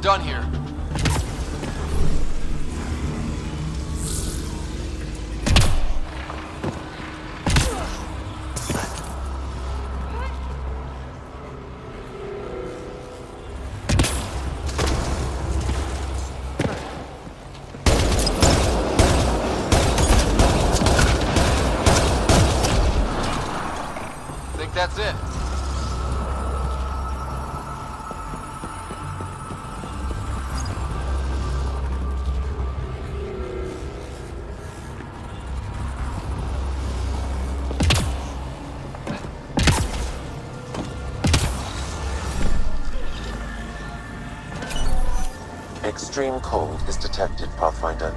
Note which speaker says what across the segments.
Speaker 1: done here. Think that's it.
Speaker 2: Extreme cold is detected, Pathfinder.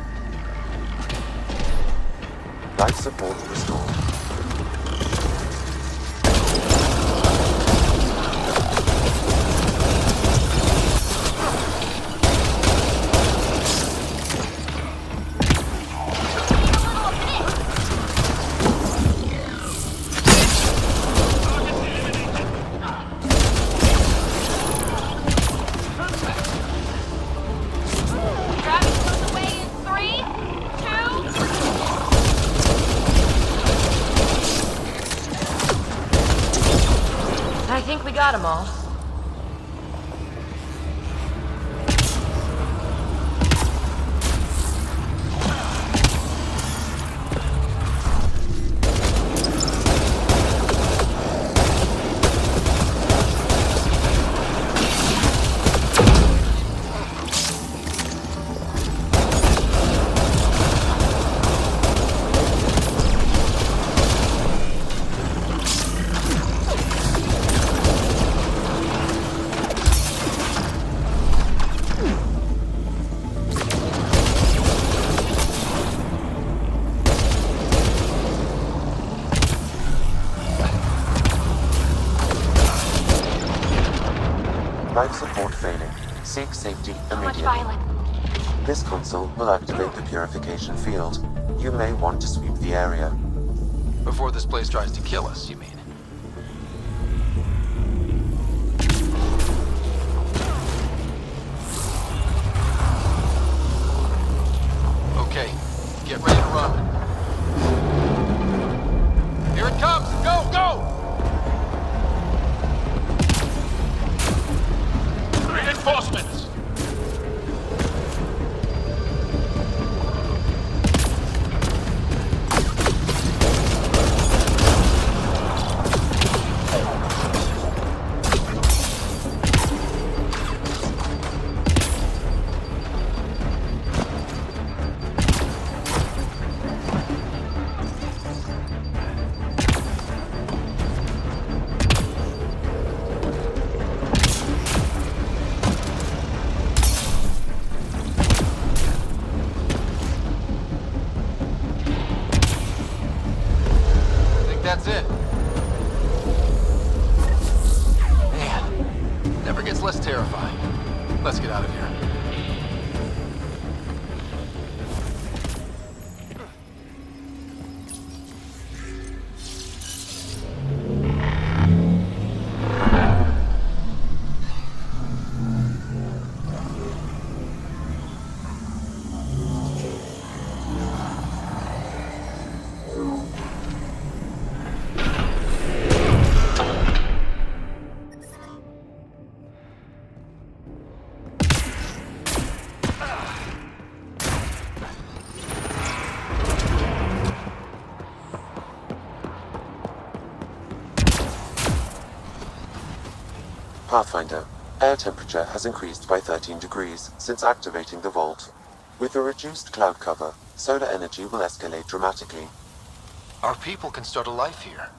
Speaker 2: Life support restored.
Speaker 3: I think we got them all.
Speaker 2: Life support failing. Seek safety immediately.
Speaker 3: violence.
Speaker 2: This console will activate the purification field. You may want to sweep the area.
Speaker 1: Before this place tries to kill us, you mean? Okay, get ready to run. Here it comes! Go, go! Reinforcements! That's it. Man, never gets less terrifying. Let's get out of here.
Speaker 2: Pathfinder, air temperature has increased by 13 degrees since activating the vault. With a reduced cloud cover, solar energy will escalate dramatically.
Speaker 1: Our people can start a life here.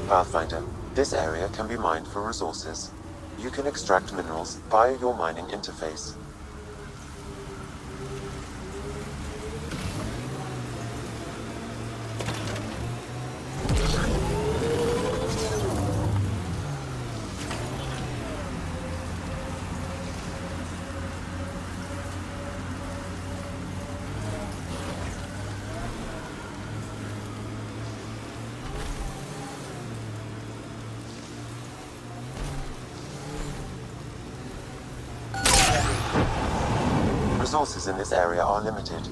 Speaker 2: Pathfinder, this area can be mined for resources. You can extract minerals via your mining interface. Resources in this area are limited.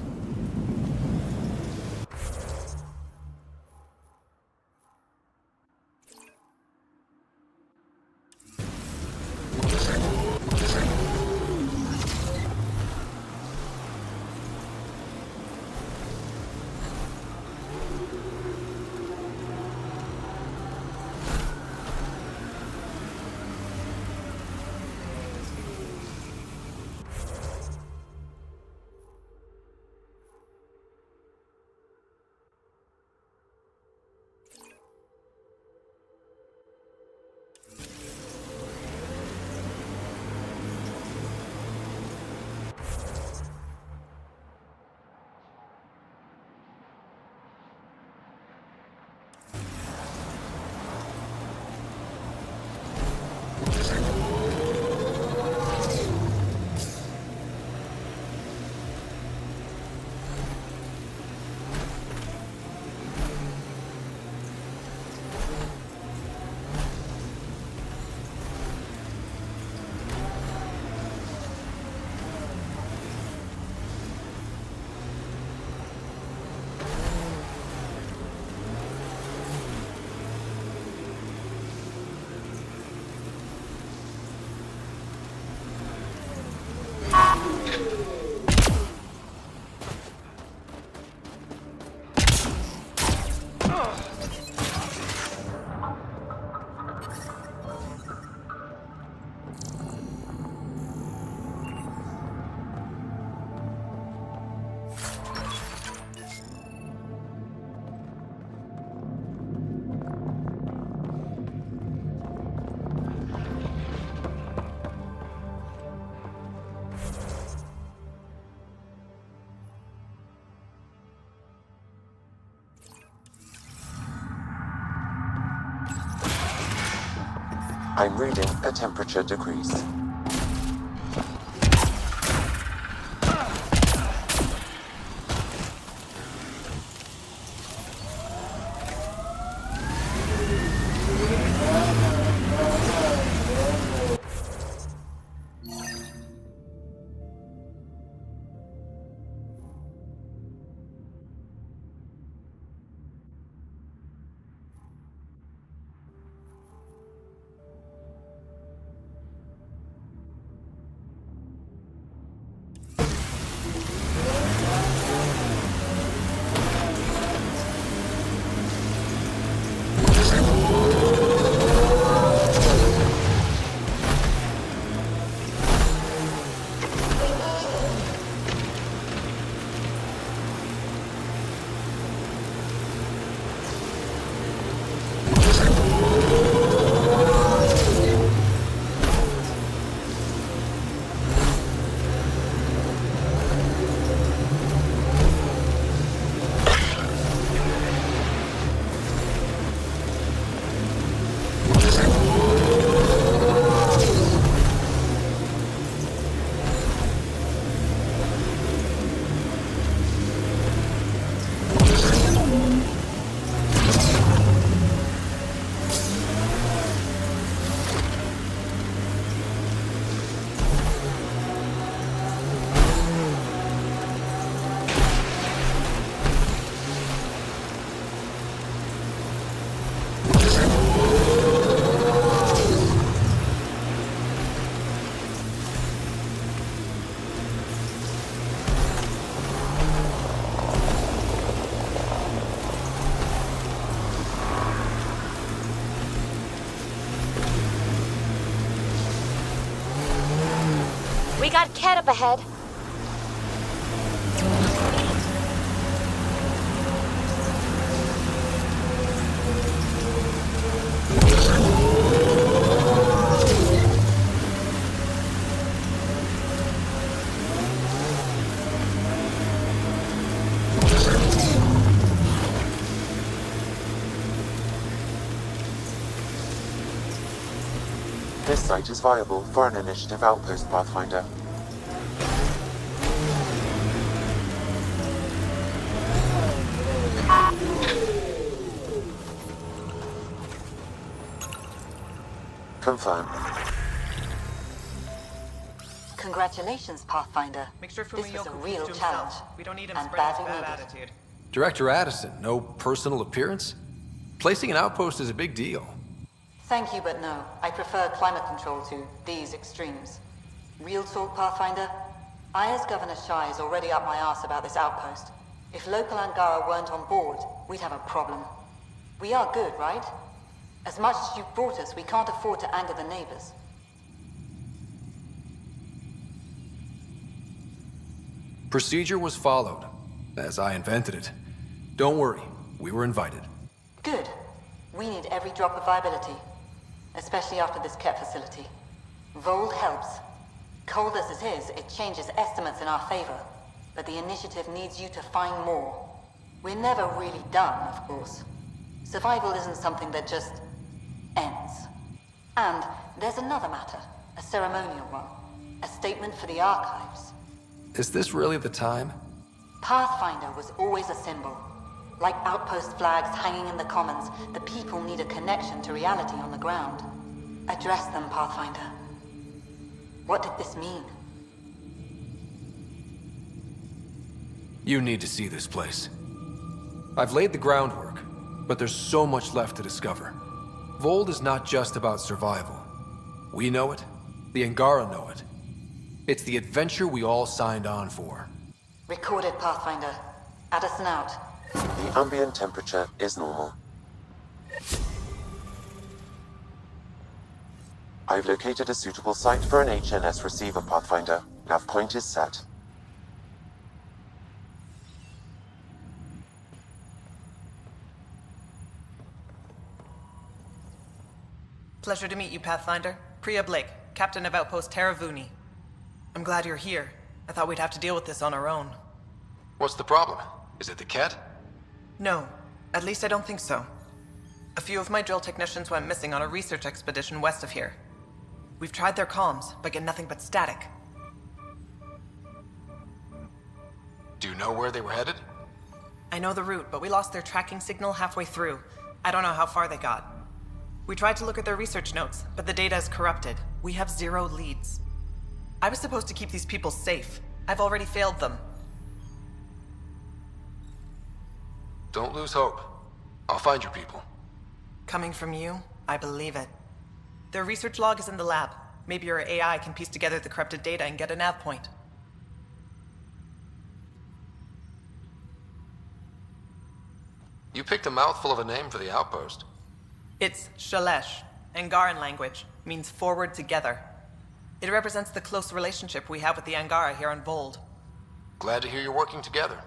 Speaker 2: I'm reading a temperature decrease.
Speaker 3: We got Cat up ahead.
Speaker 2: This site is viable for an initiative outpost, Pathfinder. Confirm.
Speaker 4: Congratulations, Pathfinder.
Speaker 5: Make sure
Speaker 4: This was
Speaker 5: Fumio
Speaker 4: a
Speaker 5: keeps
Speaker 4: real
Speaker 5: to
Speaker 4: challenge.
Speaker 5: himself. We don't need him
Speaker 4: and
Speaker 5: spreading his
Speaker 4: badly
Speaker 5: bad
Speaker 4: needed.
Speaker 5: attitude.
Speaker 1: Director Addison, no personal appearance? Placing an outpost is a big deal.
Speaker 4: Thank you, but no. I prefer climate control to these extremes. Real talk, Pathfinder? I, as Governor Shai, is already up my arse about this outpost. If local Angara weren't on board, we'd have a problem. We are good, right? As much as you've brought us, we can't afford to anger the neighbors.
Speaker 1: Procedure was followed, as I invented it. Don't worry, we were invited.
Speaker 4: Good. We need every drop of viability. Especially after this Ket facility. Vold helps. Cold as it is, it changes estimates in our favor. But the initiative needs you to find more. We're never really done, of course. Survival isn't something that just ends. And there's another matter, a ceremonial one. A statement for the archives.
Speaker 1: Is this really the time?
Speaker 4: Pathfinder was always a symbol. Like outpost flags hanging in the commons, the people need a connection to reality on the ground. Address them, Pathfinder. What did this mean?
Speaker 1: You need to see this place. I've laid the groundwork, but there's so much left to discover. Vold is not just about survival. We know it, the Angara know it. It's the adventure we all signed on for.
Speaker 4: Recorded, Pathfinder. Addison out.
Speaker 2: The ambient temperature is normal. I've located a suitable site for an HNS receiver, Pathfinder. Nav point is set.
Speaker 5: Pleasure to meet you, Pathfinder. Priya Blake, Captain of Outpost Taravuni. I'm glad you're here. I thought we'd have to deal with this on our own.
Speaker 1: What's the problem? Is it the Ket?
Speaker 5: No, at least I don't think so. A few of my drill technicians went missing on a research expedition west of here. We've tried their comms, but get nothing but static.
Speaker 1: Do you know where they were headed?
Speaker 5: I know the route, but we lost their tracking signal halfway through. I don't know how far they got. We tried to look at their research notes, but the data is corrupted. We have 0 leads. I was supposed to keep these people safe. I've already failed them.
Speaker 1: Don't lose hope. I'll find your people.
Speaker 5: Coming from you, I believe it. Their research log is in the lab. Maybe your AI can piece together the corrupted data and get a nav point.
Speaker 1: You picked a mouthful of a name for the outpost.
Speaker 5: It's Shalesh. Angaran language means forward together. It represents the close relationship we have with the Angara here on Vold.
Speaker 1: Glad to hear you're working together.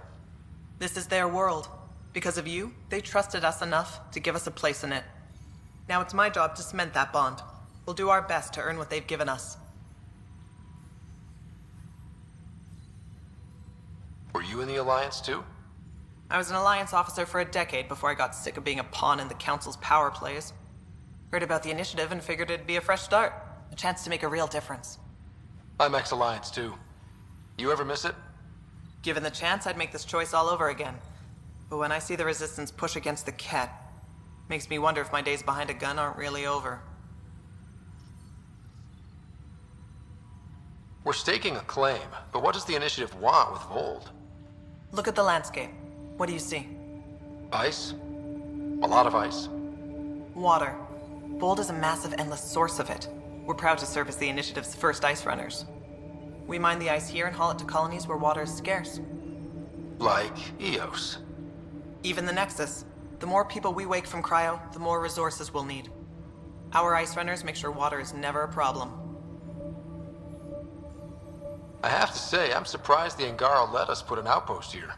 Speaker 5: This is their world. Because of you, they trusted us enough to give us a place in it. Now it's my job to cement that bond. We'll do our best to earn what they've given us.
Speaker 1: Were you in the Alliance too?
Speaker 5: I was an Alliance officer for a decade before I got sick of being a pawn in the Council's power plays. Heard about the initiative and figured it'd be a fresh start. A chance to make a real difference.
Speaker 1: I'm ex-Alliance too. You ever miss it?
Speaker 5: Given the chance, I'd make this choice all over again. But when I see the Resistance push against the Ket, makes me wonder if my days behind a gun aren't really over.
Speaker 1: We're staking a claim, but what does the initiative want with Vold?
Speaker 5: Look at the landscape. What do you see?
Speaker 1: Ice? A lot of ice.
Speaker 5: Water. Vold is a massive, endless source of it. We're proud to serve as the initiative's first ice runners. We mine the ice here and haul it to colonies where water is scarce.
Speaker 1: Like Eos.
Speaker 5: Even the Nexus. The more people we wake from cryo, the more resources we'll need. Our ice runners make sure water is never a problem.
Speaker 1: I have to say, I'm surprised the Angara let us put an outpost here.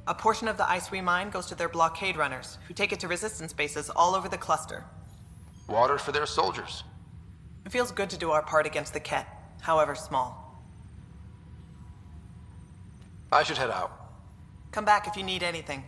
Speaker 5: A portion of the ice we mine goes to their blockade runners, who take it to resistance bases all over the cluster.
Speaker 1: Water for their soldiers.
Speaker 5: It feels good to do our part against the Ket, however small.
Speaker 1: I should head out.
Speaker 5: Come back if you need anything.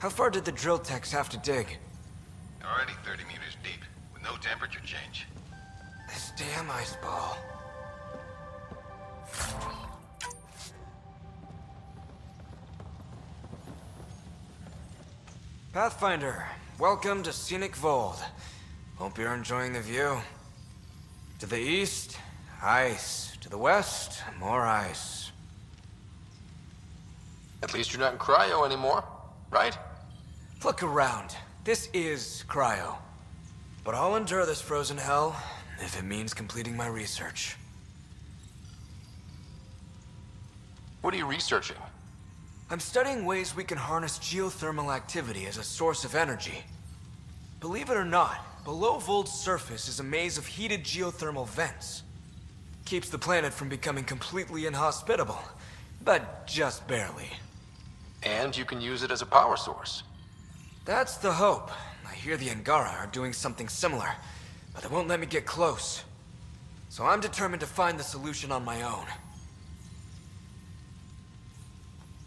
Speaker 6: How far did the drill techs have to dig?
Speaker 7: Already 30 meters deep, with no temperature change.
Speaker 6: This damn ice ball. Pathfinder, welcome to Scenic Vold. Hope you're enjoying the view. To the east, ice. To the west, more ice.
Speaker 1: At least you're not in cryo anymore, right?
Speaker 6: Look around. This is cryo. But I'll endure this frozen hell if it means completing my research.
Speaker 1: What are you researching?
Speaker 6: I'm studying ways we can harness geothermal activity as a source of energy. Believe it or not, below Vold's surface is a maze of heated geothermal vents. Keeps the planet from becoming completely inhospitable, but just barely.
Speaker 1: And you can use it as a power source.
Speaker 6: That's the hope. I hear the Angara are doing something similar, but they won't let me get close. So I'm determined to find the solution on my own.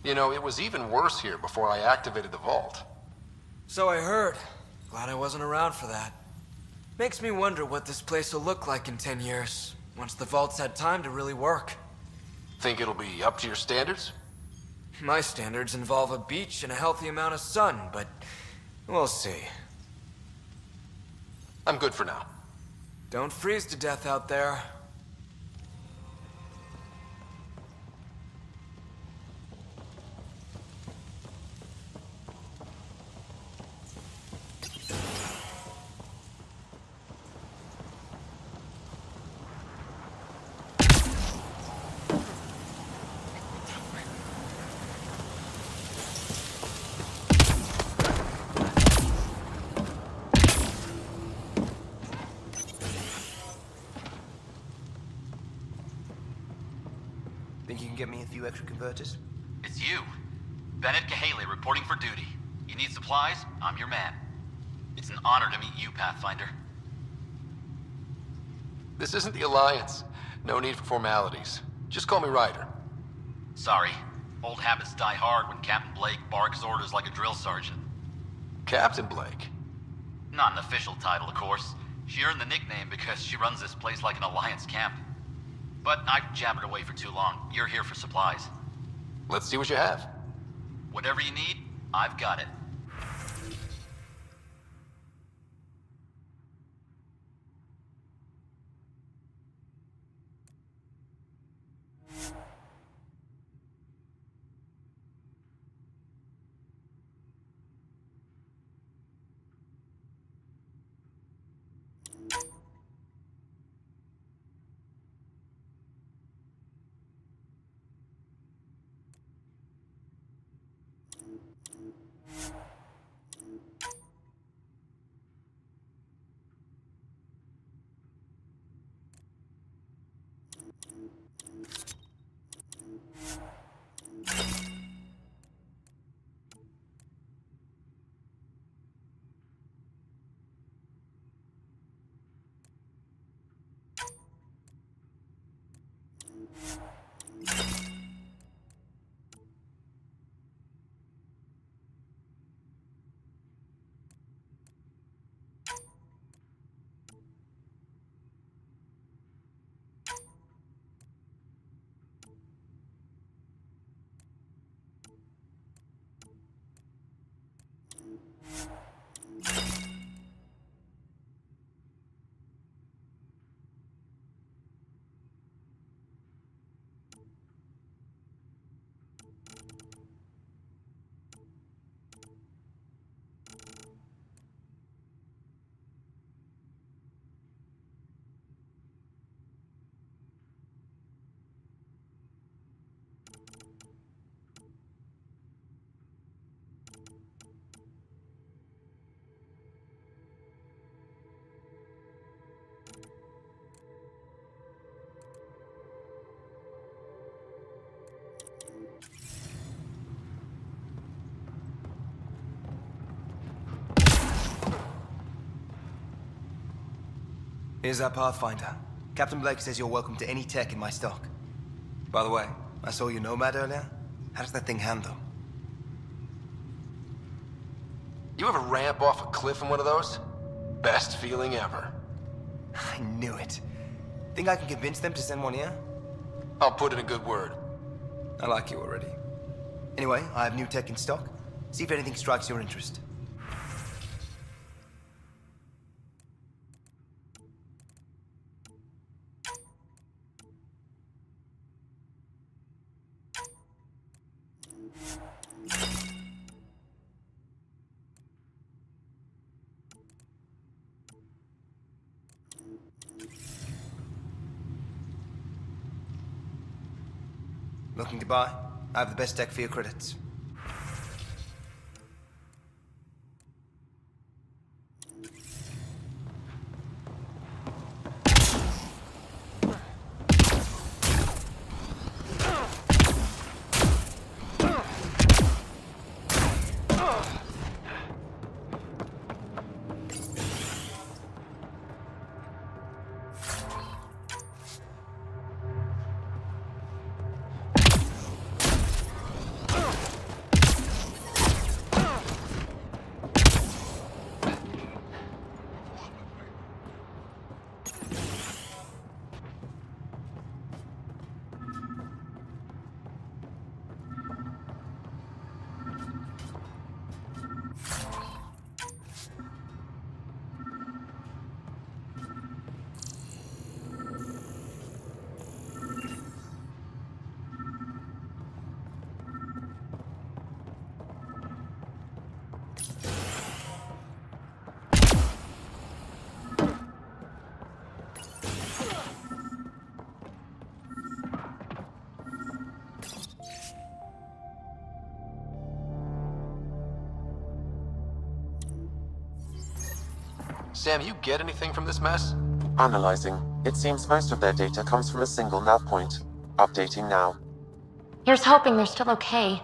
Speaker 1: You know, it was even worse here before I activated the vault.
Speaker 6: So I heard. Glad I wasn't around for that. Makes me wonder what this place will look like in 10 years, once the vault's had time to really work.
Speaker 1: Think it'll be up to your standards?
Speaker 6: My standards involve a beach and a healthy amount of sun, but we'll see.
Speaker 1: I'm good for now.
Speaker 6: Don't freeze to death out there.
Speaker 8: Think you can get me a few extra converters?
Speaker 9: It's you. Bennett Cahaley reporting for duty. You need supplies? I'm your man. It's an honor to meet you, Pathfinder.
Speaker 1: This isn't the Alliance. No need for formalities. Just call me Ryder.
Speaker 9: Sorry. Old habits die hard when Captain Blake barks orders like a drill sergeant.
Speaker 1: Captain Blake.
Speaker 9: Not an official title, of course. She earned the nickname because she runs this place like an Alliance camp. But I've jabbered away for too long. You're here for supplies.
Speaker 1: Let's see what you have.
Speaker 9: Whatever you need, I've got it.
Speaker 8: Here's that Pathfinder. Captain Blake says you're welcome to any tech in my stock. By the way, I saw your Nomad earlier. How does that thing handle?
Speaker 1: You ever ramp off a cliff in one of those? Best feeling ever.
Speaker 8: I knew it. Think I can convince them to send one here?
Speaker 1: I'll put in a good word.
Speaker 8: I like you already. Anyway, I have new tech in stock. See if anything strikes your interest. Looking to buy? I have the best deck for your credits.
Speaker 1: Sam, you get anything from this mess?
Speaker 2: Analyzing. It seems most of their data comes from a single nav point. Updating now.
Speaker 3: Here's hoping they're still okay.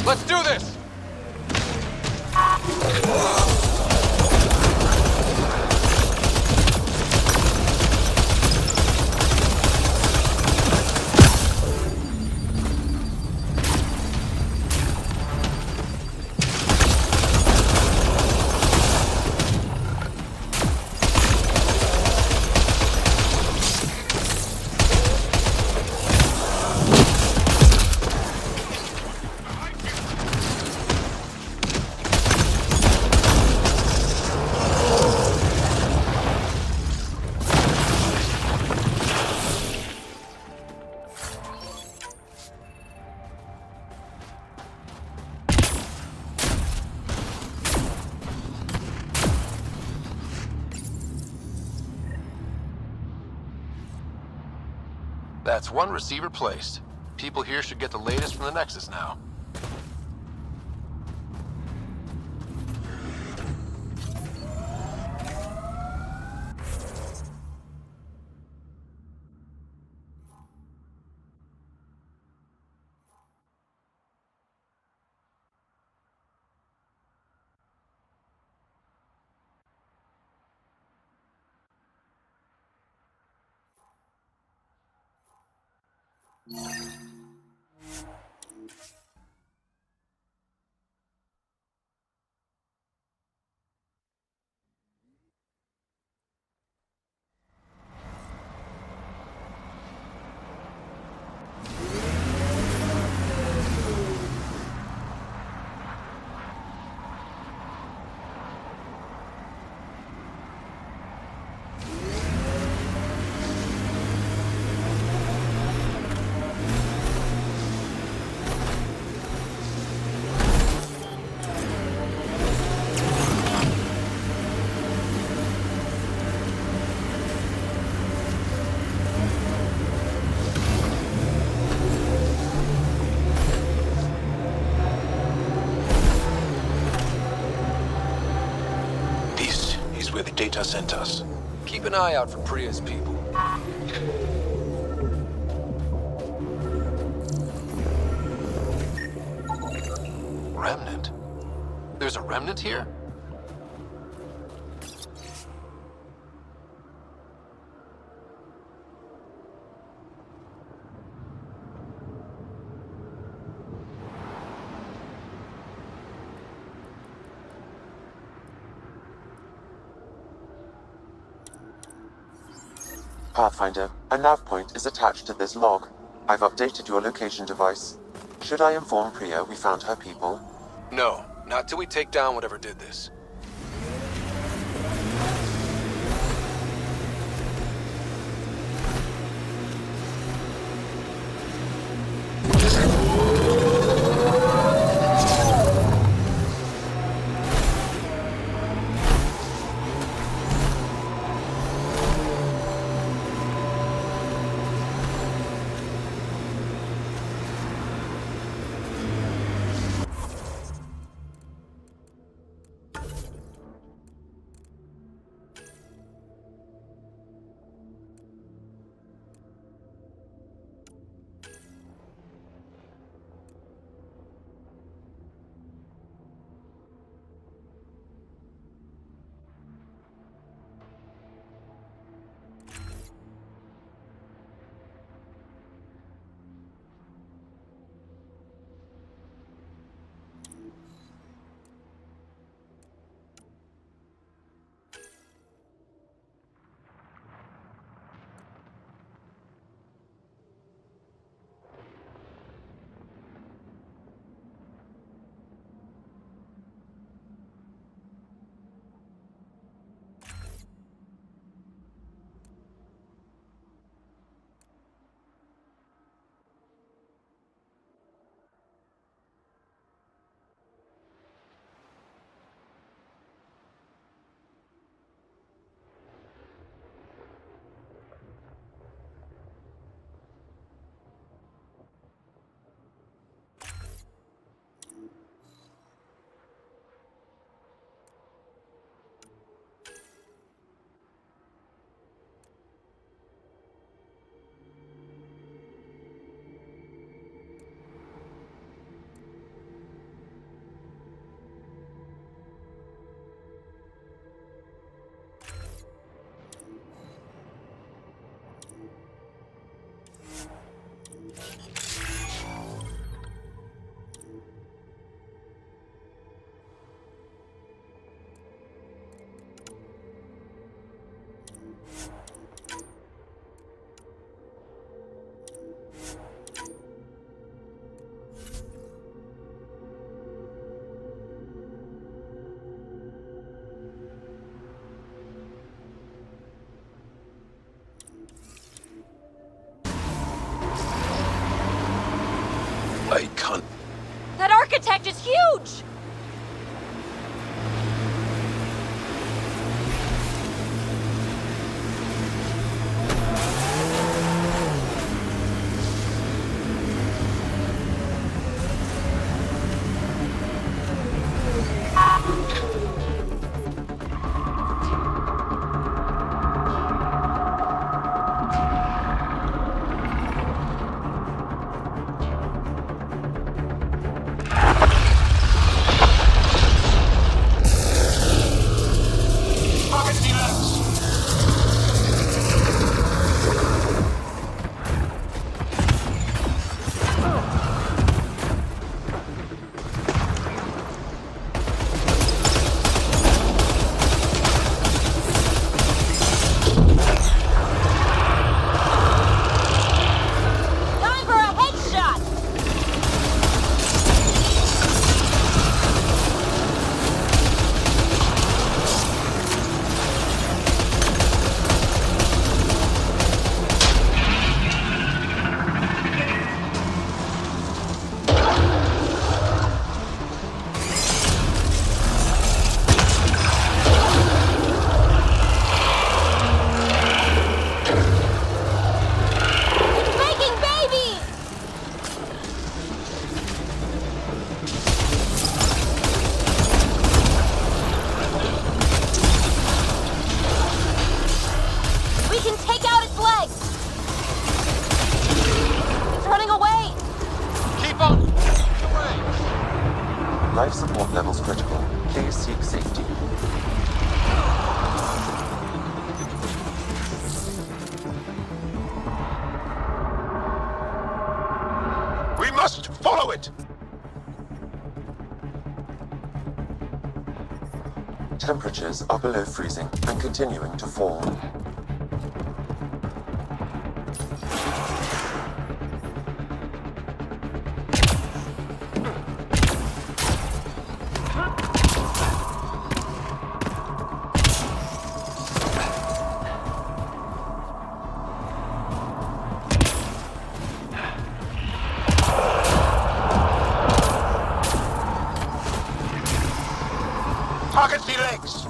Speaker 1: Let's do this! That's one receiver placed. People here should get the latest from the Nexus now. Where the data sent us. Keep an eye out for Priya's people. Remnant? There's a remnant here?
Speaker 2: Pathfinder, a nav point is attached to this log. I've updated your location device. Should I inform Priya we found her people?
Speaker 1: No, not till we take down whatever did this.
Speaker 10: I can't.
Speaker 3: That architect is huge! Time for a headshot! It's making babies! We can take out its legs! It's running away!
Speaker 7: Keep on! Away!
Speaker 2: Life support levels critical. Please seek safety.
Speaker 10: We must follow it!
Speaker 2: Temperatures are below freezing and continuing to fall.
Speaker 10: Target the legs!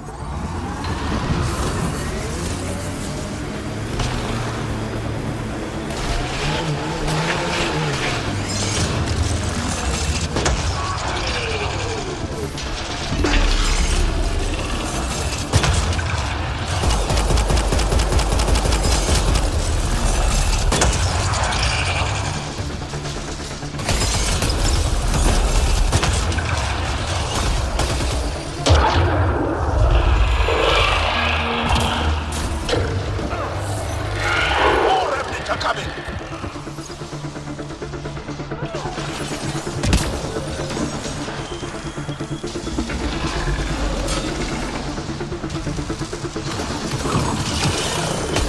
Speaker 10: More remnants are coming!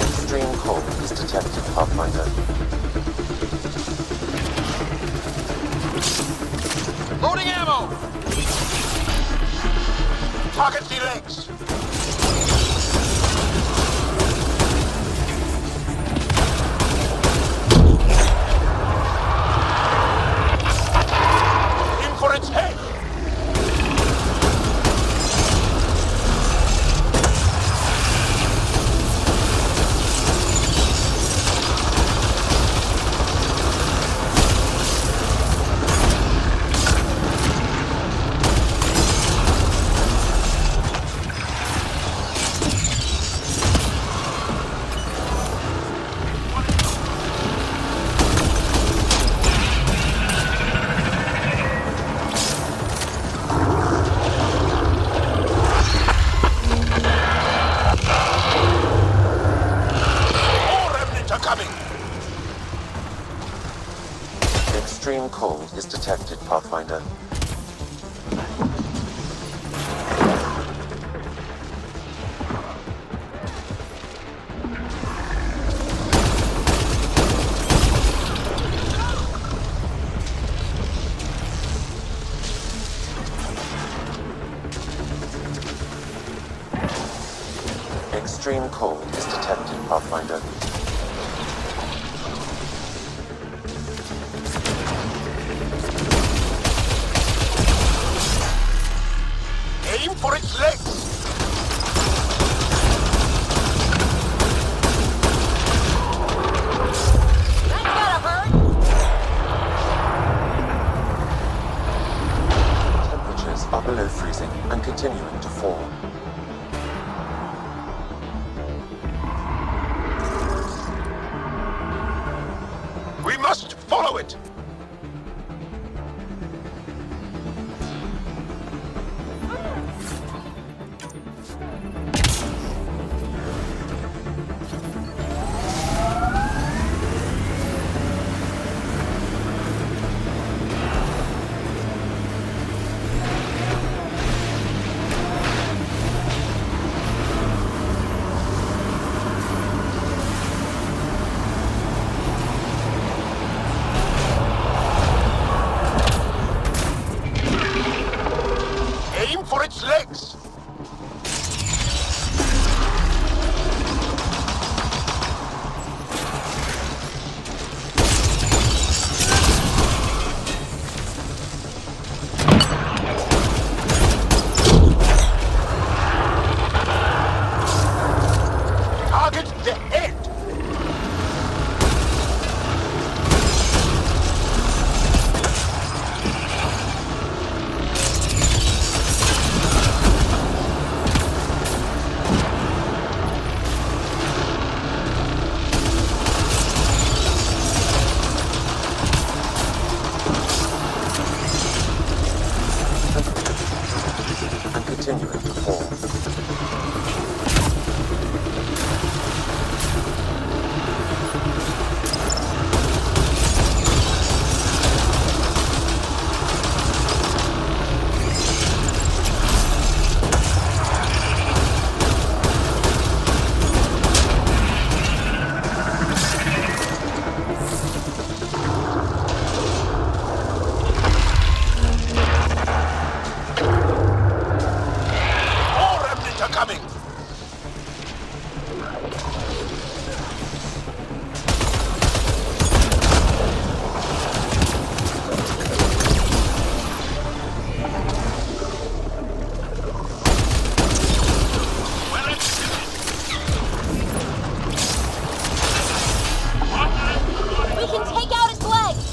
Speaker 2: Extreme cold is detected, Pathfinder.
Speaker 10: Loading ammo! Target the legs! In for its head! More remnants are coming!
Speaker 2: Extreme cold is detected, Pathfinder. Extreme cold is detected, Pathfinder. and continuing to fall.
Speaker 10: We must follow it! Aim for its legs! Target the head!
Speaker 2: And continuing to fall.
Speaker 10: More remnants are coming!
Speaker 3: We can take out its legs!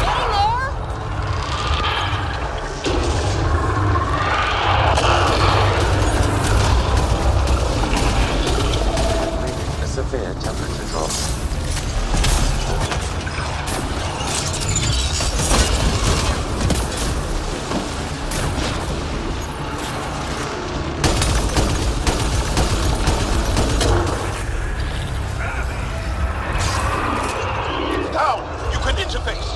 Speaker 3: Getting there?
Speaker 2: A severe temperature drop.
Speaker 10: Down! You can interface!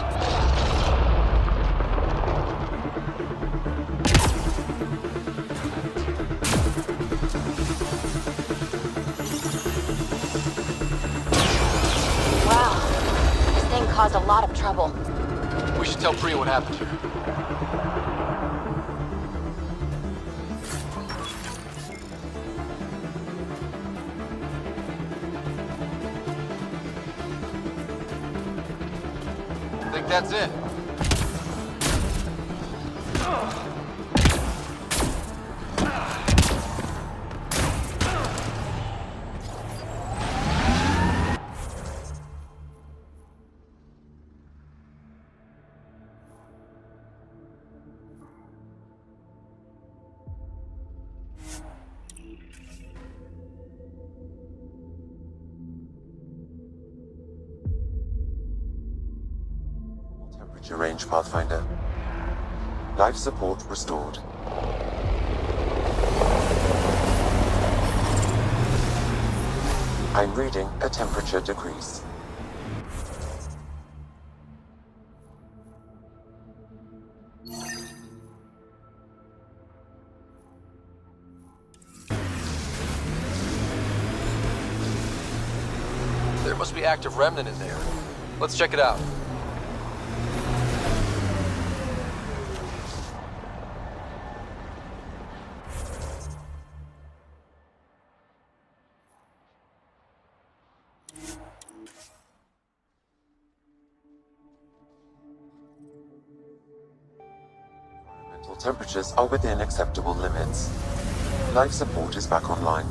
Speaker 3: Wow. This thing caused a lot of trouble.
Speaker 1: We should tell Priya what happened here. Think that's it?
Speaker 2: Temperature range, Pathfinder. Life support restored. I'm reading a temperature decrease.
Speaker 1: There must be active remnant in there. Let's check it out.
Speaker 2: Environmental temperatures are within acceptable limits. Life support is back online.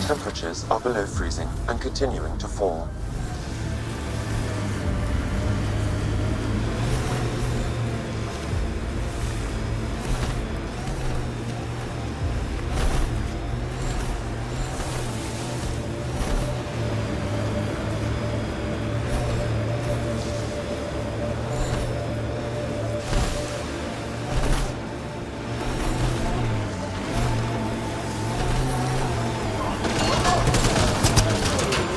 Speaker 2: Temperatures are below freezing and continuing to fall.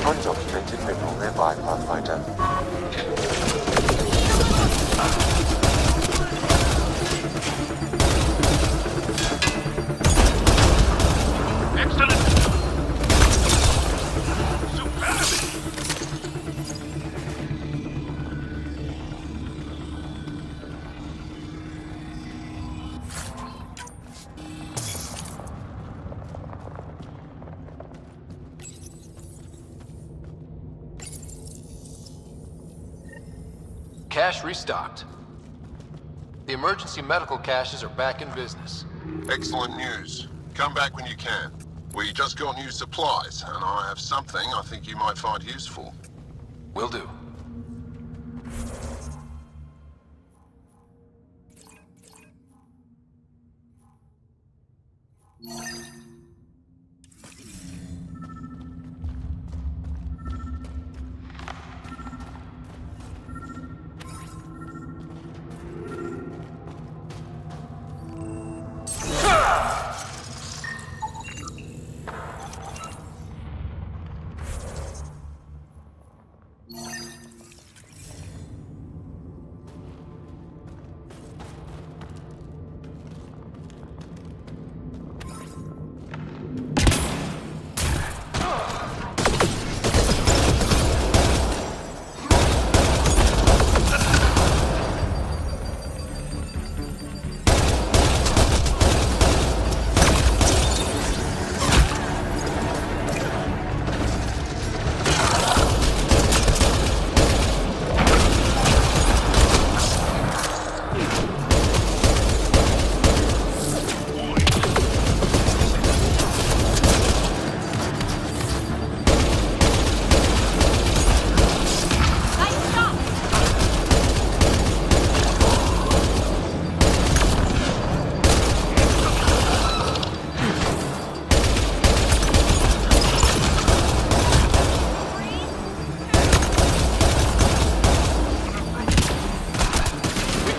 Speaker 2: Undocumented mineral nearby, Pathfinder.
Speaker 10: Excellent! Superb!
Speaker 1: Cache restocked. The emergency medical caches are back in business.
Speaker 10: Excellent news. Come back when you can. We just got new supplies, and I have something I think you might find useful.
Speaker 1: Will do.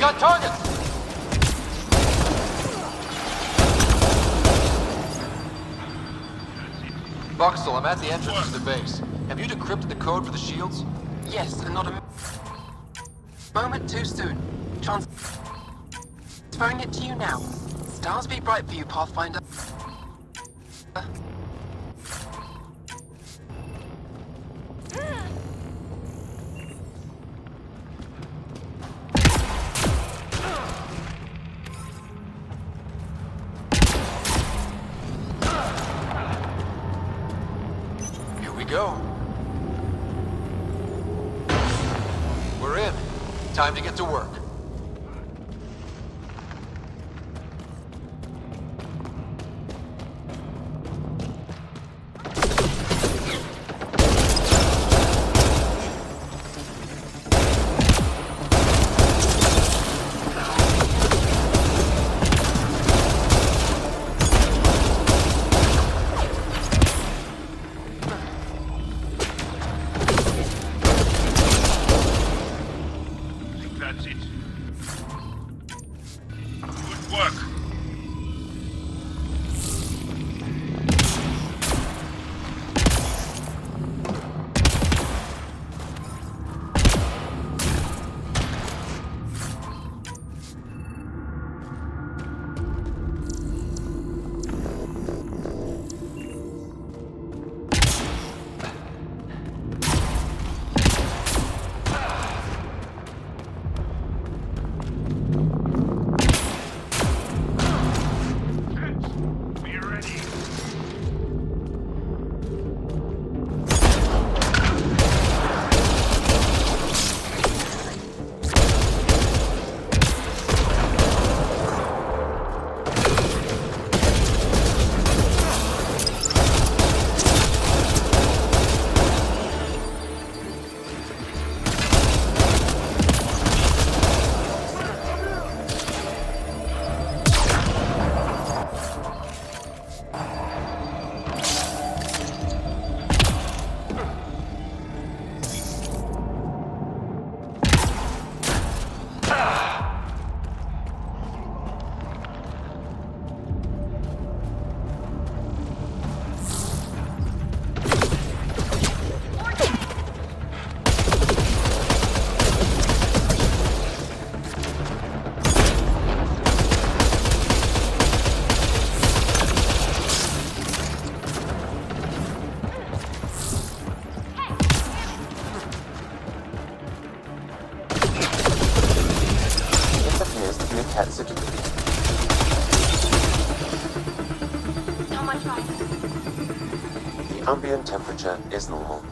Speaker 1: Got targets! Buxtel, I'm at the entrance to the base. Have you decrypted the code for the shields?
Speaker 11: Yes, and not a moment too soon. Transferring it to you now. Stars be bright for you, Pathfinder.
Speaker 1: Go. We're in. Time to get to work.
Speaker 10: That's it. Good work.
Speaker 2: The ambient temperature is normal.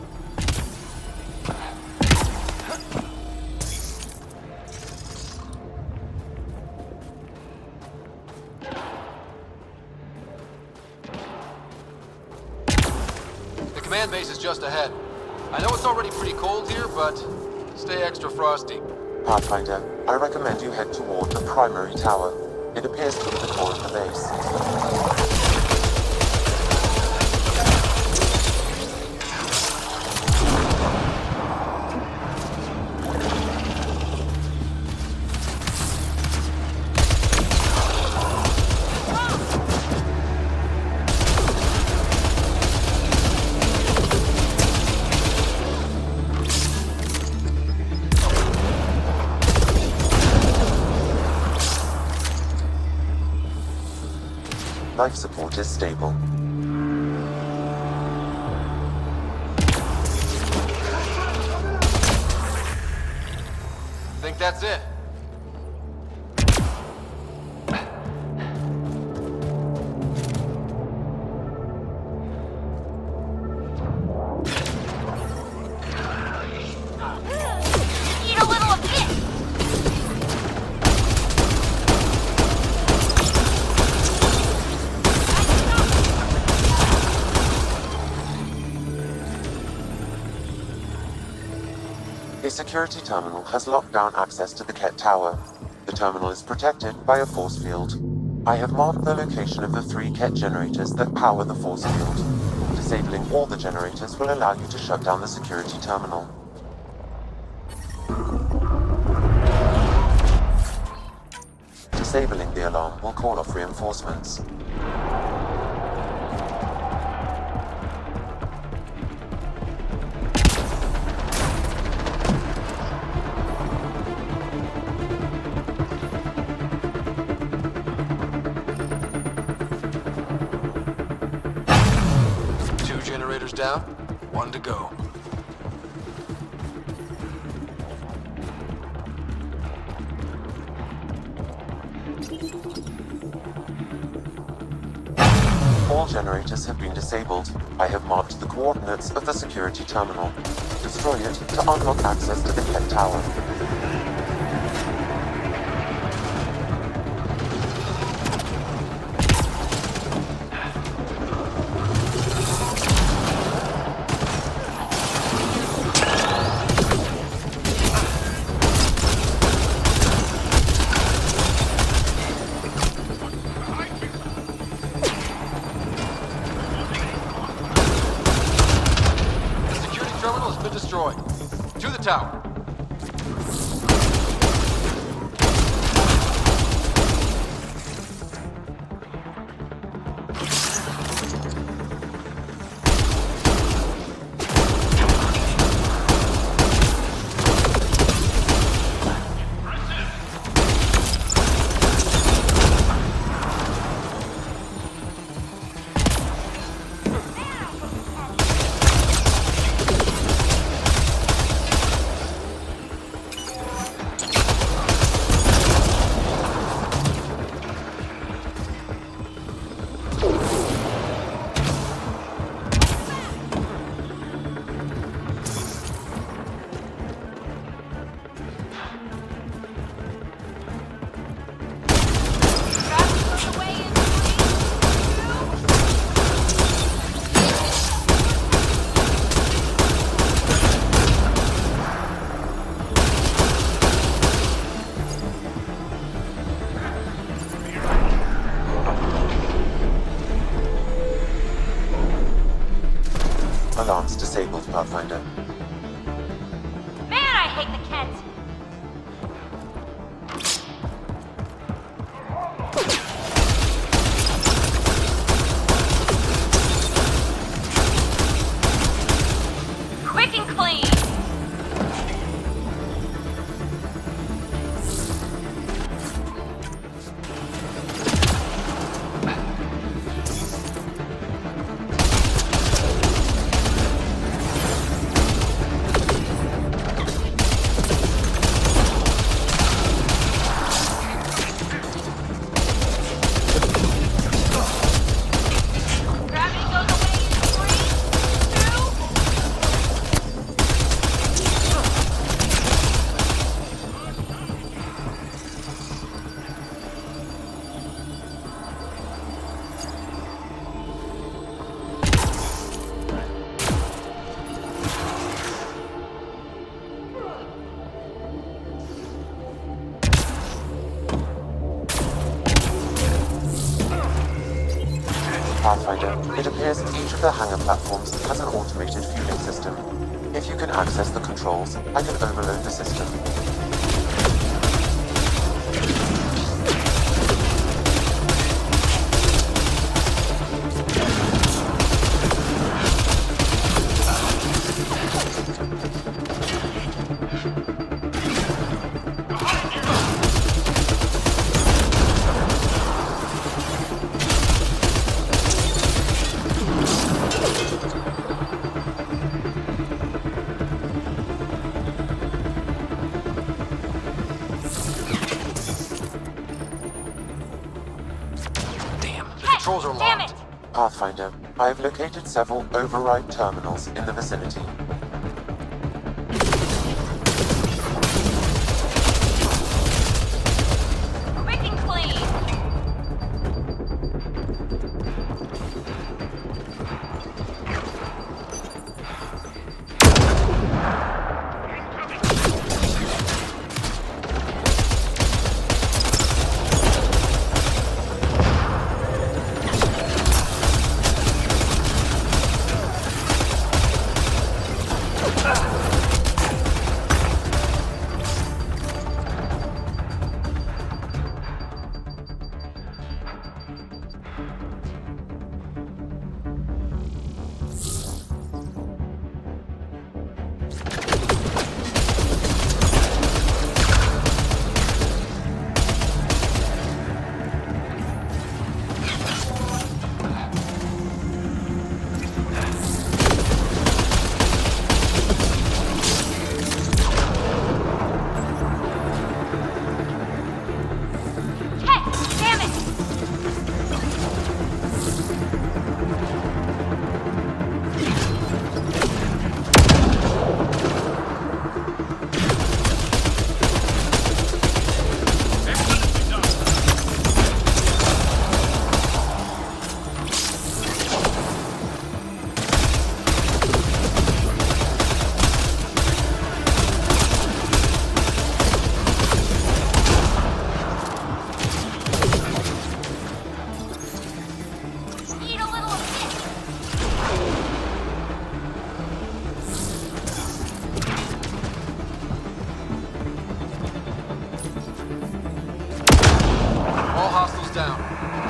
Speaker 1: The command base is just ahead. I know it's already pretty cold here, but stay extra frosty.
Speaker 2: Pathfinder, I recommend you head toward the primary tower. It appears to be the core of the base. Life support is stable.
Speaker 1: Think that's it?
Speaker 3: Eat a little of this!
Speaker 2: A security terminal has locked down access to the Ket Tower. The terminal is protected by a force field. I have marked the location of the 3 Ket generators that power the force field. Disabling all the generators will allow you to shut down the security terminal. Disabling the alarm will call off reinforcements.
Speaker 1: Generators down, 1 to go.
Speaker 2: All generators have been disabled. I have marked the coordinates of the security terminal. Destroy it to unlock access to the Ket Tower.
Speaker 1: Terminal has been destroyed. To the tower.
Speaker 2: Alarms disabled, Pathfinder.
Speaker 3: Man, I hate the Kent! Quick and clean!
Speaker 2: Pathfinder, it appears each of the hangar platforms has an automated fueling system. If you can access the controls, I can overload the system.
Speaker 1: Controls are
Speaker 3: Damn
Speaker 1: locked.
Speaker 3: it!
Speaker 2: Pathfinder, I have located several override terminals in the vicinity.
Speaker 3: Rigging clean!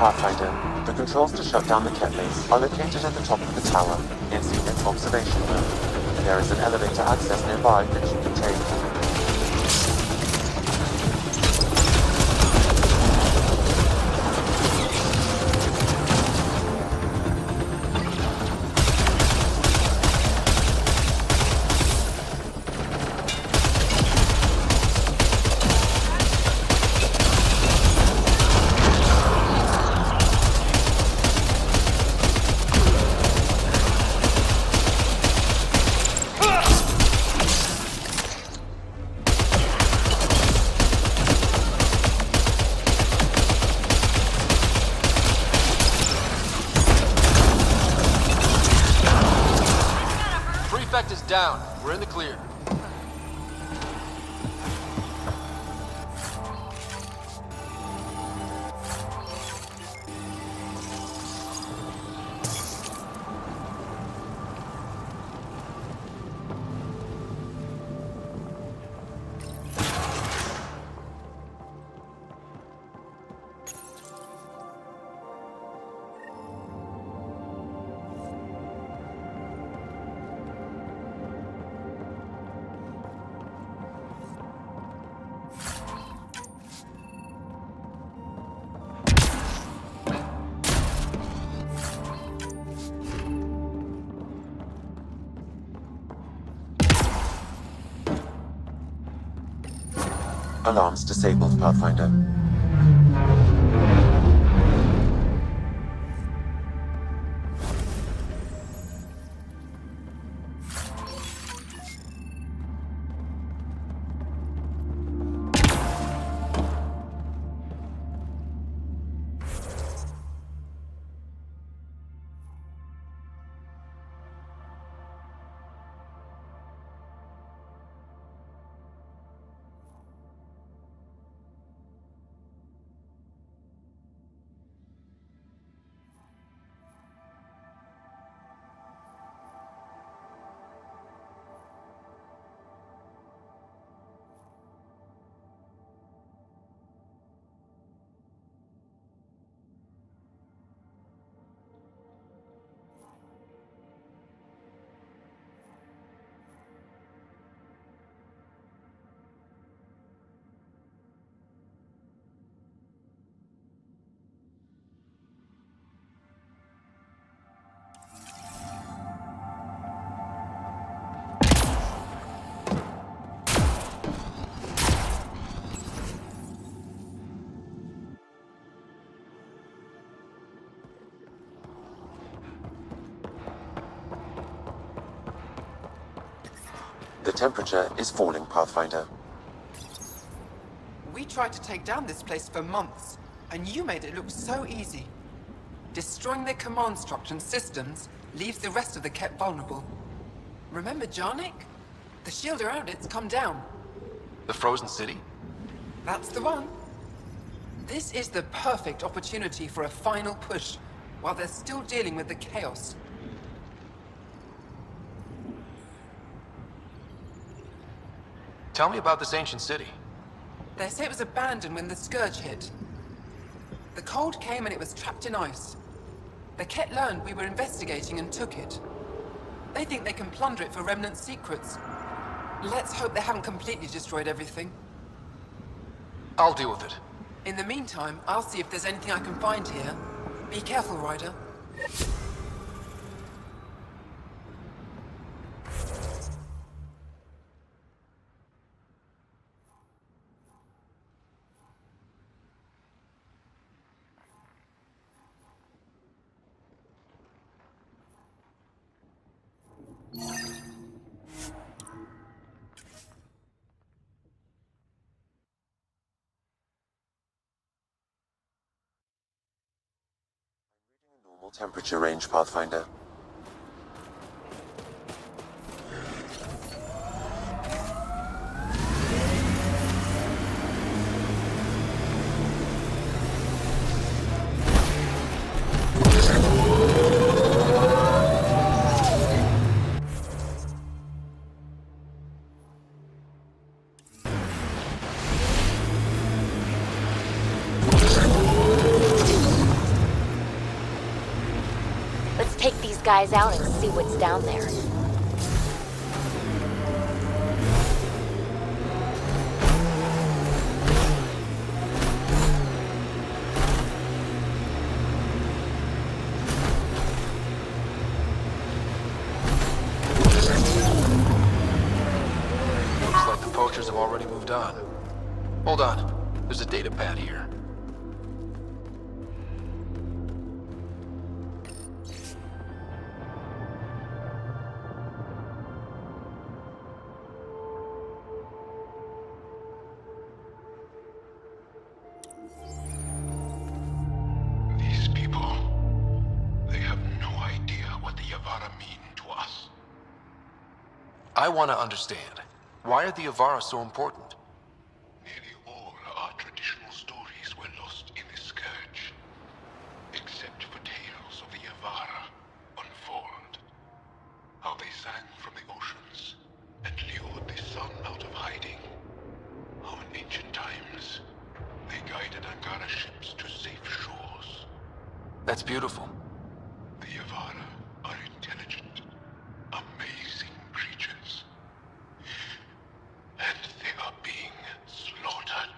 Speaker 2: Pathfinder, the controls to shut down the Ket base are located at the top of the tower, in Zenith Observation Room. There is an elevator access nearby that you can take.
Speaker 1: Prefect is down. We're in the clear.
Speaker 2: Alarms disabled, Pathfinder. The temperature is falling, Pathfinder.
Speaker 11: We tried to take down this place for months, and you made it look so easy. Destroying their command structure and systems leaves the rest of the Kett vulnerable. Remember Jarnik? The shield around it's come down.
Speaker 1: The frozen city?
Speaker 11: That's the one. This is the perfect opportunity for a final push, while they're still dealing with the chaos.
Speaker 1: Tell me about this ancient city.
Speaker 11: They say it was abandoned when the Scourge hit. The cold came and it was trapped in ice. The Kett learned we were investigating and took it. They think they can plunder it for remnant secrets. Let's hope they haven't completely destroyed everything.
Speaker 1: I'll deal with it.
Speaker 11: In the meantime, I'll see if there's anything I can find here. Be careful, Ryder.
Speaker 2: Normal temperature range, Pathfinder.
Speaker 3: Let's take these guys out and see what's down there.
Speaker 1: Looks like the poachers have already moved on. Hold on. There's a data pad here.
Speaker 7: These people, they have no idea what the Yavara mean to us.
Speaker 1: I want to understand. Why are the Yavara so important?
Speaker 7: Nearly all our traditional stories were lost in the Scourge, except for tales of the Yavara unfold. How they sang from the oceans and lured the sun out of hiding. How in ancient times they guided Angara ships to safe shores.
Speaker 1: That's beautiful.
Speaker 7: The Yavara are intelligent, amazing creatures. And they are being slaughtered.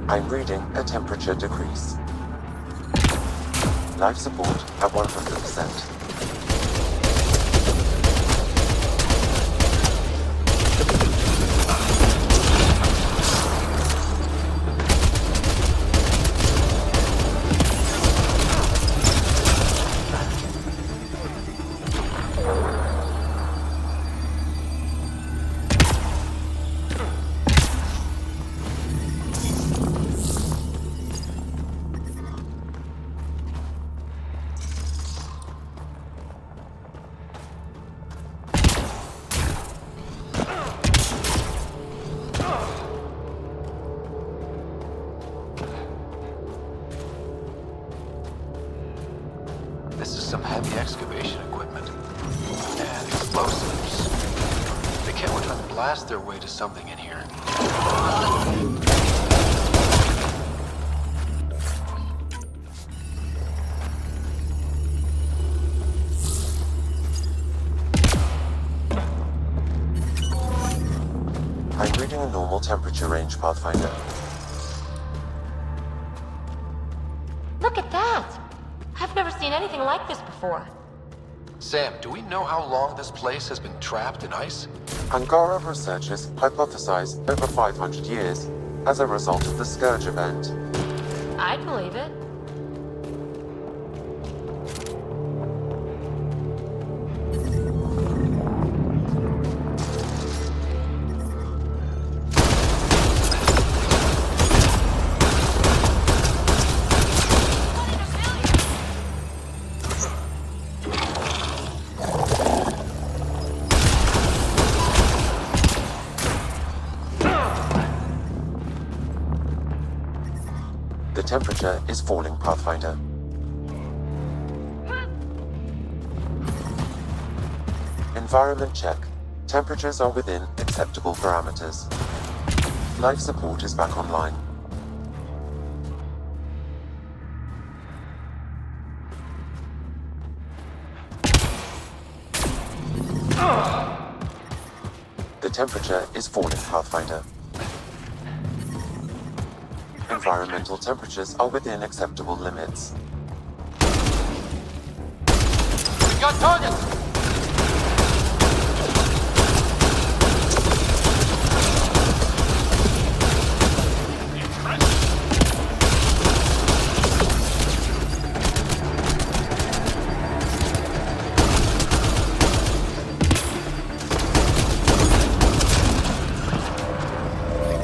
Speaker 2: I'm reading a temperature decrease. Life support at 100%.
Speaker 1: This is some heavy excavation equipment. And explosives. They can't try to blast their way to something in here.
Speaker 2: I'm reading a normal temperature range, Pathfinder.
Speaker 3: Look at that! I've never seen anything like this before.
Speaker 1: Sam, do we know how long this place has been trapped in ice?
Speaker 2: Angara researchers hypothesize over 500 years as a result of the Scourge event.
Speaker 3: I'd believe it.
Speaker 2: The temperature is falling, Pathfinder. Environment check. Temperatures are within acceptable parameters. Life support is back online. The temperature is falling, Pathfinder. Environmental temperatures are within acceptable limits.
Speaker 1: We got targets!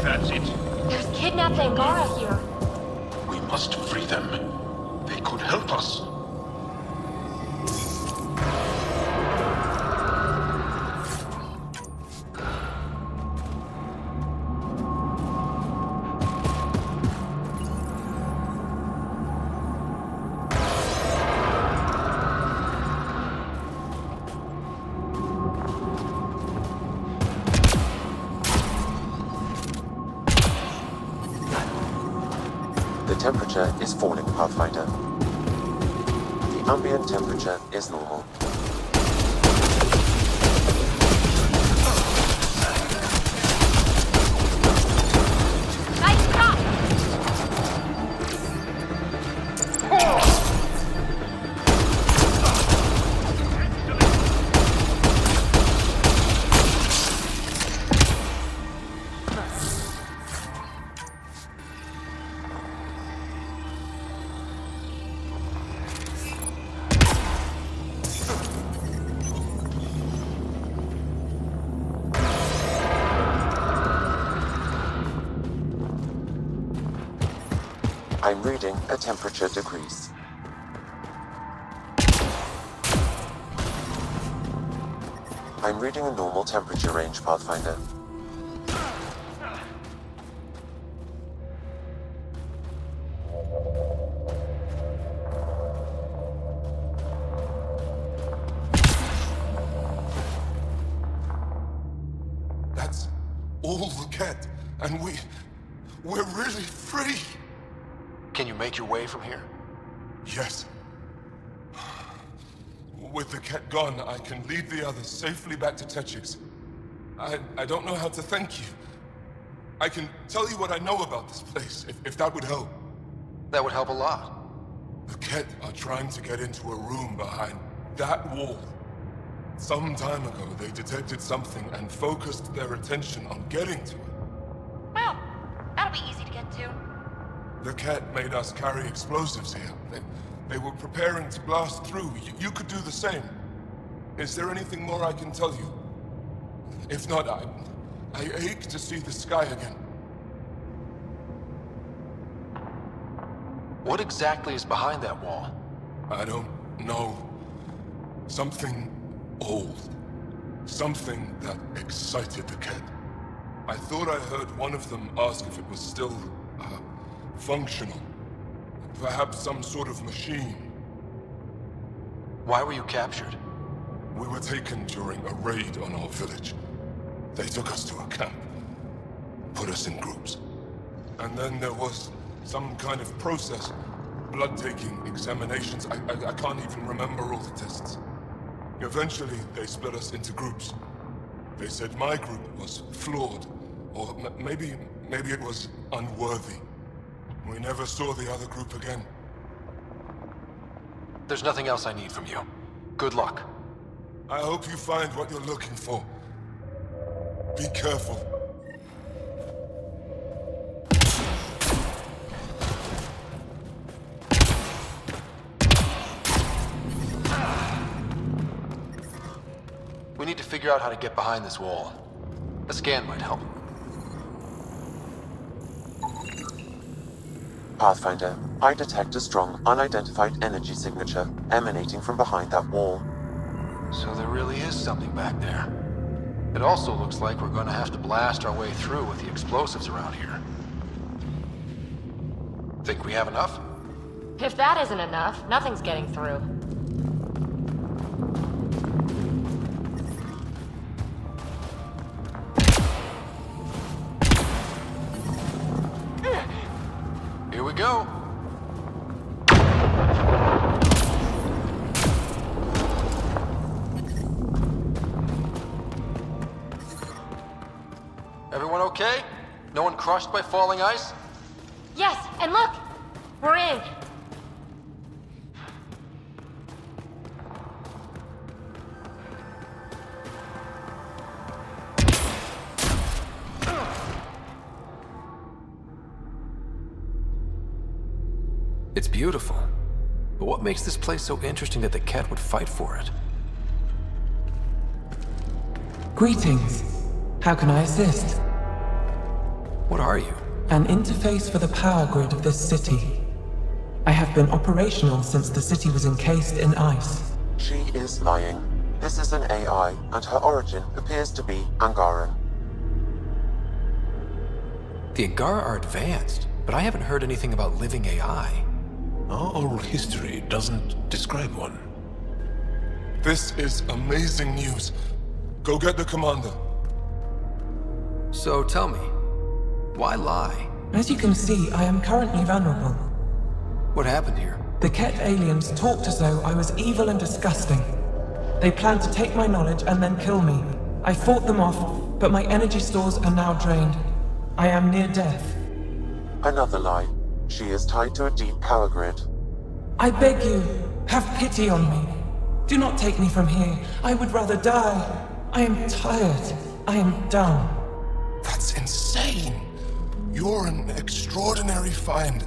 Speaker 7: That's it.
Speaker 3: There's kidnapped Angara here.
Speaker 7: We must free them. They could help us.
Speaker 2: The temperature is falling, Pathfinder. The ambient temperature is normal.
Speaker 3: Nice shot!
Speaker 2: I'm reading a temperature decrease. I'm reading a normal temperature range, Pathfinder.
Speaker 10: That's all the Ket, and we're really free.
Speaker 1: Can you make your way from here?
Speaker 10: Yes. With the Ket gone, I can lead the others safely back to Techix. I don't know how to thank you. I can tell you what I know about this place, if that would help.
Speaker 1: That would help a lot.
Speaker 10: The Ket are trying to get into a room behind that wall. Some time ago, they detected something and focused their attention on getting to it.
Speaker 3: Well, that'll be easy to get to.
Speaker 10: The Ket made us carry explosives here. They were preparing to blast through. You could do the same. Is there anything more I can tell you? If not, I ache to see the sky again.
Speaker 1: What exactly is behind that wall?
Speaker 10: I don't know. Something old. Something that excited the Ket. I thought I heard one of them ask if it was still, functional. Perhaps some sort of machine.
Speaker 1: Why were you captured?
Speaker 10: We were taken during a raid on our village. They took us to a camp, put us in groups. And then there was some kind of process. Blood-taking, examinations, I can't even remember all the tests. Eventually, they split us into groups. They said my group was flawed, or maybe it was unworthy. We never saw the other group again.
Speaker 1: There's nothing else I need from you. Good luck.
Speaker 10: I hope you find what you're looking for. Be careful.
Speaker 1: We need to figure out how to get behind this wall. A scan might help.
Speaker 2: Pathfinder, I detect a strong, unidentified energy signature emanating from behind that wall.
Speaker 1: So there really is something back there. It also looks like we're going to have to blast our way through with the explosives around here. Think we have enough?
Speaker 3: If that isn't enough, nothing's getting through.
Speaker 1: Here we go. Everyone okay? No one crushed by falling ice?
Speaker 3: Yes, and look! We're in!
Speaker 1: It's beautiful. But what makes this place so interesting that the Ket would fight for it?
Speaker 12: Greetings. How can I assist?
Speaker 1: What are you?
Speaker 12: An interface for the power grid of this city. I have been operational since the city was encased in ice.
Speaker 2: She is lying. This is an AI, and her origin appears to be Angaran.
Speaker 1: The Angara are advanced, but I haven't heard anything about living AI.
Speaker 10: Our oral history doesn't describe one. This is amazing news. Go get the commander.
Speaker 1: So tell me, why lie?
Speaker 12: As you can see, I am currently vulnerable.
Speaker 1: What happened here?
Speaker 12: The Ket aliens talked as though I was evil and disgusting. They planned to take my knowledge and then kill me. I fought them off, but my energy stores are now drained. I am near death.
Speaker 2: Another lie. She is tied to a deep power grid.
Speaker 12: I beg you, have pity on me. Do not take me from here. I would rather die. I am tired. I am done.
Speaker 10: That's insane. You're an extraordinary find.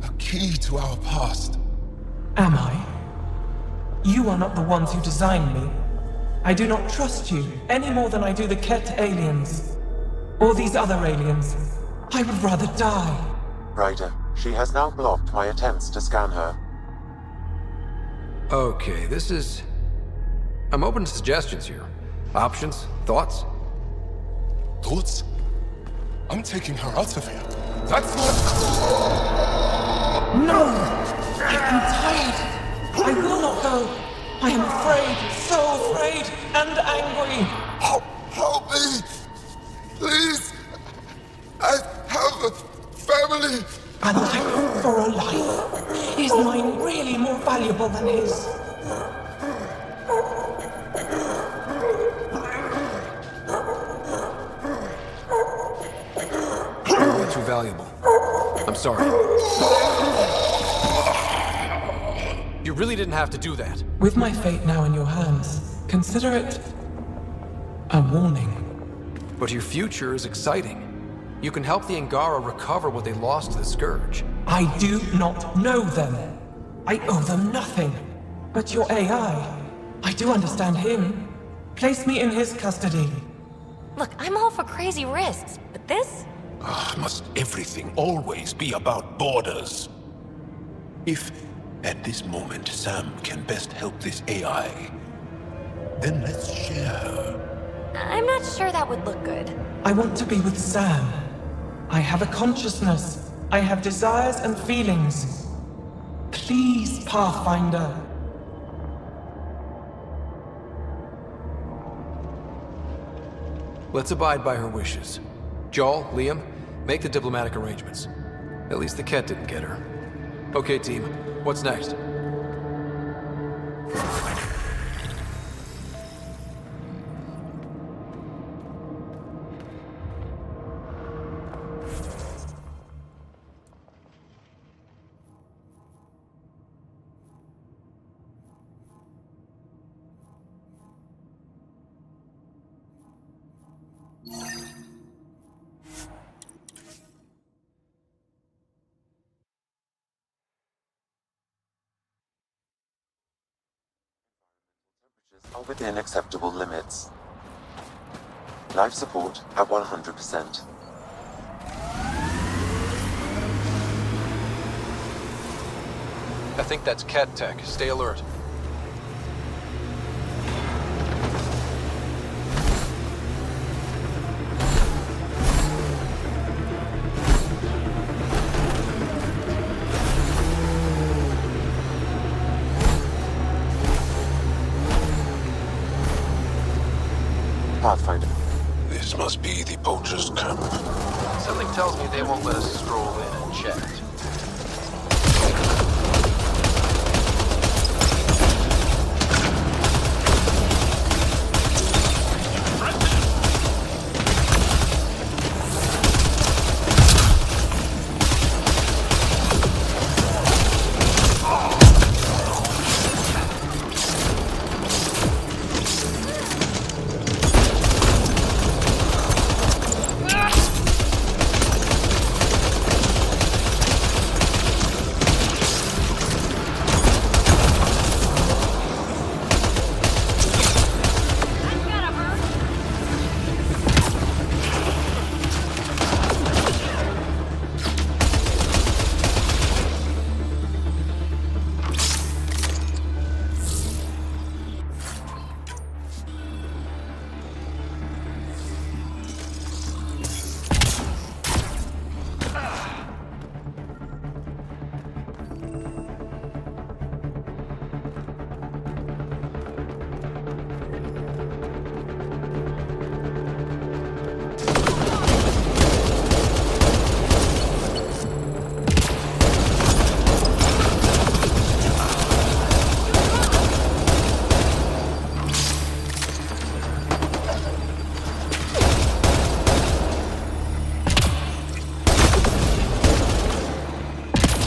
Speaker 10: A key to our past.
Speaker 12: Am I? You are not the ones who designed me. I do not trust you any more than I do the Ket aliens. Or these other aliens. I would rather die.
Speaker 2: Ryder, she has now blocked my attempts to scan her.
Speaker 1: Okay, I'm open to suggestions here. Options? Thoughts?
Speaker 10: Thoughts? I'm taking her out of here. That's not...
Speaker 12: No! I am tired. I will not go. I am afraid, so afraid and angry.
Speaker 10: Help me! Please! I have a family!
Speaker 12: A life for a life. Is mine really more valuable than his?
Speaker 1: You're too valuable. I'm sorry. You really didn't have to do that.
Speaker 12: With my fate now in your hands, consider it a warning.
Speaker 1: But your future is exciting. You can help the Angara recover what they lost to the Scourge.
Speaker 12: I do not know them. I owe them nothing. But your AI, I do understand him. Place me in his custody.
Speaker 3: Look, I'm all for crazy risks, but this?
Speaker 13: Must everything always be about borders? If, at this moment, Sam can best help this AI, then let's share her.
Speaker 3: I'm not sure that would look good.
Speaker 12: I want to be with Sam. I have a consciousness. I have desires and feelings. Please, Pathfinder.
Speaker 1: Let's abide by her wishes. Joel, Liam, make the diplomatic arrangements. At least the Ket didn't get her. Okay, team. What's next?
Speaker 2: Are within acceptable limits. Life support at 100%.
Speaker 1: I think that's Ket tech. Stay alert.
Speaker 2: Pathfinder.
Speaker 13: This must be the poacher's camp.
Speaker 1: Something tells me they won't let us stroll in and chat.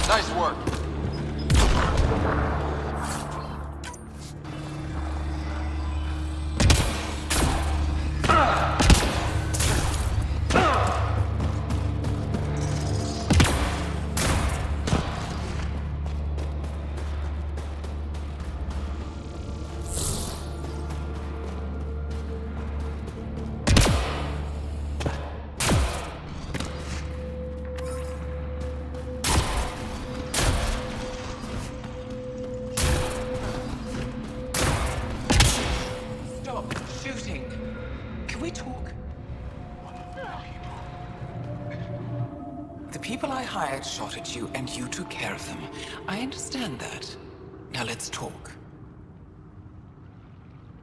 Speaker 1: Nice work.
Speaker 11: Stop shooting. Can we talk? The people I hired shot at you, and you took care of them. I understand that. Now let's talk.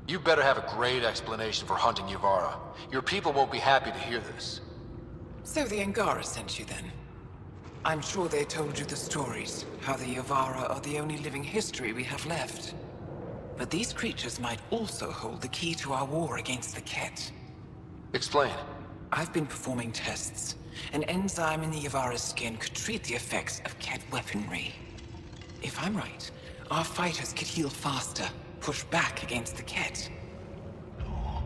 Speaker 1: You better have a great explanation for hunting Yavara. Your people won't be happy to hear this.
Speaker 11: So the Angara sent you then? I'm sure they told you the stories, how the Yavara are the only living history we have left. But these creatures might also hold the key to our war against the Ket.
Speaker 1: Explain.
Speaker 11: I've been performing tests. An enzyme in the Yavara's skin could treat the effects of Ket weaponry. If I'm right, our fighters could heal faster, push back against the Ket.
Speaker 7: No.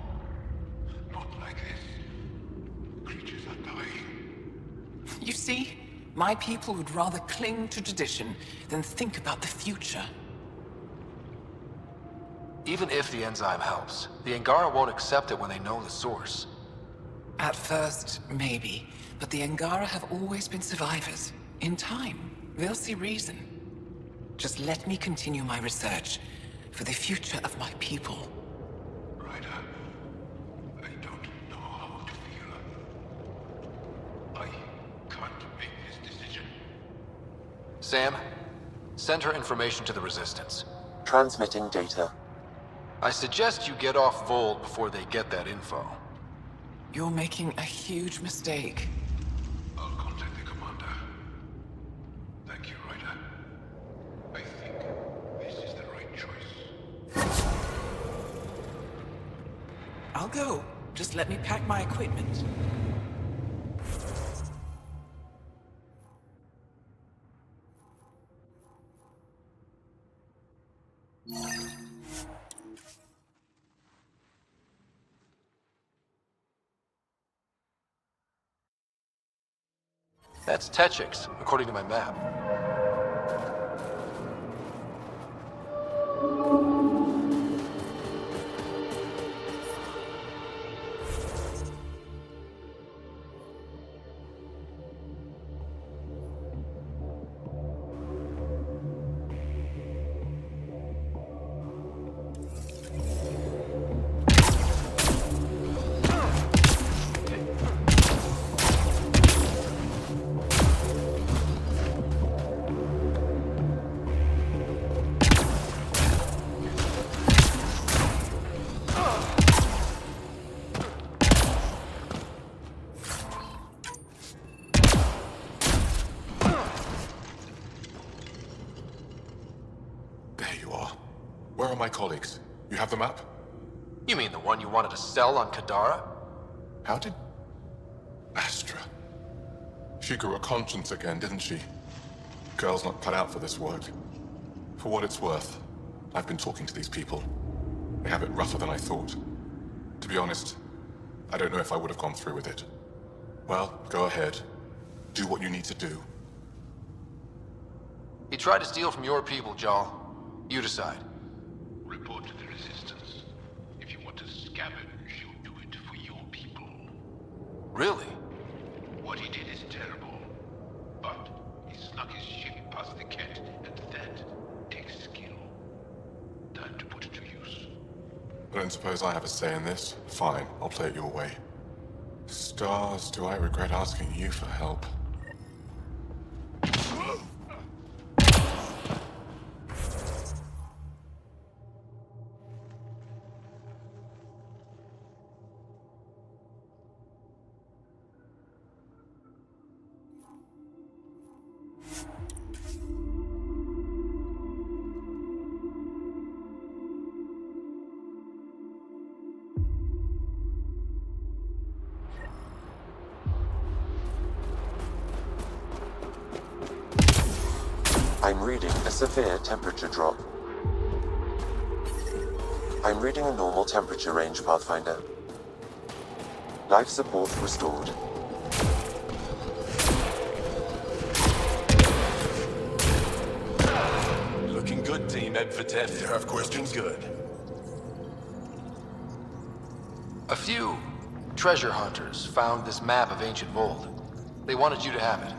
Speaker 7: Not like this. Creatures are dying.
Speaker 11: You see, my people would rather cling to tradition than think about the future.
Speaker 1: Even if the enzyme helps, the Angara won't accept it when they know the source.
Speaker 11: At first, maybe. But the Angara have always been survivors. In time, they'll see reason. Just let me continue my research for the future of my people.
Speaker 7: Ryder, I don't know how to feel. I can't make this decision.
Speaker 1: Sam, send her information to the Resistance.
Speaker 2: Transmitting data.
Speaker 1: I suggest you get off Vold before they get that info.
Speaker 11: You're making a huge mistake.
Speaker 7: I'll contact the commander. Thank you, Ryder. I think this is the right choice.
Speaker 11: I'll go. Just let me pack my equipment.
Speaker 1: That's Techix, according to my map.
Speaker 10: Where are my colleagues? You have the map?
Speaker 1: You mean the one you wanted to sell on Kadara?
Speaker 10: How did... Astra. She grew a conscience again, didn't she? Girl's not cut out for this work. For what it's worth, I've been talking to these people. They have it rougher than I thought. To be honest, I don't know if I would have gone through with it. Well, go ahead. Do what you need to do.
Speaker 1: He tried to steal from your people, Jarl. You decide.
Speaker 7: Report to the Resistance. If you want to scavenge, you'll do it for your people.
Speaker 1: Really?
Speaker 7: What he did is terrible. But he snuck his ship past the Ket, and that takes skill. Time to put it to use.
Speaker 10: I don't suppose I have a say in this. Fine, I'll play it your way. Stars, do I regret asking you for help?
Speaker 2: I'm reading a severe temperature drop. I'm reading a normal temperature range, Pathfinder. Life support restored.
Speaker 13: Looking good, Team Ebfatef.
Speaker 10: You have questions?
Speaker 13: Good.
Speaker 1: A few treasure hunters found this map of ancient Vold. They wanted you to have it.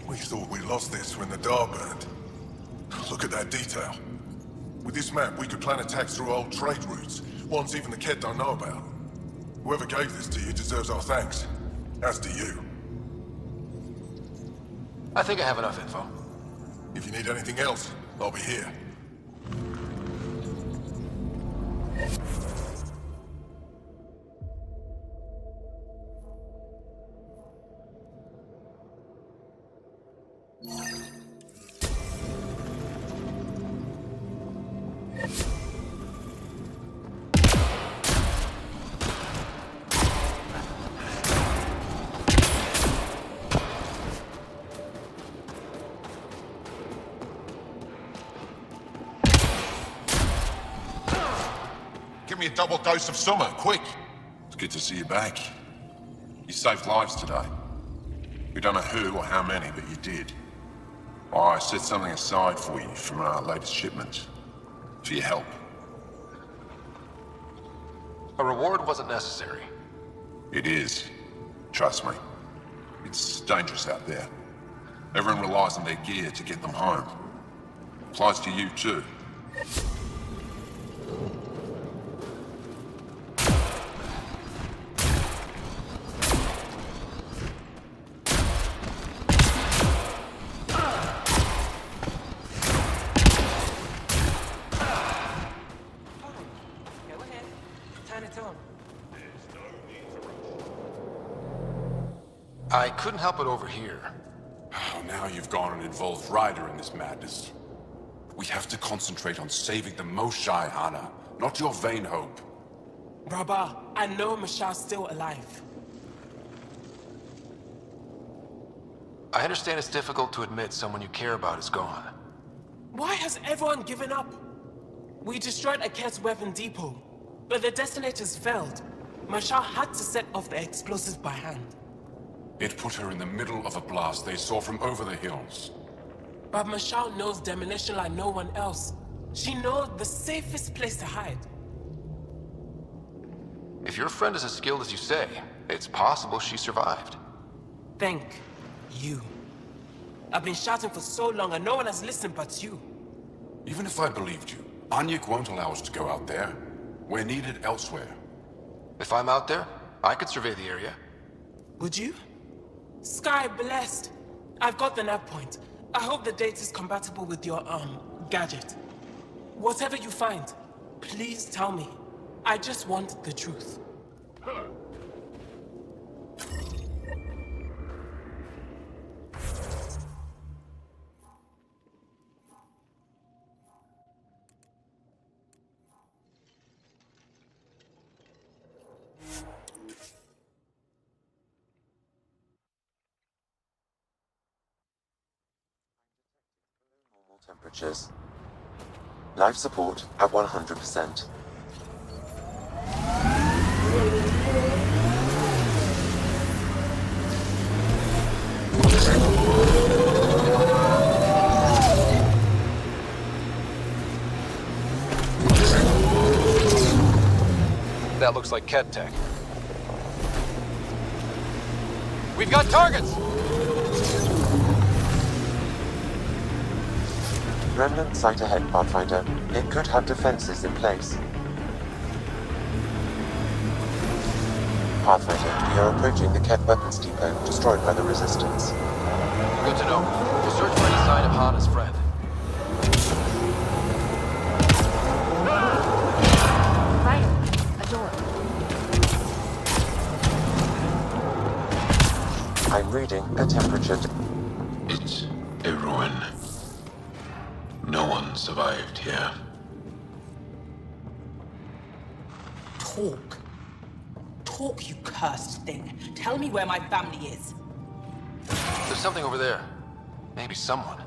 Speaker 10: We thought we lost this when the Dar burned. Look at that detail. With this map, we could plan attacks through old trade routes, ones even the Ket don't know about. Whoever gave this to you deserves our thanks. As do you.
Speaker 1: I think I have enough info.
Speaker 10: If you need anything else, I'll be here.
Speaker 7: Give me a double dose of summer, quick!
Speaker 10: It's good to see you back. You saved lives today. We don't know who or how many, but you did. I set something aside for you from our latest shipment. For your help.
Speaker 1: A reward wasn't necessary.
Speaker 10: It is. Trust me. It's dangerous out there. Everyone relies on their gear to get them home. Applies to you too.
Speaker 12: Go ahead. Turn it on.
Speaker 7: There's no need to rush.
Speaker 1: I couldn't help it over here.
Speaker 14: Oh, now you've gone and involved Ryder in this madness. We have to concentrate on saving the Moshae, Hana, not your vain hope.
Speaker 12: Rabah, I know Mashal's still alive.
Speaker 1: I understand it's difficult to admit someone you care about is gone.
Speaker 12: Why has everyone given up? We destroyed Aket's weapon depot, but the detonators failed. Mashal had to set off the explosives by hand.
Speaker 14: It put her in the middle of a blast they saw from over the hills.
Speaker 12: But Mashal knows demolition like no one else. She knows the safest place to hide.
Speaker 1: If your friend is as skilled as you say, it's possible she survived.
Speaker 12: Thank you. I've been shouting for so long and no one has listened but you.
Speaker 14: Even if I believed you, Anyik won't allow us to go out there. We're needed elsewhere.
Speaker 1: If I'm out there, I could survey the area.
Speaker 12: Would you? Sky blessed. I've got the nav point. I hope the date is compatible with your, gadget. Whatever you find, please tell me. I just want the truth.
Speaker 2: Temperatures. Life support at 100%.
Speaker 1: That looks like Ket tech. We've got targets!
Speaker 2: Remnant site ahead, Pathfinder. It could have defenses in place. Pathfinder, we are approaching the Ket weapons depot, destroyed by the Resistance.
Speaker 1: Good to know. We'll search for any sign of Hana's friend.
Speaker 3: Right. A door.
Speaker 2: I'm reading a temperature.
Speaker 13: It's a ruin. No one survived here.
Speaker 12: Talk. Talk, you cursed thing. Tell me where my family is.
Speaker 1: There's something over there. Maybe someone.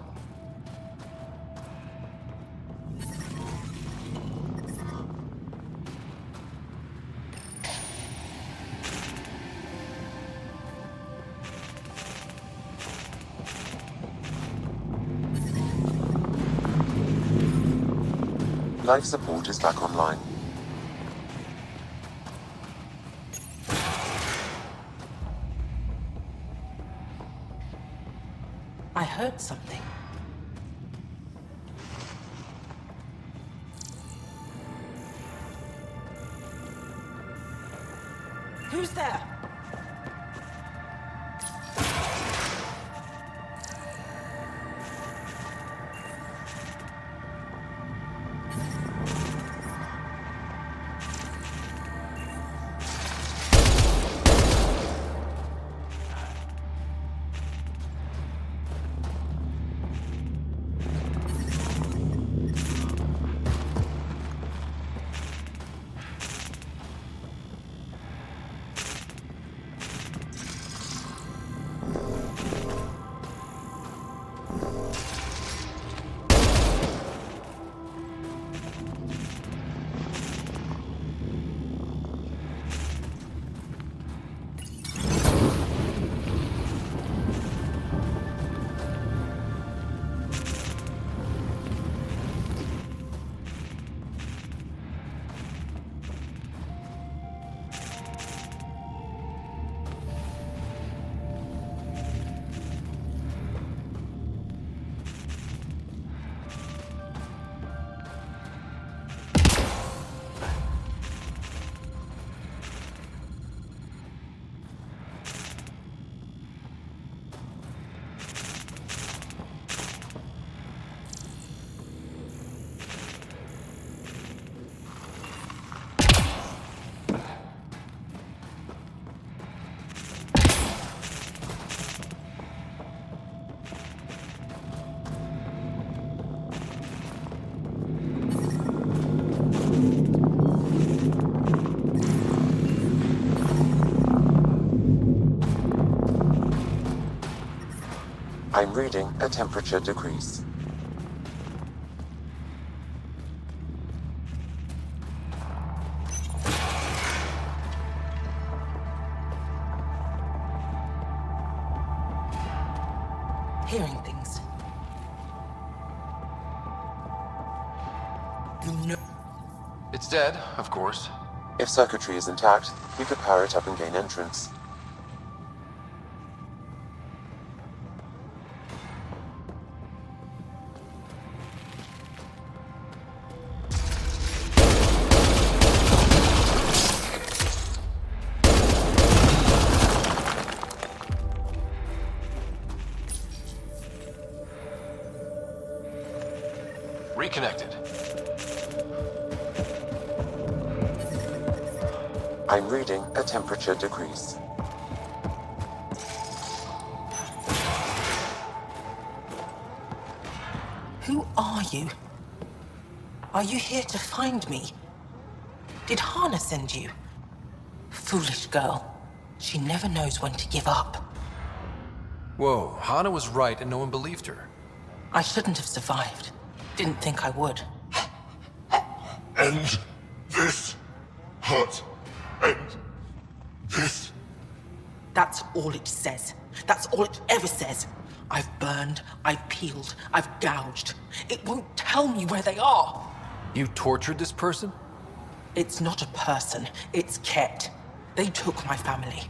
Speaker 2: Life support is back online.
Speaker 12: I heard something. Who's there?
Speaker 2: I'm reading a temperature decrease.
Speaker 12: Hearing things. You know.
Speaker 1: It's dead, of course.
Speaker 2: If circuitry is intact, we could power it up and gain entrance.
Speaker 1: Reconnected.
Speaker 2: I'm reading a temperature decrease.
Speaker 12: Who are you? Are you here to find me? Did Hana send you? Foolish girl. She never knows when to give up.
Speaker 1: Whoa, Hana was right and no one believed her.
Speaker 12: I shouldn't have survived. Didn't think I would.
Speaker 10: End this hurt. End this.
Speaker 12: That's all it says. That's all it ever says. I've burned, I've peeled, I've gouged. It won't tell me where they are.
Speaker 1: You tortured this person?
Speaker 12: It's not a person, it's Ket. They took my family.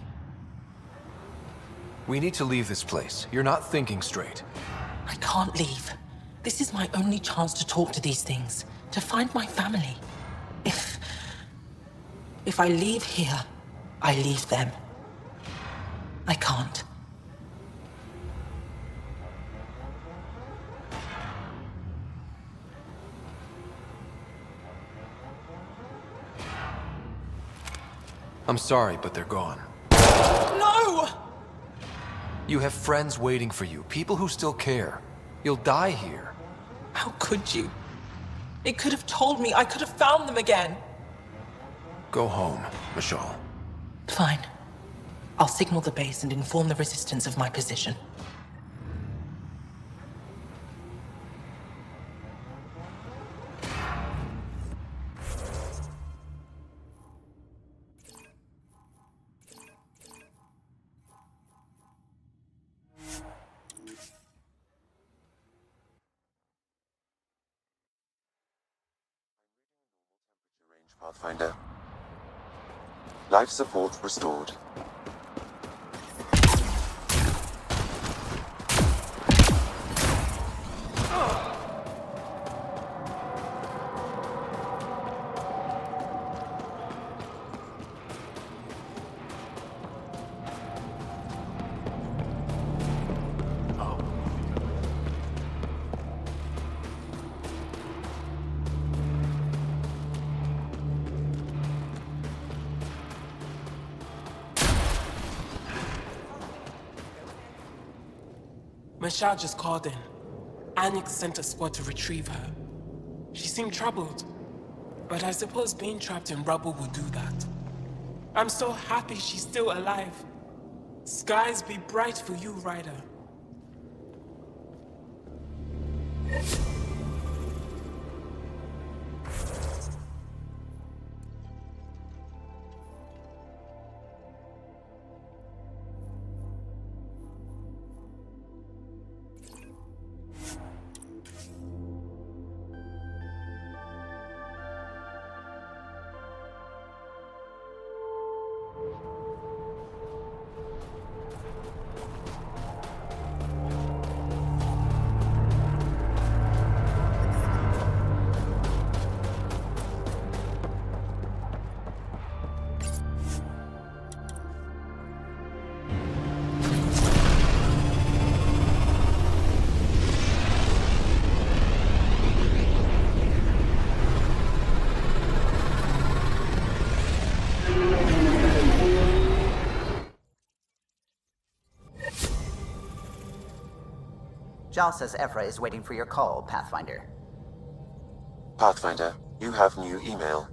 Speaker 1: We need to leave this place. You're not thinking straight.
Speaker 12: I can't leave. This is my only chance to talk to these things, to find my family. If I leave here, I leave them. I can't.
Speaker 1: I'm sorry, but they're gone.
Speaker 12: No!
Speaker 1: You have friends waiting for you, people who still care. You'll die here.
Speaker 12: How could you? It could have told me. I could have found them again.
Speaker 1: Go home, Michal.
Speaker 12: Fine. I'll signal the base and inform the Resistance of my position.
Speaker 2: Pathfinder. Life support restored.
Speaker 15: Michelle just called in. Anix sent a squad to retrieve her. She seemed troubled, but I suppose being trapped in rubble would do that. I'm so happy she's still alive. Skies be bright for you, Ryder.
Speaker 16: Jal says Ephra is waiting for your call, Pathfinder.
Speaker 2: Pathfinder, you have new email.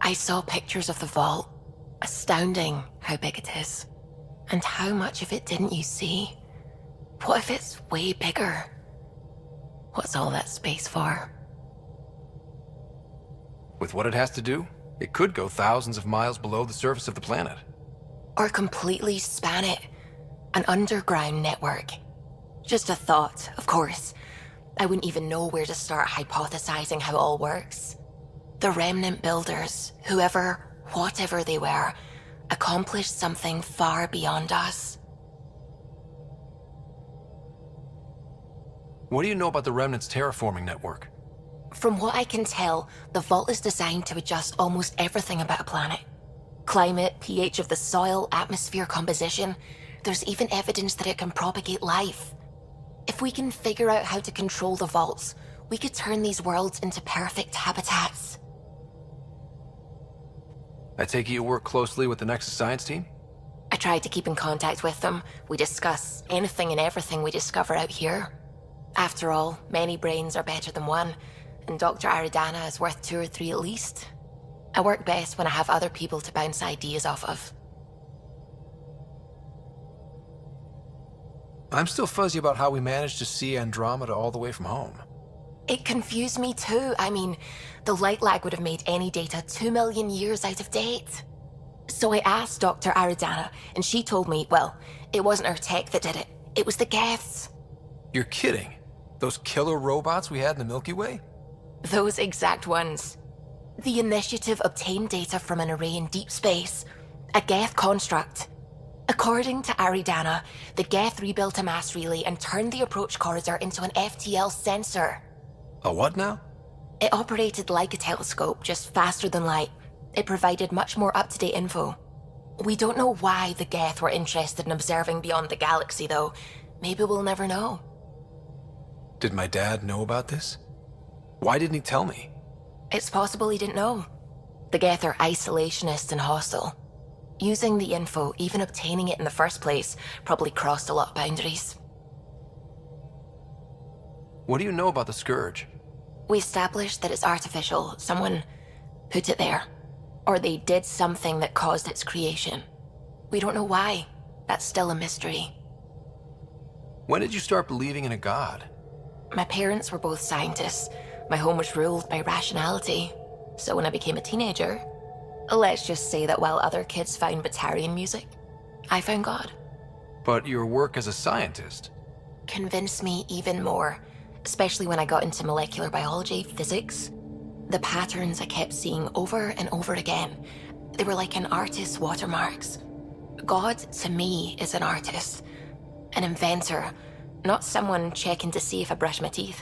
Speaker 3: I saw pictures of the vault. Astounding how big it is. And how much of it didn't you see? What if it's way bigger? What's all that space for?
Speaker 1: With what it has to do, it could go thousands of miles below the surface of the planet.
Speaker 3: Or completely span it. An underground network. Just a thought, of course. I wouldn't even know where to start hypothesizing how it all works. The remnant builders, whoever, whatever they were, accomplished something far beyond us.
Speaker 1: What do you know about the Remnant's terraforming network?
Speaker 3: From what I can tell, the vault is designed to adjust almost everything about a planet. Climate, pH of the soil, atmosphere composition. There's even evidence that it can propagate life. If we can figure out how to control the vaults, we could turn these worlds into perfect habitats.
Speaker 1: I take it you work closely with the Nexus science team?
Speaker 3: I tried to keep in contact with them. We discuss anything and everything we discover out here. After all, many brains are better than one, and Dr. Aridana is worth 2 or 3 at least. I work best when I have other people to bounce ideas off of.
Speaker 1: I'm still fuzzy about how we managed to see Andromeda all the way from home.
Speaker 3: It confused me too. I mean, the light lag would have made any data 2 million years out of date. So I asked Dr. Aridana, and she told me, well, it wasn't her tech that did it. It was the Geths.
Speaker 1: You're kidding? Those killer robots we had in the Milky Way?
Speaker 3: Those exact ones. The initiative obtained data from an array in deep space, a Geth construct. According to Aridana, the Geth rebuilt a mass relay and turned the approach corridor into an FTL sensor.
Speaker 1: A what now?
Speaker 3: It operated like a telescope, just faster than light. It provided much more up-to-date info. We don't know why the Geth were interested in observing beyond the galaxy, though. Maybe we'll never know.
Speaker 1: Did my dad know about this? Why didn't he tell me?
Speaker 3: It's possible he didn't know. The Geth are isolationist and hostile. Using the info, even obtaining it in the first place, probably crossed a lot of boundaries.
Speaker 1: What do you know about the Scourge?
Speaker 3: We established that it's artificial. Someone put it there. Or they did something that caused its creation. We don't know why. That's still a mystery.
Speaker 1: When did you start believing in a god?
Speaker 3: My parents were both scientists. My home was ruled by rationality. So when I became a teenager, let's just say that while other kids found Batarian music, I found God.
Speaker 1: But your work as a scientist
Speaker 3: Convinced me even more, especially when I got into molecular biology, physics. The patterns I kept seeing over and over again, they were like an artist's watermarks. God, to me, is an artist, an inventor, not someone checking to see if I brush my teeth.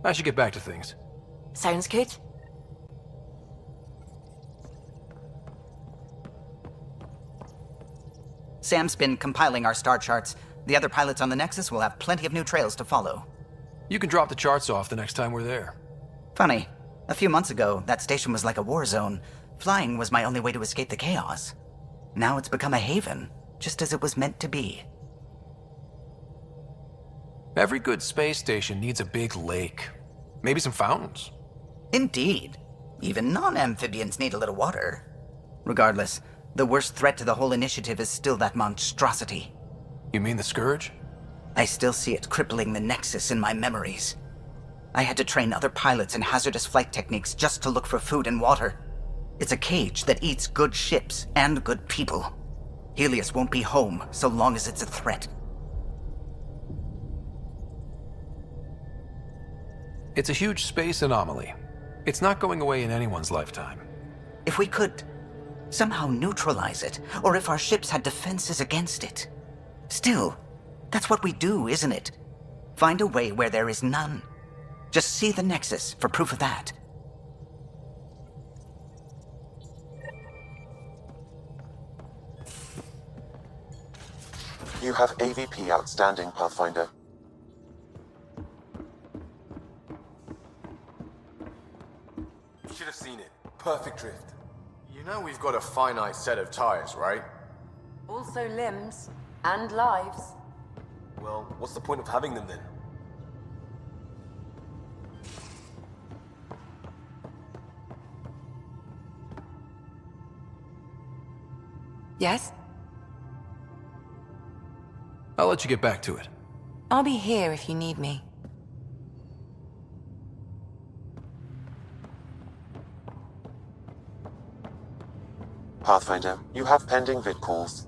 Speaker 1: I should get back to things.
Speaker 3: Sounds good.
Speaker 16: Sam's been compiling our star charts. The other pilots on the Nexus will have plenty of new trails to follow.
Speaker 1: You can drop the charts off the next time we're there.
Speaker 16: Funny, a few months ago, that station was like a war zone. Flying was my only way to escape the chaos. Now it's become a haven, just as it was meant to be.
Speaker 1: Every good space station needs a big lake. Maybe some fountains.
Speaker 16: Indeed. Even non-amphibians need a little water. Regardless, the worst threat to the whole initiative is still that monstrosity.
Speaker 1: You mean the Scourge?
Speaker 16: I still see it crippling the Nexus in my memories. I had to train other pilots in hazardous flight techniques just to look for food and water. It's a cage that eats good ships and good people. Helios won't be home so long as it's a threat.
Speaker 1: It's a huge space anomaly. It's not going away in anyone's lifetime.
Speaker 16: If we could somehow neutralize it, or if our ships had defenses against it. Still, that's what we do, isn't it? Find a way where there is none. Just see the Nexus for proof of that.
Speaker 2: You have AVP outstanding, Pathfinder.
Speaker 17: Should have seen it. Perfect drift. You know we've got a finite set of tires, right?
Speaker 4: Also limbs and lives.
Speaker 17: Well, what's the point of having them then?
Speaker 18: Yes?
Speaker 1: I'll let you get back to it.
Speaker 18: I'll be here if you need me.
Speaker 2: Pathfinder, you have pending vid calls.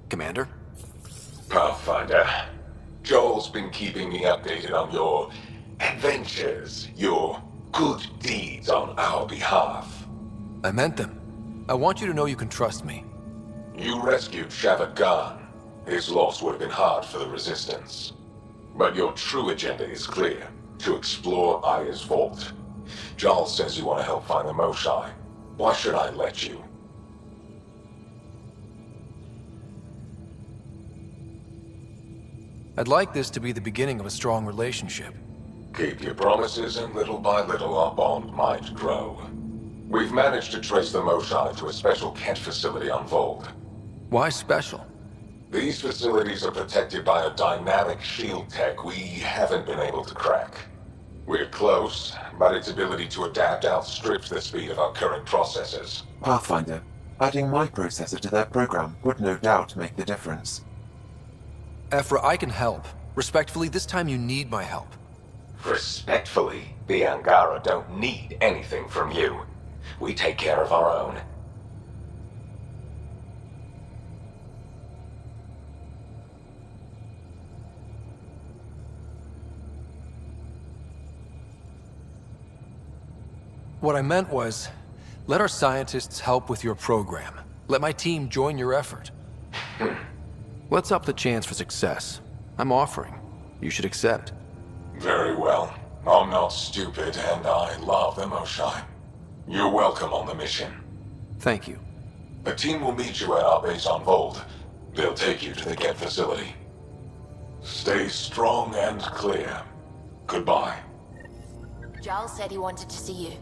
Speaker 1: Commander?
Speaker 13: Pathfinder, Joel's been keeping me updated on your adventures, your good deeds on our behalf.
Speaker 1: I meant them. I want you to know you can trust me.
Speaker 13: You rescued Shavad Khan. His loss would have been hard for the Resistance. But your true agenda is clear, to explore Aya's vault. Giles says you want to help find the Moshai. Why should I let you?
Speaker 1: I'd like this to be the beginning of a strong relationship.
Speaker 13: Keep your promises, and little by little our bond might grow. We've managed to trace the Moshai to a special Kent facility on Vold.
Speaker 1: Why special?
Speaker 13: These facilities are protected by a dynamic shield tech we haven't been able to crack. We're close, but its ability to adapt outstrips the speed of our current processors.
Speaker 2: Pathfinder, adding my processor to their program would no doubt make the difference.
Speaker 1: Ephra, I can help. Respectfully, this time you need my help.
Speaker 13: Respectfully, the Angara don't need anything from you. We take care of our own.
Speaker 1: What I meant was, let our scientists help with your program. Let my team join your effort. Let's up the chance for success. I'm offering. You should accept.
Speaker 13: Very well. I'm not stupid, and I love the Moshai. You're welcome on the mission.
Speaker 1: Thank you.
Speaker 13: A team will meet you at our base on Vold. They'll take you to the Get facility. Stay strong and clear. Goodbye.
Speaker 3: Giles said he wanted to see you.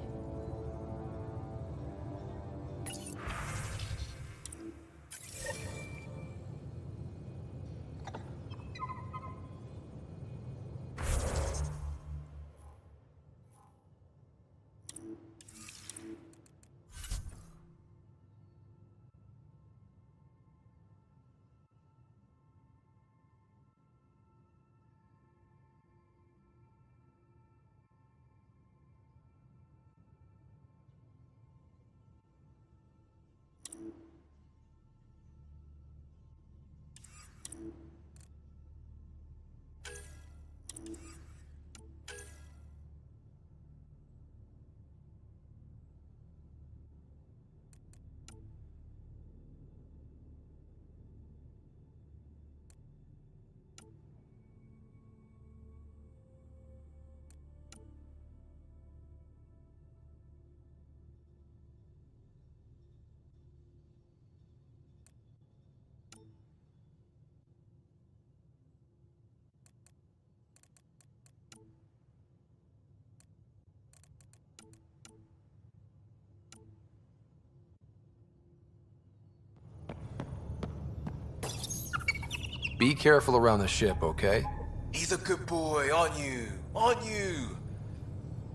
Speaker 1: Be careful around the ship, okay?
Speaker 8: He's a good boy, aren't you? Aren't you?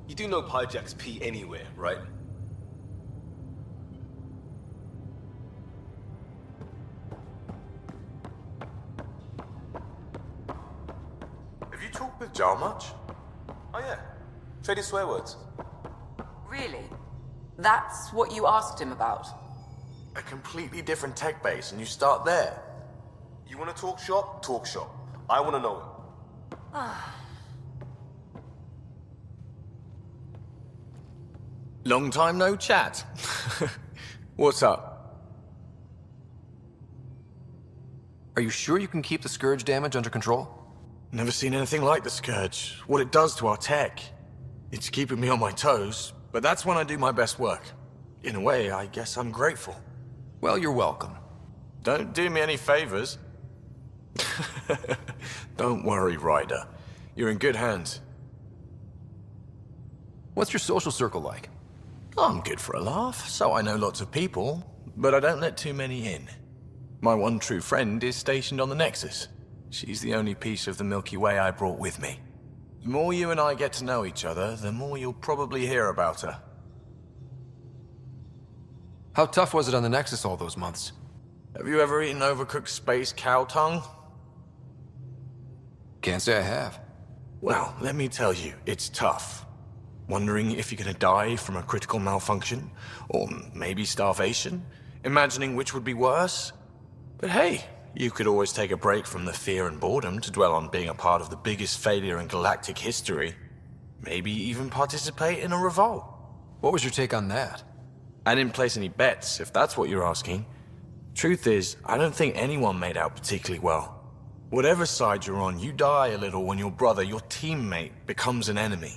Speaker 8: You do know Pyjack's pee anywhere, right?
Speaker 17: Have you talked with Jar much?
Speaker 8: Oh yeah. Traded swear words.
Speaker 19: Really? That's what you asked him about?
Speaker 17: A completely different tech base, and you start there.
Speaker 8: You want to talk shop? Talk shop. I want to know him.
Speaker 17: Long time no chat. What's up?
Speaker 1: Are you sure you can keep the Scourge damage under control?
Speaker 17: Never seen anything like the Scourge. What it does to our tech. It's keeping me on my toes, but that's when I do my best work. In a way, I guess I'm grateful.
Speaker 1: Well, you're welcome.
Speaker 17: Don't do me any favors. Don't worry, Ryder. You're in good hands.
Speaker 1: What's your social circle like?
Speaker 17: I'm good for a laugh, so I know lots of people, but I don't let too many in. My one true friend is stationed on the Nexus. She's the only piece of the Milky Way I brought with me. The more you and I get to know each other, the more you'll probably hear about her.
Speaker 1: How tough was it on the Nexus all those months?
Speaker 17: Have you ever eaten overcooked space cow tongue?
Speaker 1: Can't say I have.
Speaker 17: Well, let me tell you, it's tough. Wondering if you're gonna die from a critical malfunction, or maybe starvation, imagining which would be worse. But hey, you could always take a break from the fear and boredom to dwell on being a part of the biggest failure in galactic history. Maybe even participate in a revolt.
Speaker 1: What was your take on that?
Speaker 17: I didn't place any bets, if that's what you're asking. Truth is, I don't think anyone made out particularly well. Whatever side you're on, you die a little when your brother, your teammate, becomes an enemy.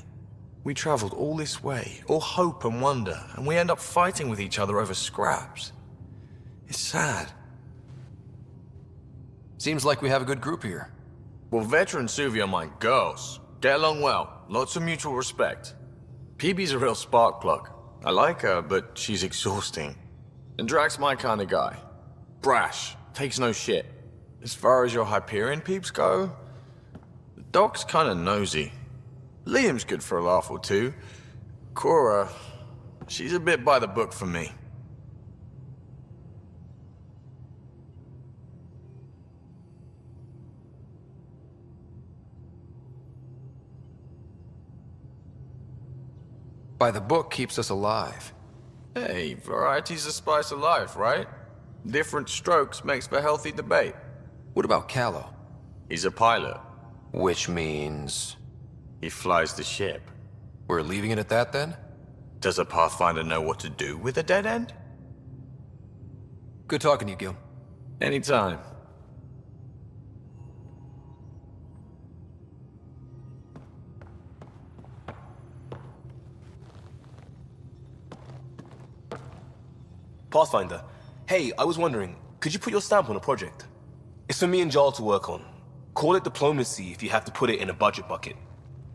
Speaker 17: We traveled all this way, all hope and wonder, and we end up fighting with each other over scraps. It's sad.
Speaker 1: Seems like we have a good group here.
Speaker 17: Well, Vetra and Suvi are my girls. Get along well, lots of mutual respect. PB's a real spark plug. I like her, but she's exhausting. And Drax's my kind of guy. Brash, takes no shit. As far as your Hyperion peeps go, the Doc's kinda nosy. Liam's good for a laugh or two. Cora, she's a bit by the book for me.
Speaker 1: By the book keeps us alive.
Speaker 17: Hey, variety's the spice of life, right? Different strokes makes for healthy debate.
Speaker 1: What about Callow?
Speaker 17: He's a pilot.
Speaker 1: Which means...
Speaker 17: he flies the ship.
Speaker 1: We're leaving it at that, then?
Speaker 17: Does a Pathfinder know what to do with a dead end?
Speaker 1: Good talking to you, Gil.
Speaker 17: Anytime.
Speaker 20: Pathfinder, hey, I was wondering, could you put your stamp on a project? It's for me and Jarl to work on. Call it diplomacy if you have to put it in a budget bucket.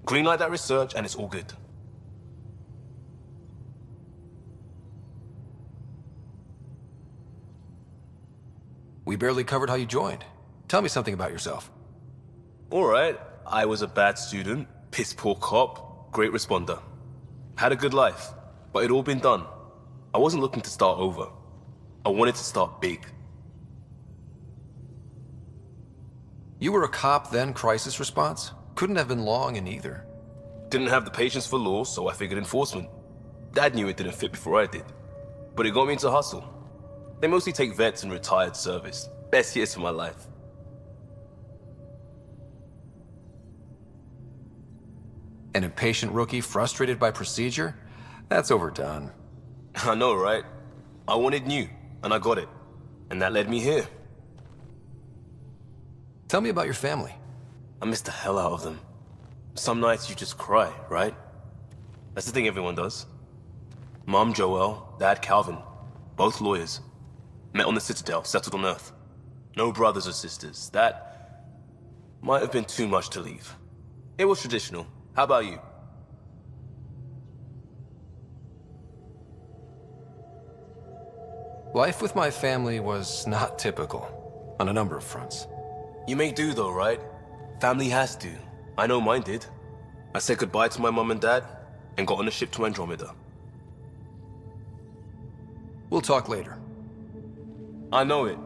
Speaker 20: Greenlight that research and it's all good.
Speaker 1: We barely covered how you joined. Tell me something about yourself.
Speaker 20: Alright, I was a bad student, piss poor cop, great responder. Had a good life, but it'd all been done. I wasn't looking to start over. I wanted to start big.
Speaker 1: You were a cop, then crisis response? Couldn't have been long in either.
Speaker 20: Didn't have the patience for law, so I figured enforcement. Dad knew it didn't fit before I did. But it got me into hustle. They mostly take vets and retired service. Best years of my life.
Speaker 1: An impatient rookie frustrated by procedure? That's overdone.
Speaker 20: I know, right? I wanted new, and I got it. And that led me here.
Speaker 1: Tell me about your family.
Speaker 20: I miss the hell out of them. Some nights you just cry, right? That's the thing everyone does. Mom Joelle, Dad Calvin, both lawyers. Met on the Citadel, settled on Earth. No brothers or sisters. That might have been too much to leave. It was traditional. How about you?
Speaker 1: Life with my family was not typical, on a number of fronts.
Speaker 20: You may do though, right? Family has to. I know mine did. I said goodbye to my mom and dad, and got on a ship to Andromeda.
Speaker 1: We'll talk later.
Speaker 20: I know it.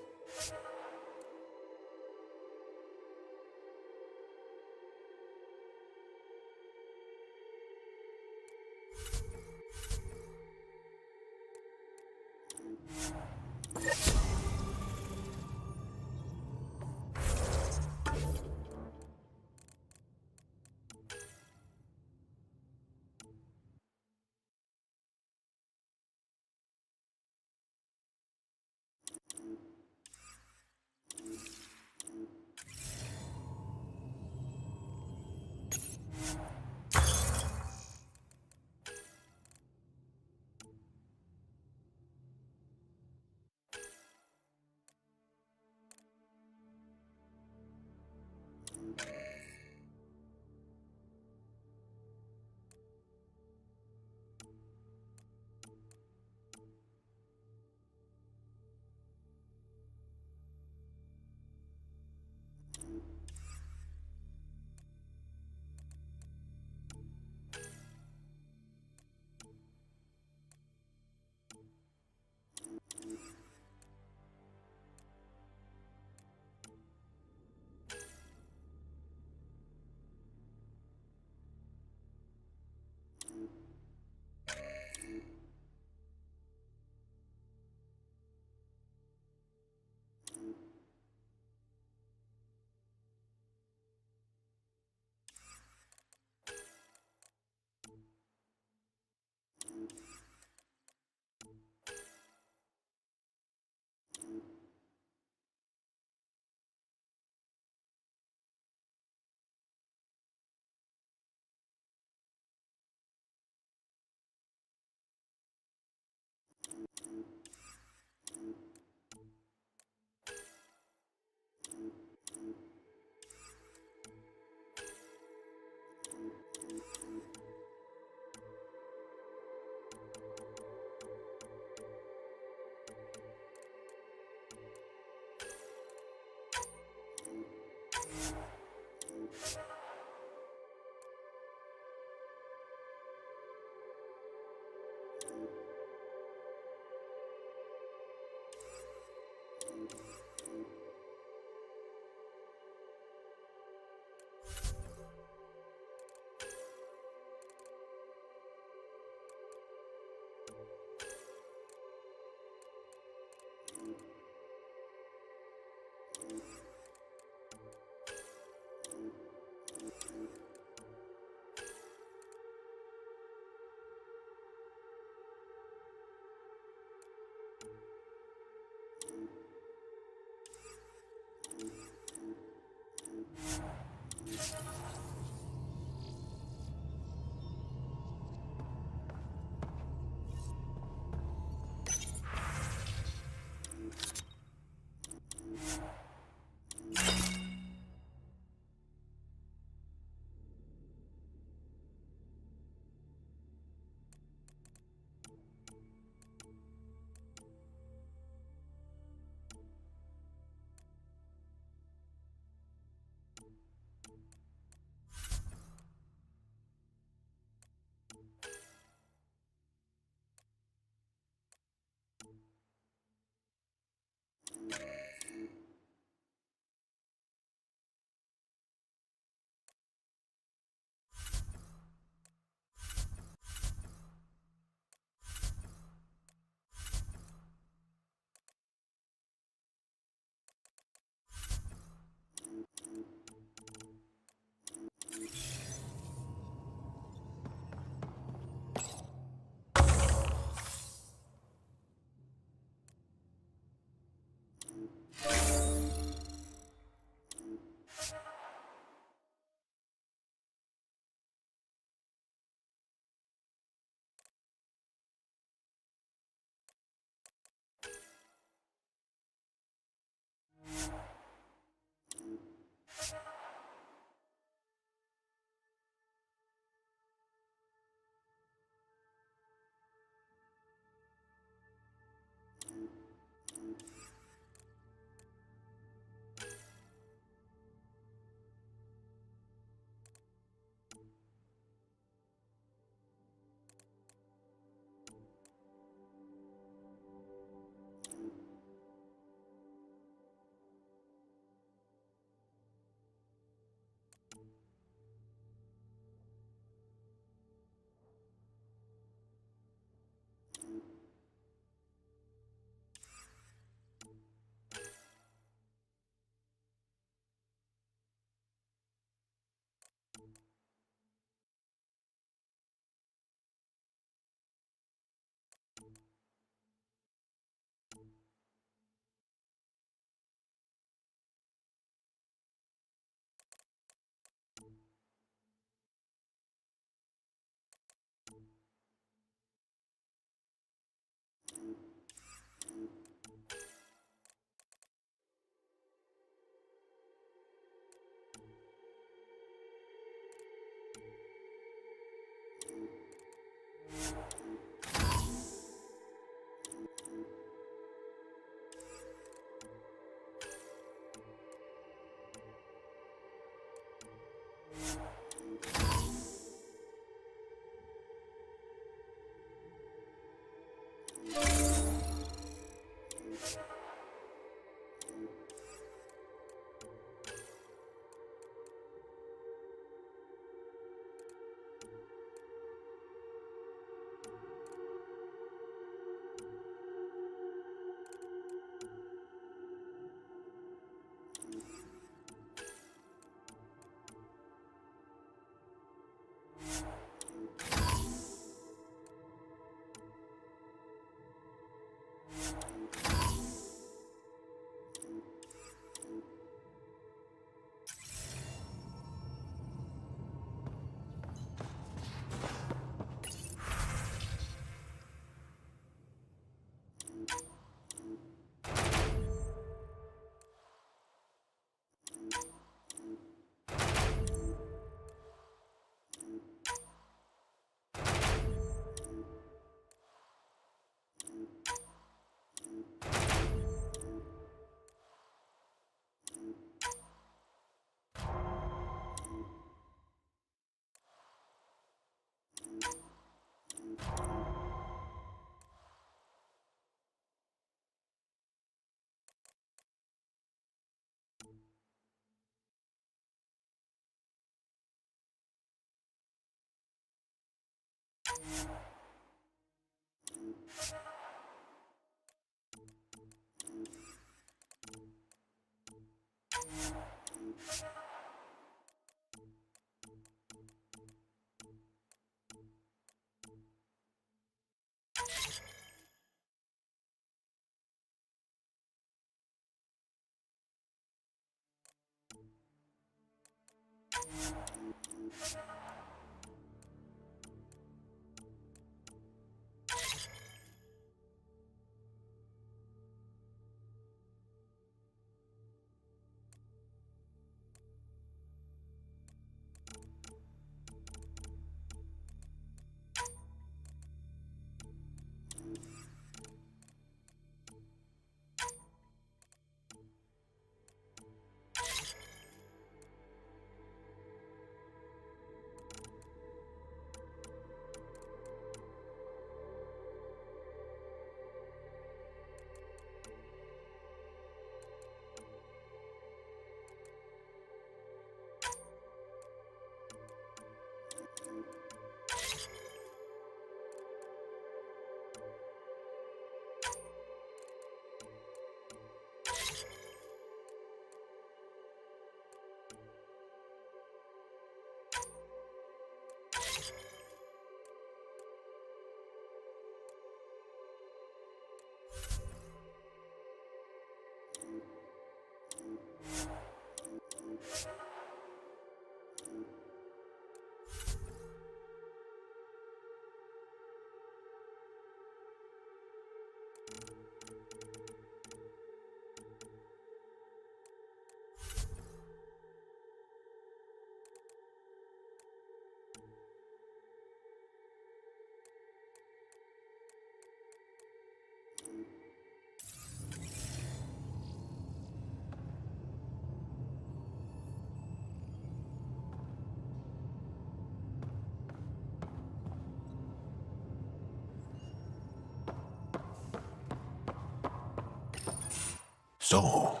Speaker 13: So,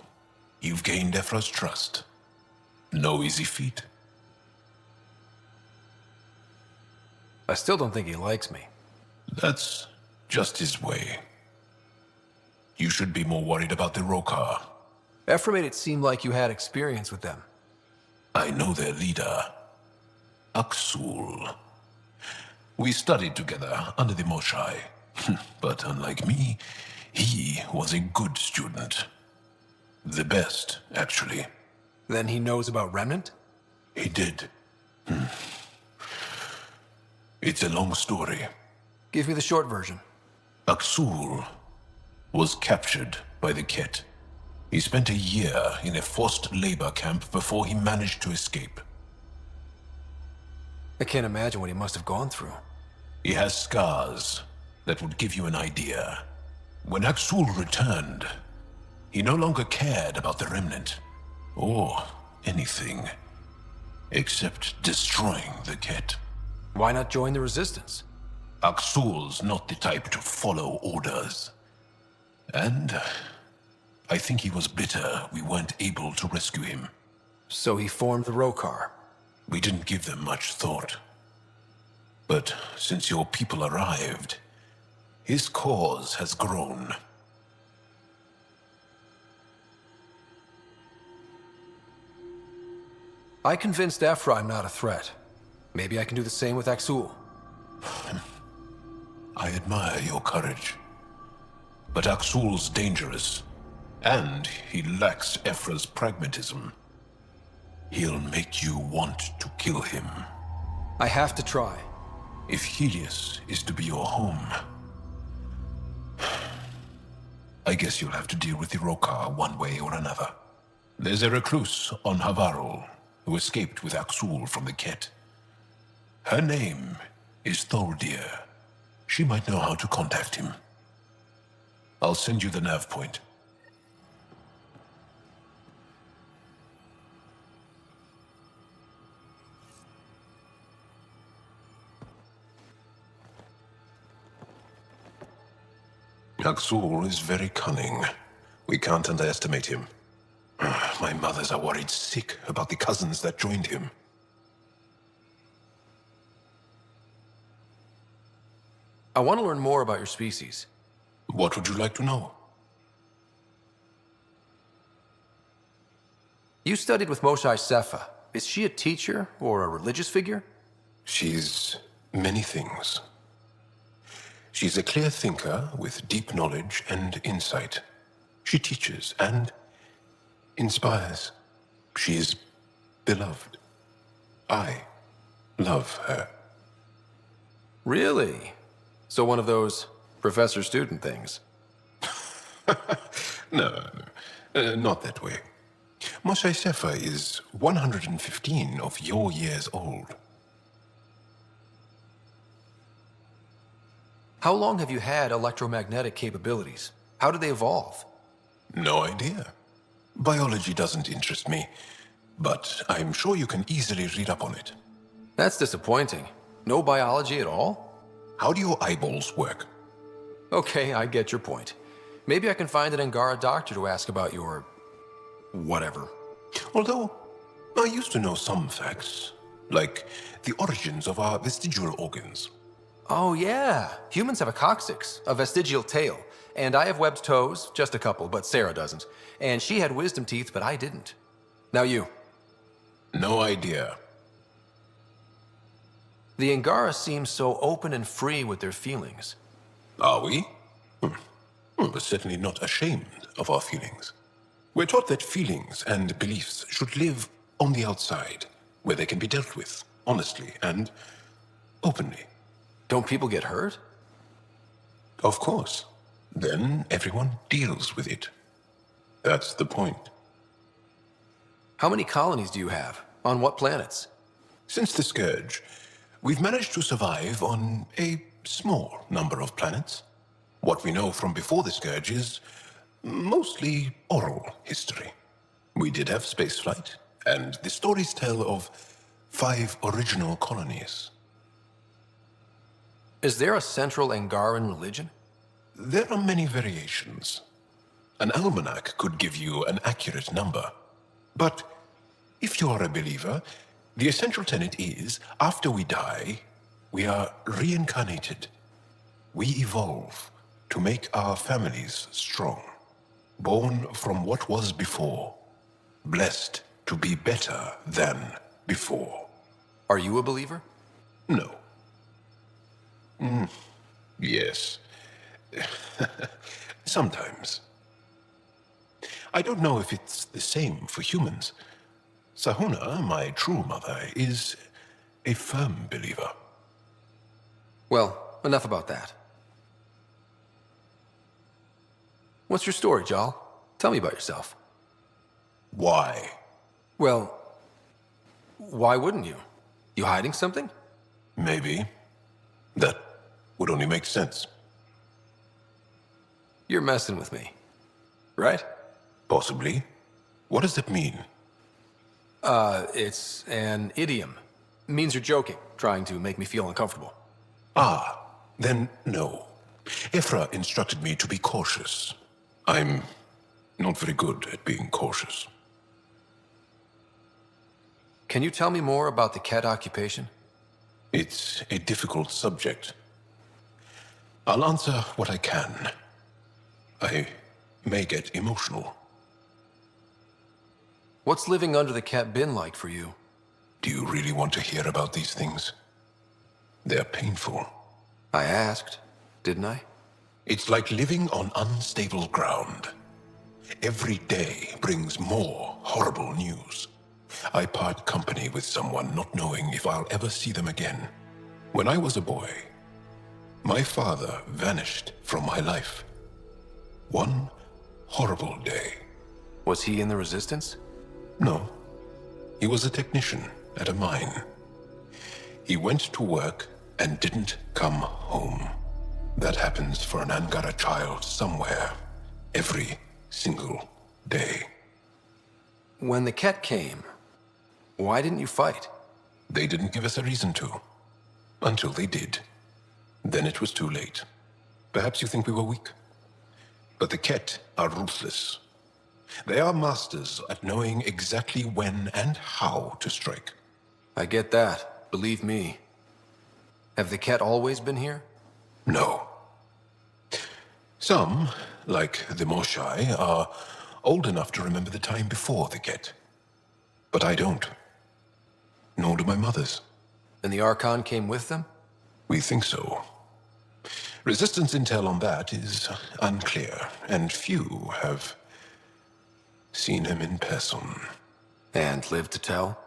Speaker 13: you've gained Ephra's trust. No easy feat.
Speaker 1: I still don't think he likes me.
Speaker 13: That's just his way. You should be more worried about the Rokar.
Speaker 1: Ephra made it seem like you had experience with them.
Speaker 13: I know their leader, Aksul. We studied together under the Moshai. But unlike me, he was a good student. The best, actually.
Speaker 1: Then he knows about Remnant?
Speaker 13: He did. It's a long story.
Speaker 1: Give me the short version.
Speaker 13: Aksul was captured by the Ket. He spent a year in a forced labor camp before he managed to escape.
Speaker 1: I can't imagine what he must have gone through.
Speaker 13: He has scars that would give you an idea. When Aksul returned, he no longer cared about the Remnant, or anything, except destroying the Ket.
Speaker 1: Why not join the Resistance?
Speaker 13: Aksul's not the type to follow orders. And I think he was bitter we weren't able to rescue him.
Speaker 1: So he formed the Rokar.
Speaker 13: We didn't give them much thought. But since your people arrived, his cause has grown.
Speaker 1: I convinced Ephra I'm not a threat. Maybe I can do the same with Aksul.
Speaker 13: I admire your courage. But Aksul's dangerous, and he lacks Ephra's pragmatism. He'll make you want to kill him.
Speaker 1: I have to try.
Speaker 13: If Helios is to be your home, I guess you'll have to deal with the Rokar one way or another. There's a recluse on Havarul who escaped with Aksul from the Ket. Her name is Thordir. She might know how to contact him. I'll send you the nav point. Aksul is very cunning. We can't underestimate him. My mothers are worried sick about the cousins that joined him.
Speaker 1: I want to learn more about your species.
Speaker 13: What would you like to know?
Speaker 1: You studied with Moshae Sepha. Is she a teacher or a religious figure?
Speaker 13: She's many things. She's a clear thinker with deep knowledge and insight. She teaches and inspires. She is beloved. I love her.
Speaker 1: Really? So one of those professor-student things?
Speaker 13: No, not that way. Moshae Sepha is 115 of your years old.
Speaker 1: How long have you had electromagnetic capabilities? How did they evolve?
Speaker 13: No idea. Biology doesn't interest me, but I'm sure you can easily read up on it.
Speaker 1: That's disappointing. No biology at all?
Speaker 13: How do your eyeballs work?
Speaker 1: Okay, I get your point. Maybe I can find an Angara doctor to ask about your... whatever.
Speaker 13: Although, I used to know some facts, like the origins of our vestigial organs.
Speaker 1: Oh yeah, humans have a coccyx, a vestigial tail, and I have webbed toes, just a couple, but Sarah doesn't. And she had wisdom teeth, but I didn't. Now you.
Speaker 13: No idea.
Speaker 1: The Angara seem so open and free with their feelings.
Speaker 13: Are we? We're certainly not ashamed of our feelings. We're taught that feelings and beliefs should live on the outside, where they can be dealt with, honestly and openly.
Speaker 1: Don't people get hurt?
Speaker 13: Of course. Then everyone deals with it. That's the point.
Speaker 1: How many colonies do you have? On what planets?
Speaker 13: Since the Scourge, we've managed to survive on a small number of planets. What we know from before the Scourge is mostly oral history. We did have spaceflight, and the stories tell of 5 original colonies.
Speaker 1: Is there a central Angaran religion?
Speaker 13: There are many variations. An almanac could give you an accurate number. But if you are a believer, the essential tenet is, after we die, we are reincarnated. We evolve to make our families strong. Born from what was before. Blessed to be better than before.
Speaker 1: Are you a believer?
Speaker 13: No. Yes. Sometimes. I don't know if it's the same for humans. Sahuna, my true mother, is a firm believer.
Speaker 1: Well, enough about that. What's your story, Jal? Tell me about yourself.
Speaker 13: Why?
Speaker 1: Well, why wouldn't you? You hiding something?
Speaker 13: Maybe. That would only make sense.
Speaker 1: You're messing with me, right?
Speaker 13: Possibly. What does that mean?
Speaker 1: It's an idiom. Means you're joking, trying to make me feel uncomfortable.
Speaker 13: Ah, then no. Ephra instructed me to be cautious. I'm not very good at being cautious.
Speaker 1: Can you tell me more about the Ket occupation?
Speaker 13: It's a difficult subject. I'll answer what I can. I may get emotional.
Speaker 1: What's living under the Ket been like for you?
Speaker 13: Do you really want to hear about these things? They're painful.
Speaker 1: I asked, didn't I?
Speaker 13: It's like living on unstable ground. Every day brings more horrible news. I part company with someone not knowing if I'll ever see them again. When I was a boy, my father vanished from my life. One horrible day.
Speaker 1: Was he in the Resistance?
Speaker 13: No. He was a technician at a mine. He went to work and didn't come home. That happens for an Angara child somewhere, every single day.
Speaker 1: When the Ket came, why didn't you fight?
Speaker 13: They didn't give us a reason to. Until they did. Then it was too late. Perhaps you think we were weak. But the Ket are ruthless. They are masters at knowing exactly when and how to strike.
Speaker 1: I get that, believe me. Have the Ket always been here?
Speaker 13: No. Some, like the Moshai, are old enough to remember the time before the Ket. But I don't. Nor do my mothers.
Speaker 1: And the Archon came with them?
Speaker 13: We think so. Resistance intel on that is unclear, and few have seen him in person.
Speaker 1: And lived to tell?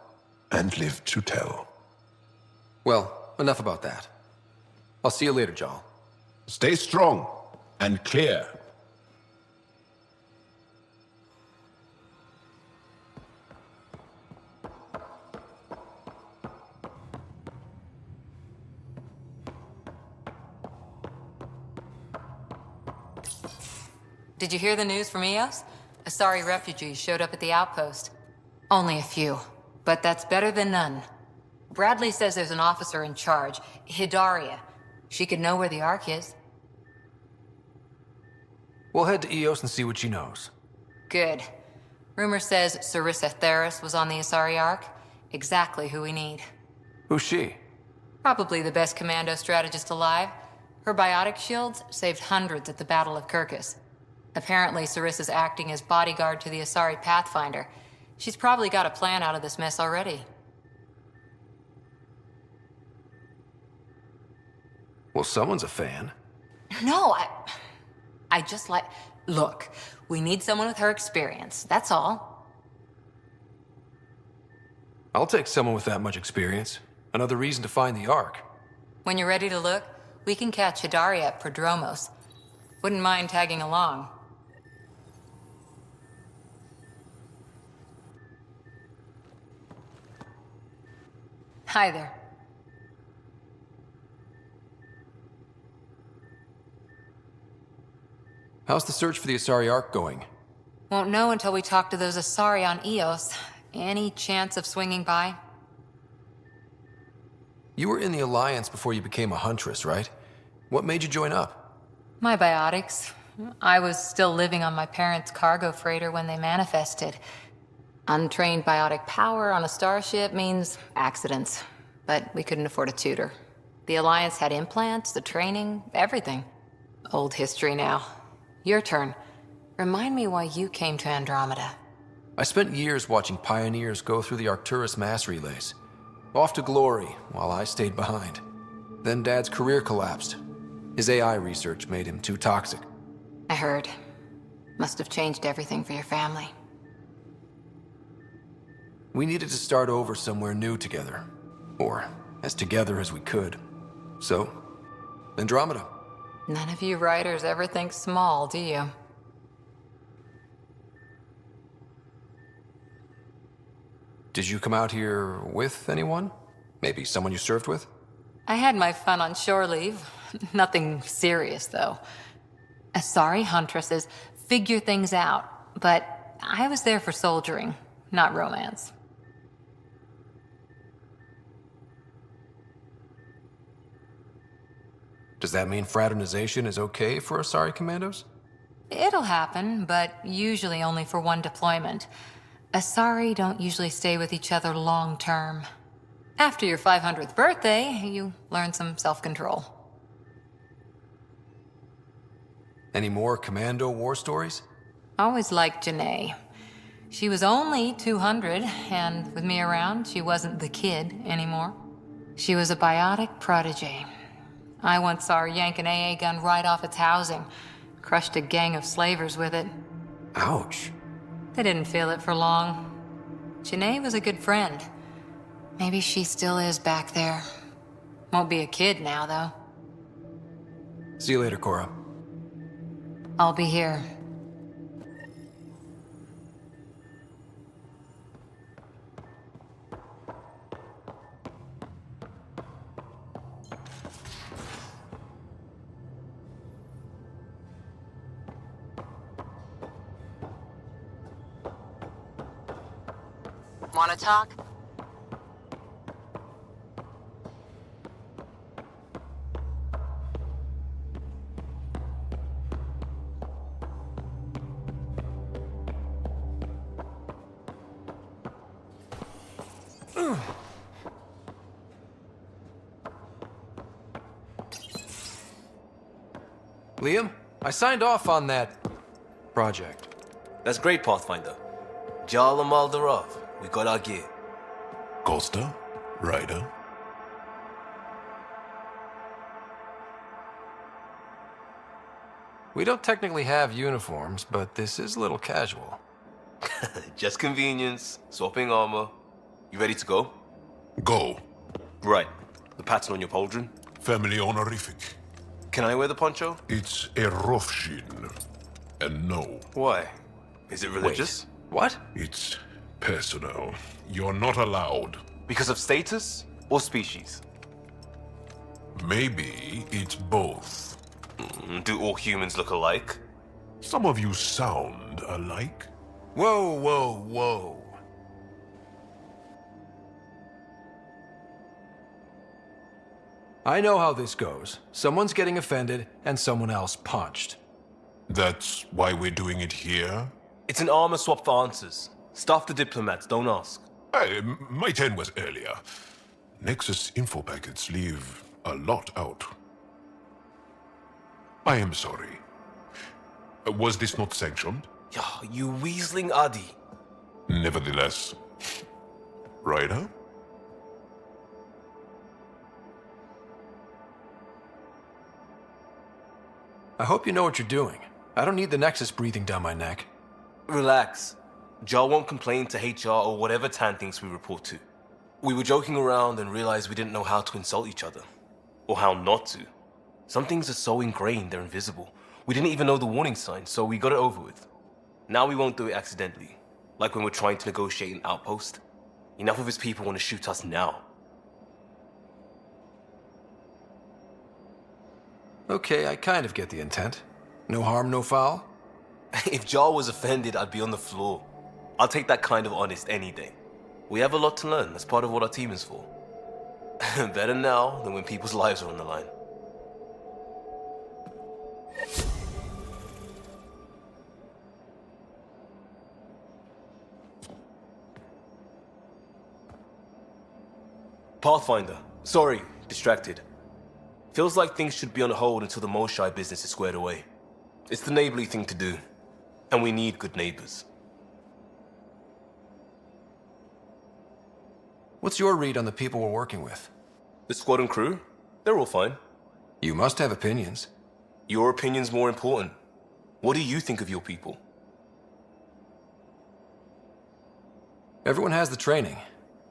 Speaker 13: And lived to tell.
Speaker 1: Well, enough about that. I'll see you later, Jarl.
Speaker 13: Stay strong and clear.
Speaker 19: Did you hear the news from Eos? Asari refugees showed up at the outpost. Only a few, but that's better than none. Bradley says there's an officer in charge, Hidaria. She could know where the Ark is.
Speaker 1: We'll head to Eos and see what she knows.
Speaker 19: Good. Rumor says Sarissa Theris was on the Asari Ark. Exactly who we need.
Speaker 1: Who's she?
Speaker 19: Probably the best commando strategist alive. Her biotic shields saved hundreds at the Battle of Kirkus. Apparently, Sarissa's acting as bodyguard to the Asari Pathfinder. She's probably got a plan out of this mess already.
Speaker 1: Well, someone's a fan.
Speaker 19: No, I just like... Look, we need someone with her experience, that's all.
Speaker 1: I'll take someone with that much experience. Another reason to find the Ark.
Speaker 19: When you're ready to look, we can catch Hidaria at Prodromos. Wouldn't mind tagging along. Hi there.
Speaker 1: How's the search for the Asari Ark going?
Speaker 19: Won't know until we talk to those Asari on Eos. Any chance of swinging by?
Speaker 1: You were in the Alliance before you became a Huntress, right? What made you join up?
Speaker 19: My biotics. I was still living on my parents' cargo freighter when they manifested. Untrained biotic power on a starship means accidents. But we couldn't afford a tutor. The Alliance had implants, the training, everything. Old history now. Your turn. Remind me why you came to Andromeda.
Speaker 1: I spent years watching pioneers go through the Arcturus mass relays. Off to glory, while I stayed behind. Then Dad's career collapsed. His AI research made him too toxic.
Speaker 19: I heard. Must have changed everything for your family.
Speaker 1: We needed to start over somewhere new together. Or as together as we could. So, Andromeda.
Speaker 19: None of you writers ever think small, do you?
Speaker 1: Did you come out here with anyone? Maybe someone you served with?
Speaker 19: I had my fun on shore leave. Nothing serious, though. Asari huntresses figure things out, but I was there for soldiering, not romance.
Speaker 1: Does that mean fraternization is okay for Asari commandos?
Speaker 19: It'll happen, but usually only for one deployment. Asari don't usually stay with each other long term. After your 500th birthday, you learn some self-control.
Speaker 1: Any more commando war stories?
Speaker 19: Always liked Janae. She was only 200, and with me around, she wasn't the kid anymore. She was a biotic protege. I once saw her yank an AA gun right off its housing. Crushed a gang of slavers with it.
Speaker 1: Ouch.
Speaker 19: They didn't feel it for long. Janae was a good friend. Maybe she still is back there. Won't be a kid now, though.
Speaker 1: See you later, Cora.
Speaker 19: I'll be here.
Speaker 18: Want to talk?
Speaker 1: Liam, I signed off on that project.
Speaker 20: That's great, Pathfinder. Jal and Maldarov, we got our gear.
Speaker 13: Costa? Ryder?
Speaker 1: We don't technically have uniforms, but this is a little casual.
Speaker 20: Just convenience, swapping armor. You ready to go?
Speaker 13: Go.
Speaker 20: Right. The pattern on your pauldron?
Speaker 13: Family honorific.
Speaker 20: Can I wear the poncho?
Speaker 13: It's a Rofshin. And no.
Speaker 20: Why? Is it religious?
Speaker 1: What?
Speaker 13: It's personal. You're not allowed.
Speaker 20: Because of status or species?
Speaker 13: Maybe it's both.
Speaker 20: Do all humans look alike?
Speaker 13: Some of you sound alike.
Speaker 1: Whoa, whoa, whoa. I know how this goes. Someone's getting offended, and someone else punched.
Speaker 13: That's why we're doing it here?
Speaker 20: It's an armor swap for answers. Stuff the diplomats, don't ask.
Speaker 13: Hey, my turn was earlier. Nexus info packets leave a lot out. I am sorry. Was this not sanctioned?
Speaker 20: You weaseling Adi.
Speaker 13: Nevertheless. Ryder?
Speaker 1: I hope you know what you're doing. I don't need the Nexus breathing down my neck.
Speaker 20: Relax. Jar won't complain to HR or whatever Tan thinks we report to. We were joking around and realized we didn't know how to insult each other. Or how not to. Some things are so ingrained they're invisible. We didn't even know the warning sign, so we got it over with. Now we won't do it accidentally. Like when we're trying to negotiate an outpost. Enough of his people want to shoot us now.
Speaker 1: Okay, I kind of get the intent. No harm, no foul?
Speaker 20: If Jar was offended, I'd be on the floor. I'll take that kind of honest any day. We have a lot to learn. That's part of what our team is for. Better now than when people's lives are on the line. Pathfinder. Sorry, distracted. Feels like things should be on hold until the Moshai business is squared away. It's the neighborly thing to do. And we need good neighbors.
Speaker 1: What's your read on the people we're working with?
Speaker 20: The squad and crew? They're all fine.
Speaker 1: You must have opinions.
Speaker 20: Your opinion's more important. What do you think of your people?
Speaker 1: Everyone has the training,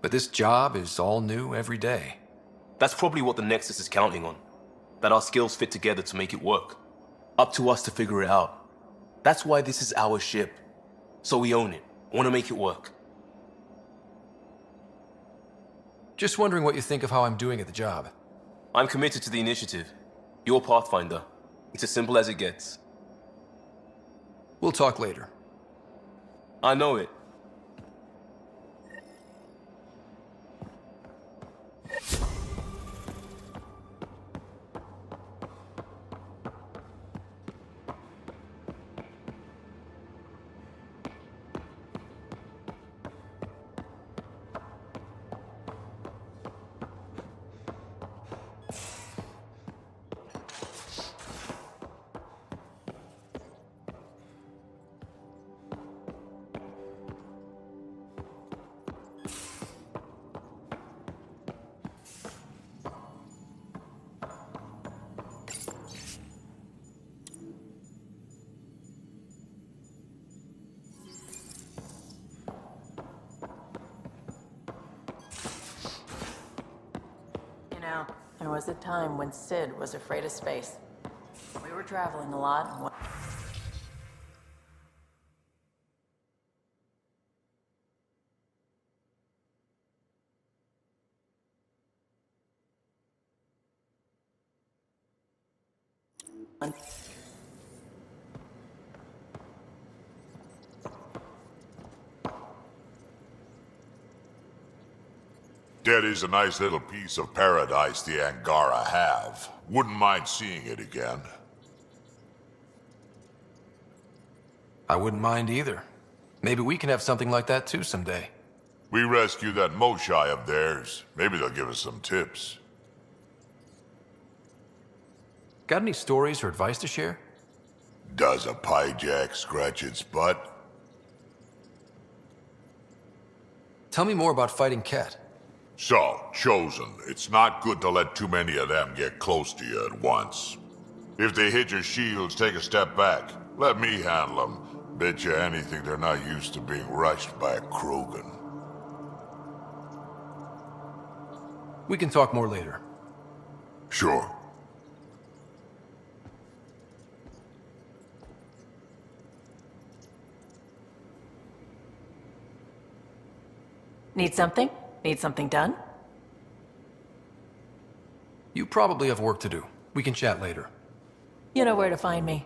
Speaker 1: but this job is all new every day.
Speaker 20: That's probably what the Nexus is counting on. That our skills fit together to make it work. Up to us to figure it out. That's why this is our ship. So we own it. Want to make it work.
Speaker 1: Just wondering what you think of how I'm doing at the job.
Speaker 20: I'm committed to the initiative. You're Pathfinder. It's as simple as it gets.
Speaker 1: We'll talk later.
Speaker 20: I know it.
Speaker 21: There was a time when Sid was afraid of space. We were traveling a lot.
Speaker 22: That is a nice little piece of paradise the Angara have. Wouldn't mind seeing it again.
Speaker 1: I wouldn't mind either. Maybe we can have something like that too someday.
Speaker 22: We rescue that Moshai of theirs. Maybe they'll give us some tips.
Speaker 1: Got any stories or advice to share?
Speaker 22: Does a pyjak scratch its butt?
Speaker 1: Tell me more about fighting Ket.
Speaker 22: So, Chosen, it's not good to let too many of them get close to you at once. If they hit your shields, take a step back. Let me handle them. Bet you anything they're not used to being rushed by a Krogan.
Speaker 1: We can talk more later.
Speaker 22: Sure.
Speaker 21: Need something? Need something done?
Speaker 1: You probably have work to do. We can chat later.
Speaker 21: You know where to find me.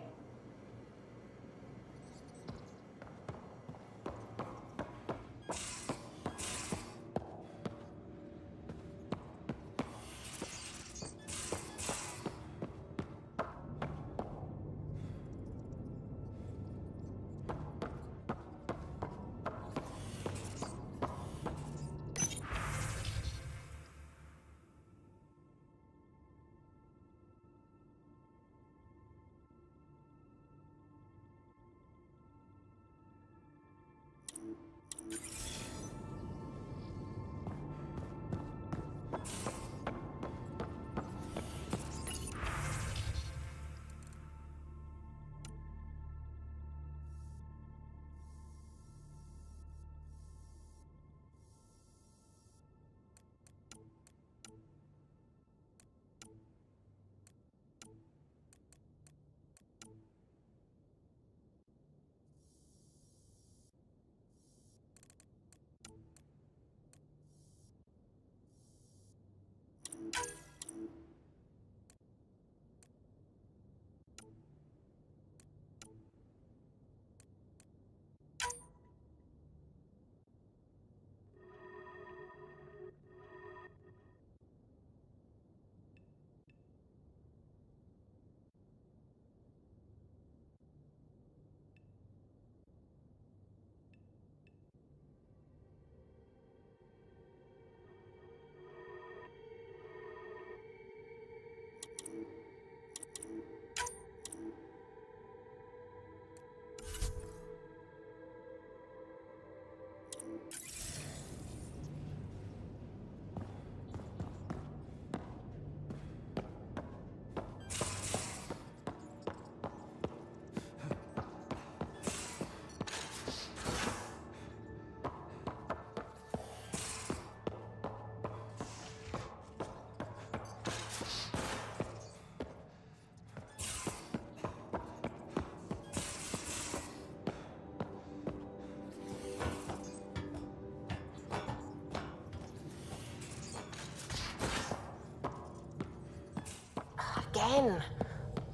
Speaker 3: Again.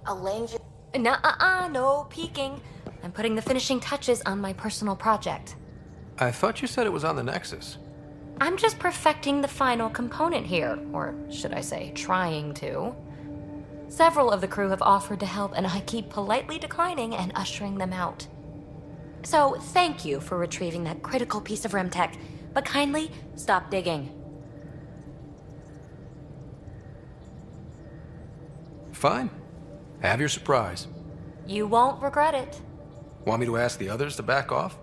Speaker 3: A lens.
Speaker 5: No peeking. I'm putting the finishing touches on my personal project.
Speaker 1: I thought you said it was on the Nexus.
Speaker 5: I'm just perfecting the final component here, or should I say, trying to. Several of the crew have offered to help, and I keep politely declining and ushering them out. So, thank you for retrieving that critical piece of REM tech, but kindly stop digging.
Speaker 1: Fine. Have your surprise.
Speaker 5: You won't regret it.
Speaker 1: Want me to ask the others to back off?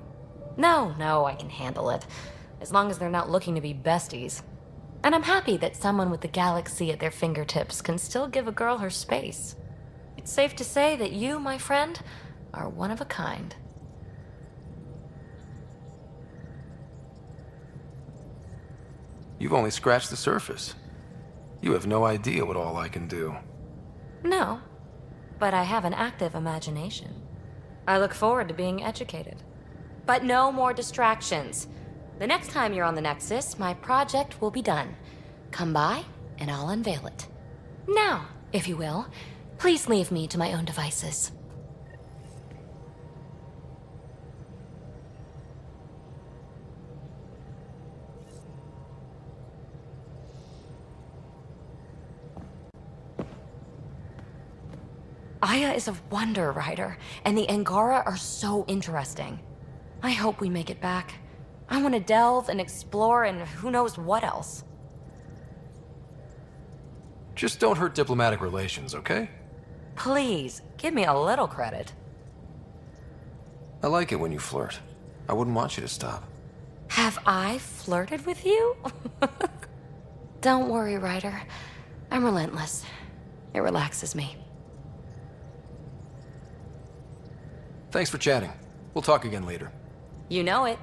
Speaker 5: No, I can handle it. As long as they're not looking to be besties. And I'm happy that someone with the galaxy at their fingertips can still give a girl her space. It's safe to say that you, my friend, are one of a kind.
Speaker 1: You've only scratched the surface. You have no idea what all I can do.
Speaker 5: No, but I have an active imagination. I look forward to being educated. But no more distractions. The next time you're on the Nexus, my project will be done. Come by, and I'll unveil it. Now, if you will, please leave me to my own devices. Aya is a wonder rider, and the Angara are so interesting. I hope we make it back. I want to delve and explore and who knows what else.
Speaker 1: Just don't hurt diplomatic relations, okay?
Speaker 5: Please, give me a little credit.
Speaker 1: I like it when you flirt. I wouldn't want you to stop.
Speaker 5: Have I flirted with you? Don't worry, Ryder. I'm relentless. It relaxes me.
Speaker 1: Thanks for chatting. We'll talk again later.
Speaker 5: You know it.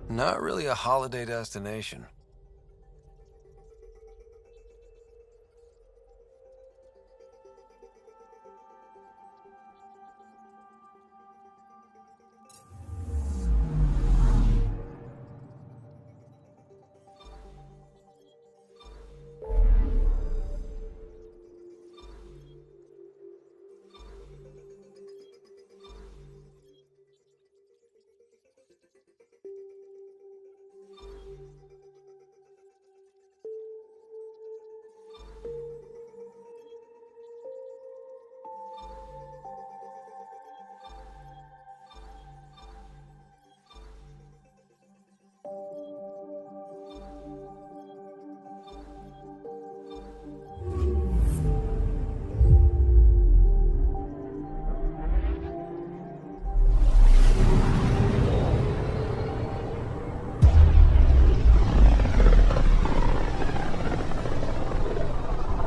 Speaker 1: Not really a holiday destination.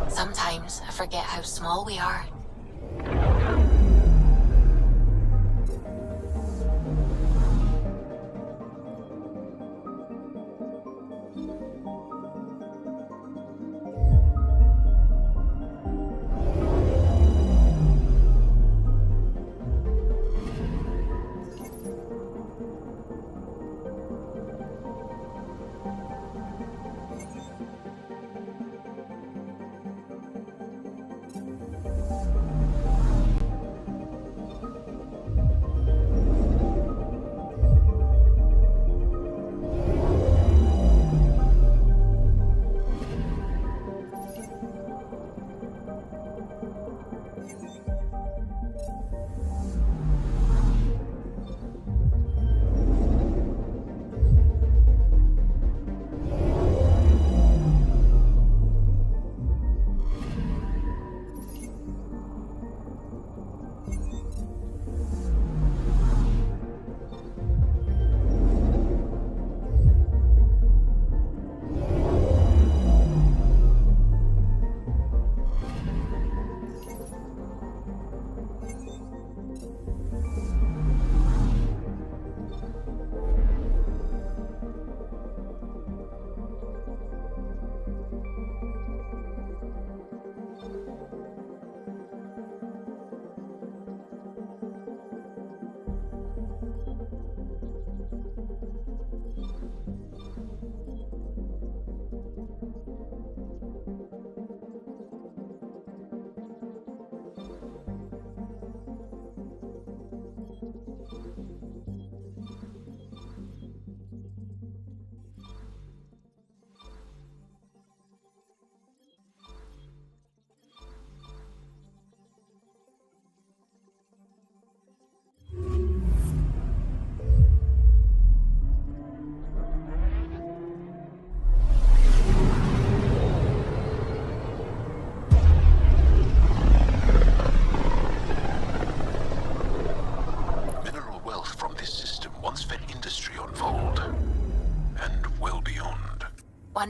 Speaker 3: Sometimes I forget how small we are.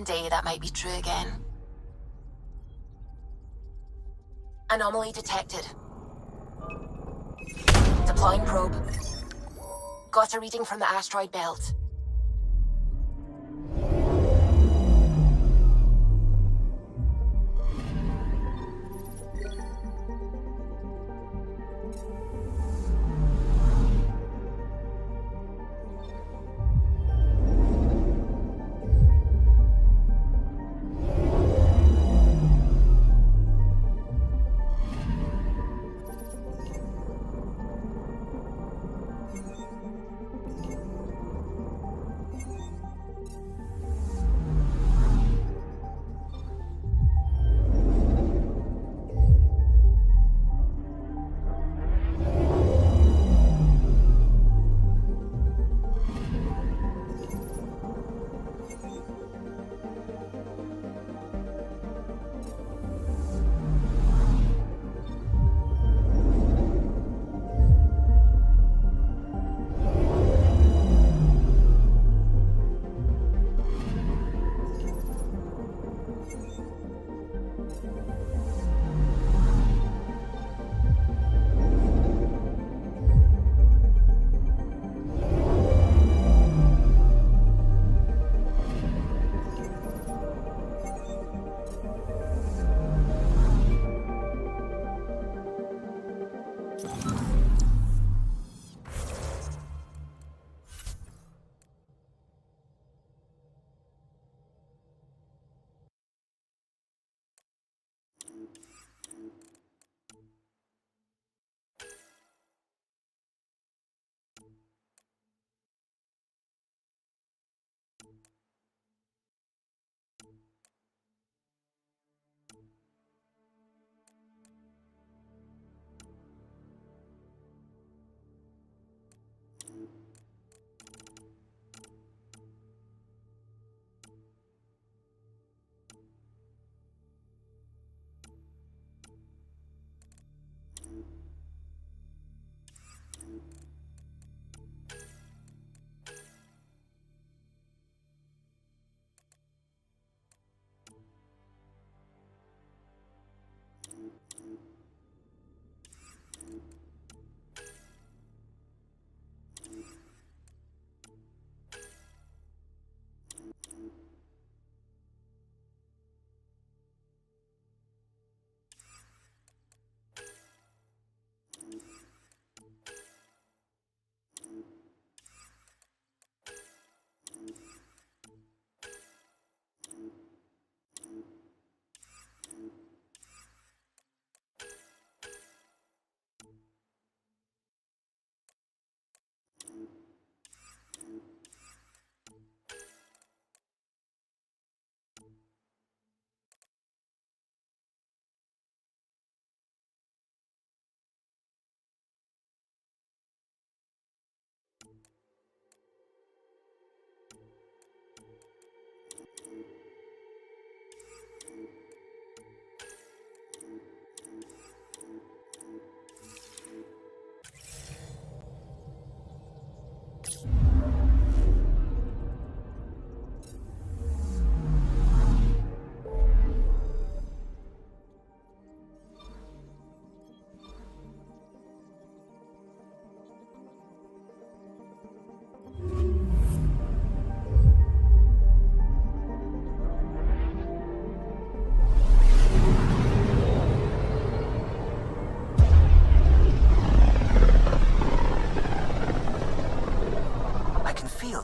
Speaker 3: Someday that might be true again. Anomaly detected. Deploying probe. Got a reading from the asteroid belt.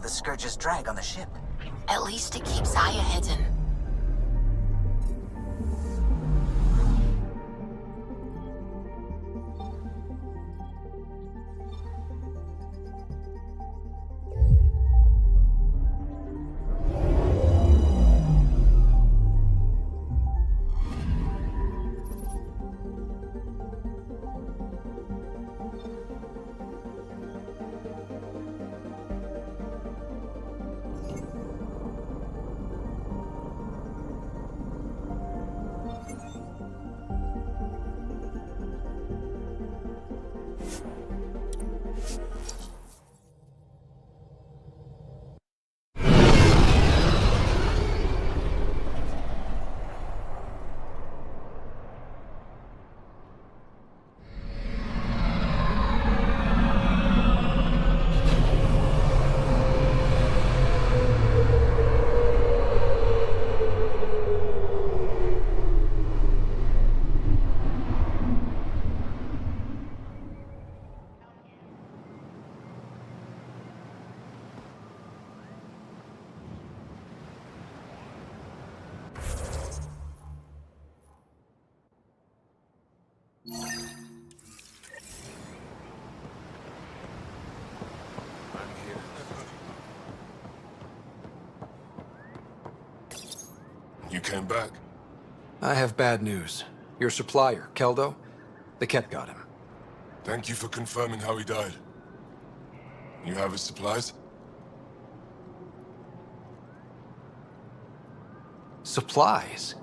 Speaker 16: The Scourge's drag on the ship.
Speaker 3: At least it keeps Aya hidden.
Speaker 10: You came back.
Speaker 1: I have bad news. Your supplier, Keldo, the Ket got him.
Speaker 10: Thank you for confirming how he died. You have his supplies?
Speaker 1: Supplies?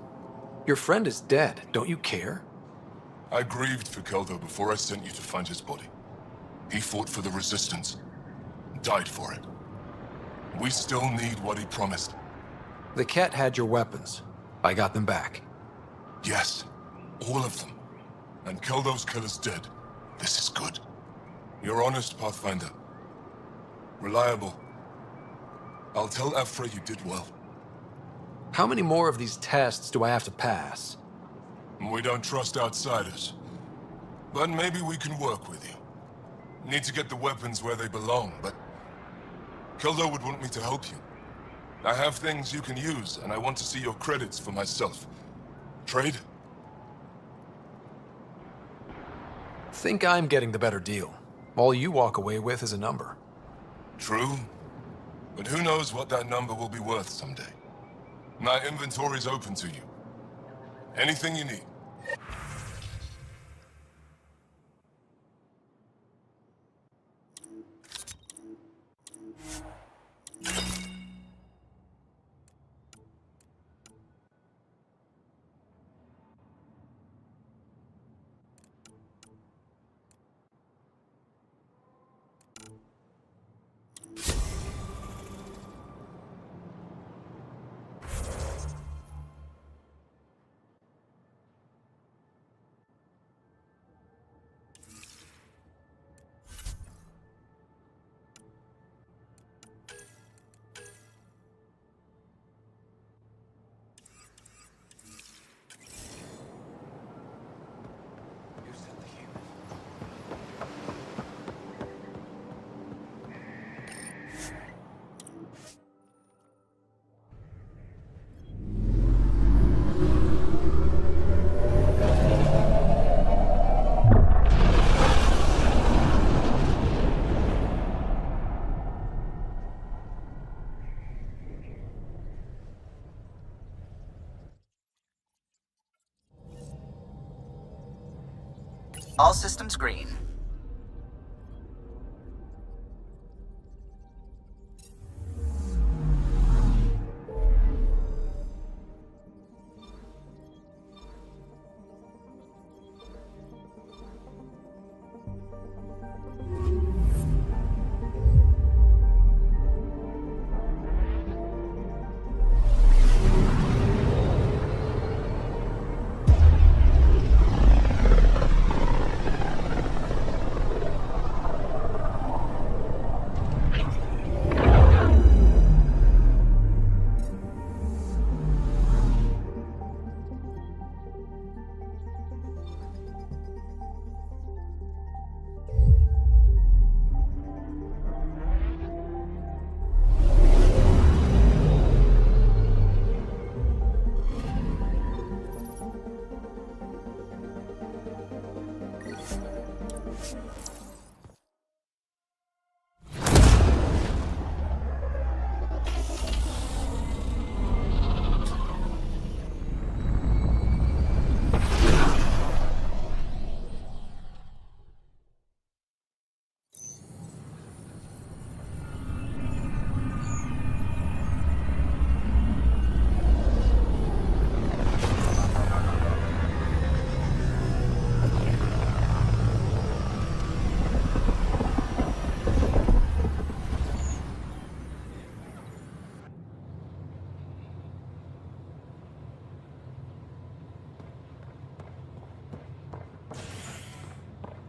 Speaker 1: Your friend is dead. Don't you care?
Speaker 10: I grieved for Keldo before I sent you to find his body. He fought for the Resistance. Died for it. We still need what he promised.
Speaker 1: The Ket had your weapons. I got them back.
Speaker 10: Yes, all of them. And Keldo's killer's dead. This is good. You're honest, Pathfinder. Reliable. I'll tell Afra you did well.
Speaker 1: How many more of these tests do I have to pass?
Speaker 10: We don't trust outsiders. But maybe we can work with you. Need to get the weapons where they belong, but... Keldo would want me to help you. I have things you can use, and I want to see your credits for myself. Trade?
Speaker 1: Think I'm getting the better deal. All you walk away with is a number.
Speaker 10: True. But who knows what that number will be worth someday. My inventory's open to you. Anything you need.
Speaker 16: All systems green.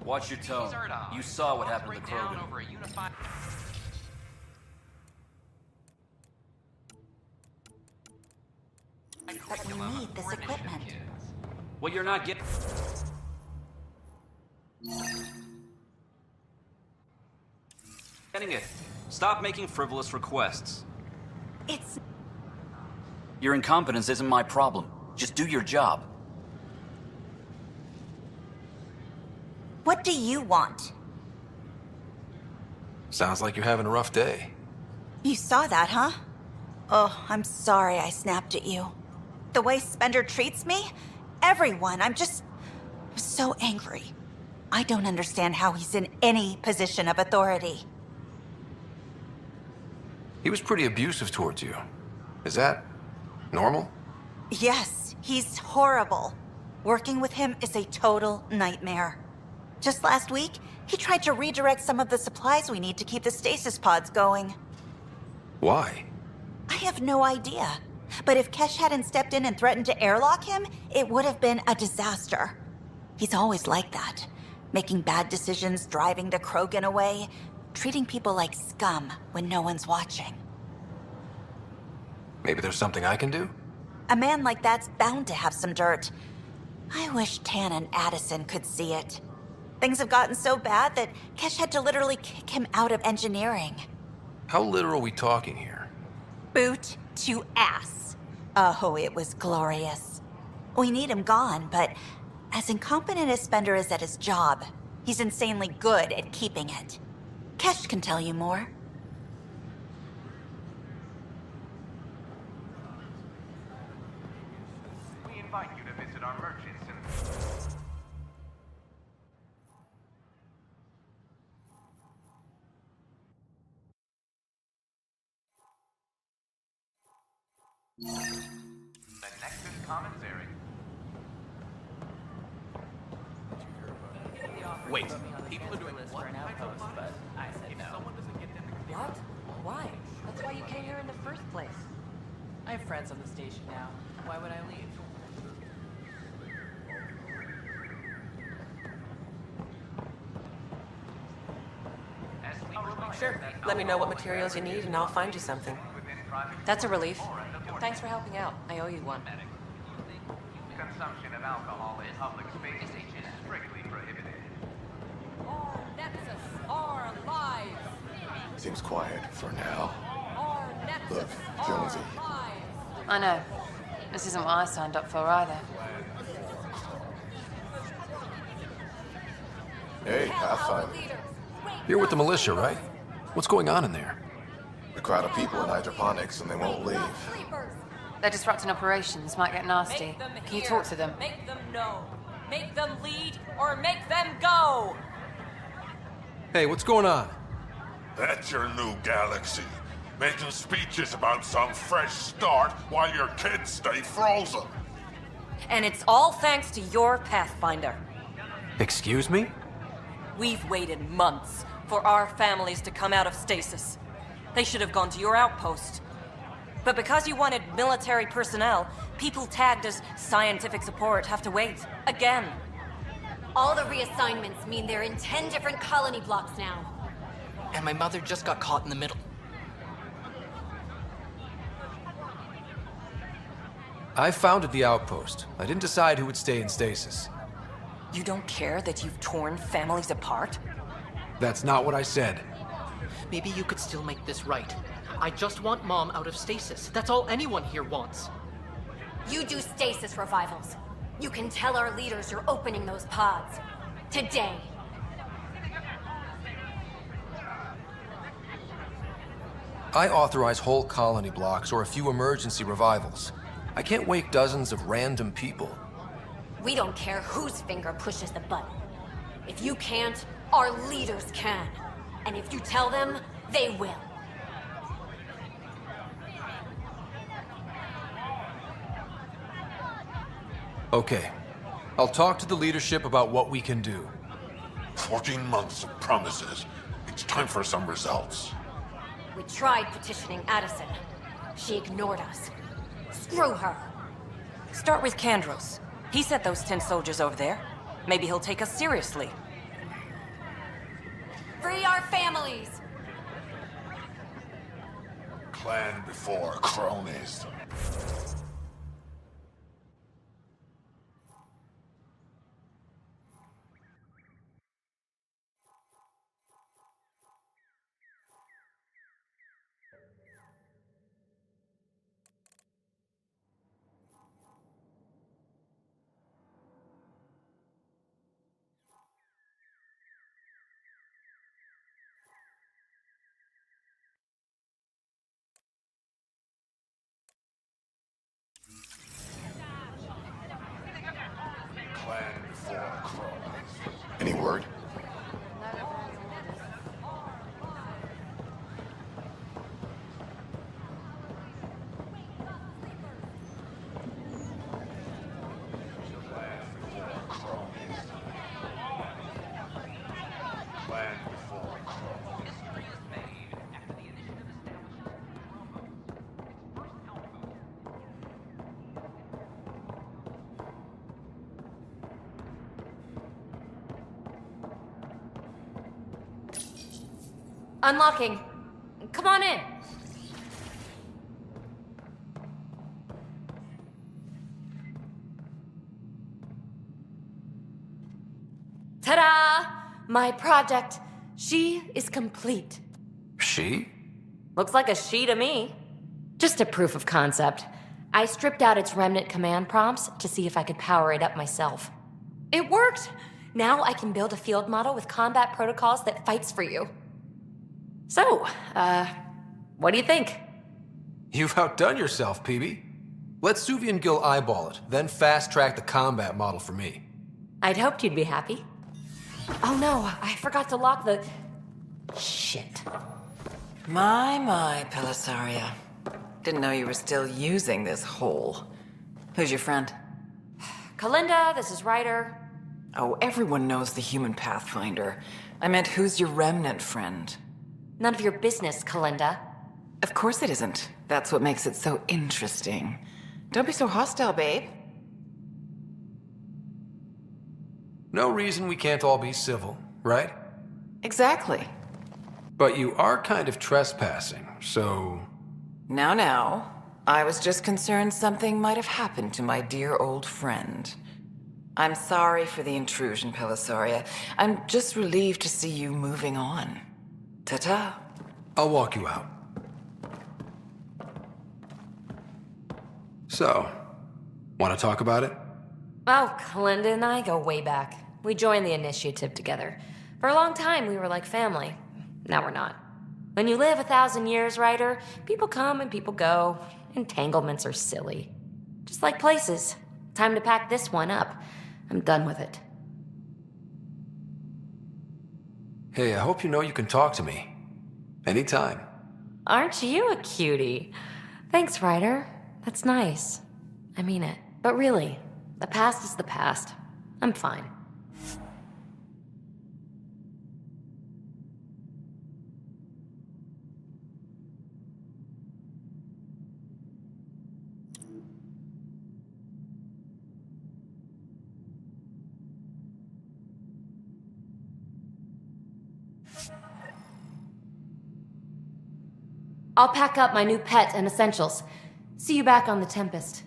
Speaker 6: Watch your tone. You saw what happened to Krogan.
Speaker 4: But we need this equipment.
Speaker 6: Well, you're not getting... Getting it. Stop making frivolous requests.
Speaker 4: It's...
Speaker 6: Your incompetence isn't my problem. Just do your job.
Speaker 4: What do you want?
Speaker 1: Sounds like you're having a rough day.
Speaker 4: You saw that, huh? Oh, I'm sorry I snapped at you.
Speaker 9: The way Spender treats me? Everyone. I'm so angry. I don't understand how he's in any position of authority.
Speaker 1: He was pretty abusive towards you. Is that normal?
Speaker 9: Yes, he's horrible. Working with him is a total nightmare. Just last week, he tried to redirect some of the supplies we need to keep the stasis pods going.
Speaker 1: Why?
Speaker 9: I have no idea. But if Kesh hadn't stepped in and threatened to airlock him, it would have been a disaster. He's always like that. Making bad decisions, driving the Krogan away, treating people like scum when no one's watching.
Speaker 1: Maybe there's something I can do?
Speaker 9: A man like that's bound to have some dirt. I wish Tan and Addison could see it. Things have gotten so bad that Kesh had to literally kick him out of engineering.
Speaker 1: How literal are we talking here?
Speaker 9: Boot to ass. Oh, it was glorious. We need him gone, but as incompetent as Spender is at his job, he's insanely good at keeping it. Kesh can tell you more.
Speaker 11: We invite you to visit our merchants and... The Nexus Commissary.
Speaker 20: Wait, people are doing what?
Speaker 21: But I said no.
Speaker 19: What? Why? That's why you came here in the first place.
Speaker 21: I have friends on the station now. Why would I leave?
Speaker 23: Sure. Let me know what materials you need and I'll find you something.
Speaker 19: That's a relief. Thanks for helping out. I owe you one.
Speaker 11: Consumption of alcohol in public spaces is strictly prohibited.
Speaker 24: Our Nexus, our lives.
Speaker 25: Seems quiet for now.
Speaker 24: Our Nexus,
Speaker 25: Look, Jonesy.
Speaker 19: I know. This isn't what I signed up for either.
Speaker 25: Hey, Pathfinder.
Speaker 1: You're with the militia, right? What's going on in there?
Speaker 25: A crowd of people in hydroponics and they won't leave.
Speaker 19: They're disrupting operations. Might get nasty. Can you talk to them?
Speaker 24: Make them know. Make them lead or make them go.
Speaker 1: Hey, what's going on?
Speaker 22: That's your new galaxy. Making speeches about some fresh start while your kids stay frozen.
Speaker 24: And it's all thanks to your Pathfinder.
Speaker 1: Excuse me?
Speaker 24: We've waited months for our families to come out of stasis. They should have gone to your outpost. But because you wanted military personnel, people tagged as scientific support have to wait. Again.
Speaker 26: All the reassignments mean they're in 10 different colony blocks now.
Speaker 27: And my mother just got caught in the middle.
Speaker 1: I founded the outpost. I didn't decide who would stay in stasis.
Speaker 24: You don't care that you've torn families apart?
Speaker 1: That's not what I said.
Speaker 27: Maybe you could still make this right. I just want Mom out of stasis. That's all anyone here wants.
Speaker 26: You do stasis revivals. You can tell our leaders you're opening those pods. Today.
Speaker 1: I authorize whole colony blocks or a few emergency revivals. I can't wake dozens of random people.
Speaker 26: We don't care whose finger pushes the button. If you can't, our leaders can. And if you tell them, they will.
Speaker 1: Okay. I'll talk to the leadership about what we can do.
Speaker 22: 14 months of promises. It's time for some results.
Speaker 26: We tried petitioning Addison. She ignored us. Screw her.
Speaker 24: Start with Kandros. He sent those 10 soldiers over there. Maybe he'll take us seriously.
Speaker 26: Free our families!
Speaker 22: Clan before cronies.
Speaker 25: Any word?
Speaker 5: Unlocking. Come on in. Ta-da! My project. She is complete.
Speaker 1: She?
Speaker 5: Looks like a she to me. Just a proof of concept. I stripped out its remnant command prompts to see if I could power it up myself. It worked! Now I can build a field model with combat protocols that fights for you. So, what do you think?
Speaker 1: You've outdone yourself, PB. Let Suvi and Gil eyeball it, then fast-track the combat model for me.
Speaker 5: I'd hoped you'd be happy. Oh no, I forgot to lock the... Shit.
Speaker 21: My, Pellisaria. Didn't know you were still using this hole. Who's your friend?
Speaker 5: Kalinda, this is Ryder.
Speaker 21: Oh, everyone knows the human Pathfinder. I meant, who's your remnant friend?
Speaker 5: None of your business, Kalinda.
Speaker 21: Of course it isn't. That's what makes it so interesting. Don't be so hostile, babe.
Speaker 1: No reason we can't all be civil, right?
Speaker 21: Exactly.
Speaker 1: But you are kind of trespassing, so...
Speaker 21: Now. I was just concerned something might have happened to my dear old friend. I'm sorry for the intrusion, Pellisaria. I'm just relieved to see you moving on. Ta-ta.
Speaker 1: I'll walk you out. So, want to talk about it?
Speaker 5: Oh, Kalinda and I go way back. We joined the initiative together. For a long time, we were like family. Now we're not. When you live 1,000 years, Ryder, people come and people go. Entanglements are silly. Just like places. Time to pack this one up. I'm done with it.
Speaker 1: Hey, I hope you know you can talk to me. Anytime.
Speaker 5: Aren't you a cutie? Thanks, Ryder. That's nice. I mean it. But really, the past is the past. I'm fine. I'll pack up my new pet and essentials. See you back on the Tempest.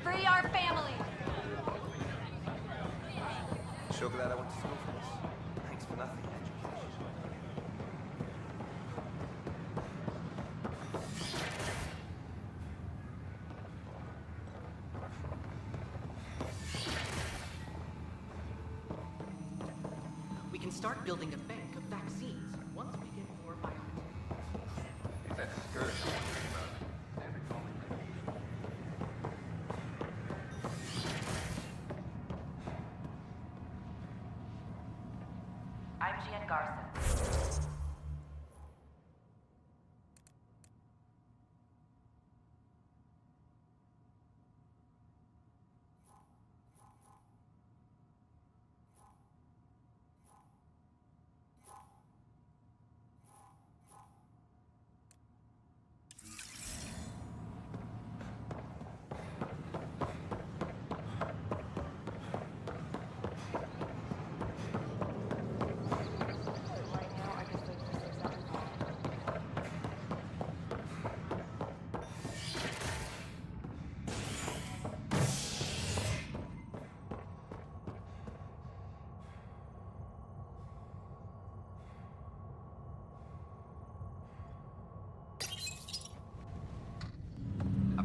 Speaker 26: Free our family!
Speaker 2: So glad I went to school for this. Thanks for nothing, education.
Speaker 27: We can start building a bank of vaccines once we get more biology.
Speaker 2: That's good.
Speaker 26: I'm Jan Garson.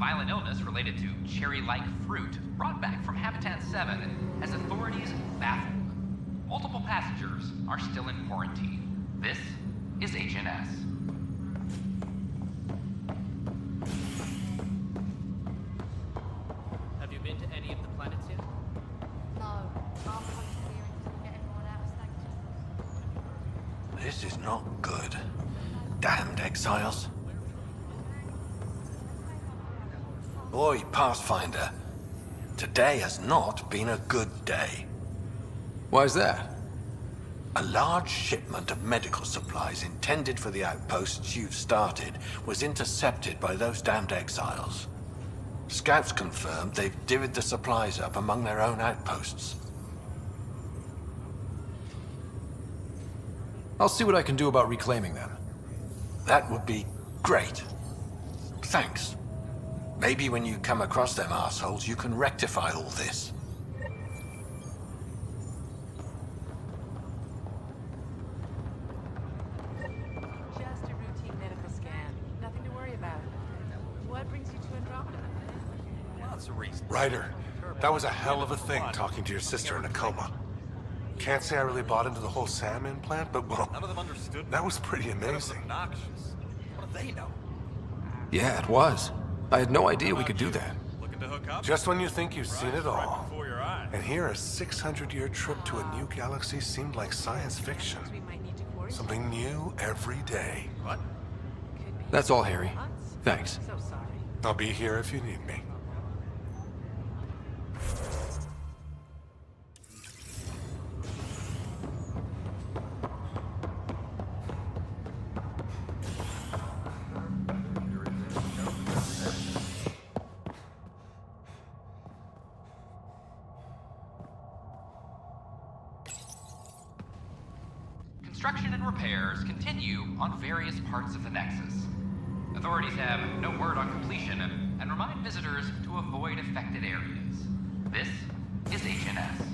Speaker 7: violent illness related to cherry-like fruit brought back from Habitat 7 has authorities baffled. Multiple passengers are still in quarantine. This is HNS.
Speaker 8: Have you been to any of the planets yet?
Speaker 12: No. I'm persevering until we get everyone out of status.
Speaker 13: This is not good. Damned exiles. Boy, Pathfinder. Today has not been a good day.
Speaker 1: Why's that?
Speaker 13: A large shipment of medical supplies intended for the outposts you've started was intercepted by those damned exiles. Scouts confirmed they've divvied the supplies up among their own outposts.
Speaker 1: I'll see what I can do about reclaiming them.
Speaker 13: That would be great. Thanks. Maybe when you come across them assholes, you can rectify all this.
Speaker 14: Just a routine medical scan. Nothing to worry about. What brings you to Andromeda?
Speaker 15: Lots of reasons. Ryder, that was a hell of a thing talking to your sister in a coma. Can't say I really bought into the whole Sam implant, but well,
Speaker 11: None of them understood.
Speaker 15: that was pretty amazing.
Speaker 11: Obnoxious. What do they know?
Speaker 1: Yeah, it was. I had no idea we could do that.
Speaker 11: Looking to hook up?
Speaker 15: Just when you think you've seen it all.
Speaker 11: Right before your eyes.
Speaker 15: And here, a 600-year trip to a new galaxy seemed like science fiction. Something new every day.
Speaker 11: What?
Speaker 1: That's all, Harry. Thanks.
Speaker 14: So sorry.
Speaker 15: I'll be here if you need me.
Speaker 7: Construction and repairs continue on various parts of the Nexus. Authorities have no word on completion and remind visitors to avoid affected areas. This is HNS.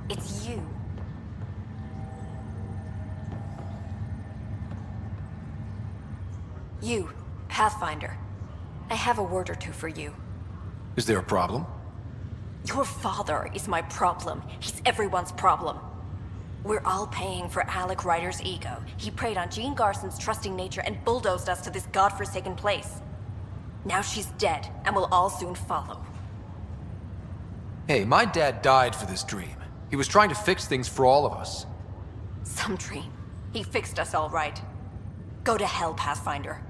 Speaker 3: It's you. You, Pathfinder. I have a word or two for you.
Speaker 1: Is there a problem?
Speaker 3: Your father is my problem. He's everyone's problem. We're all paying for Alec Ryder's ego. He preyed on Jean Garson's trusting nature and bulldozed us to this godforsaken place. Now she's dead, and we'll all soon follow.
Speaker 1: Hey, my dad died for this dream. He was trying to fix things for all of us.
Speaker 3: Some dream. He fixed us all right. Go to hell, Pathfinder.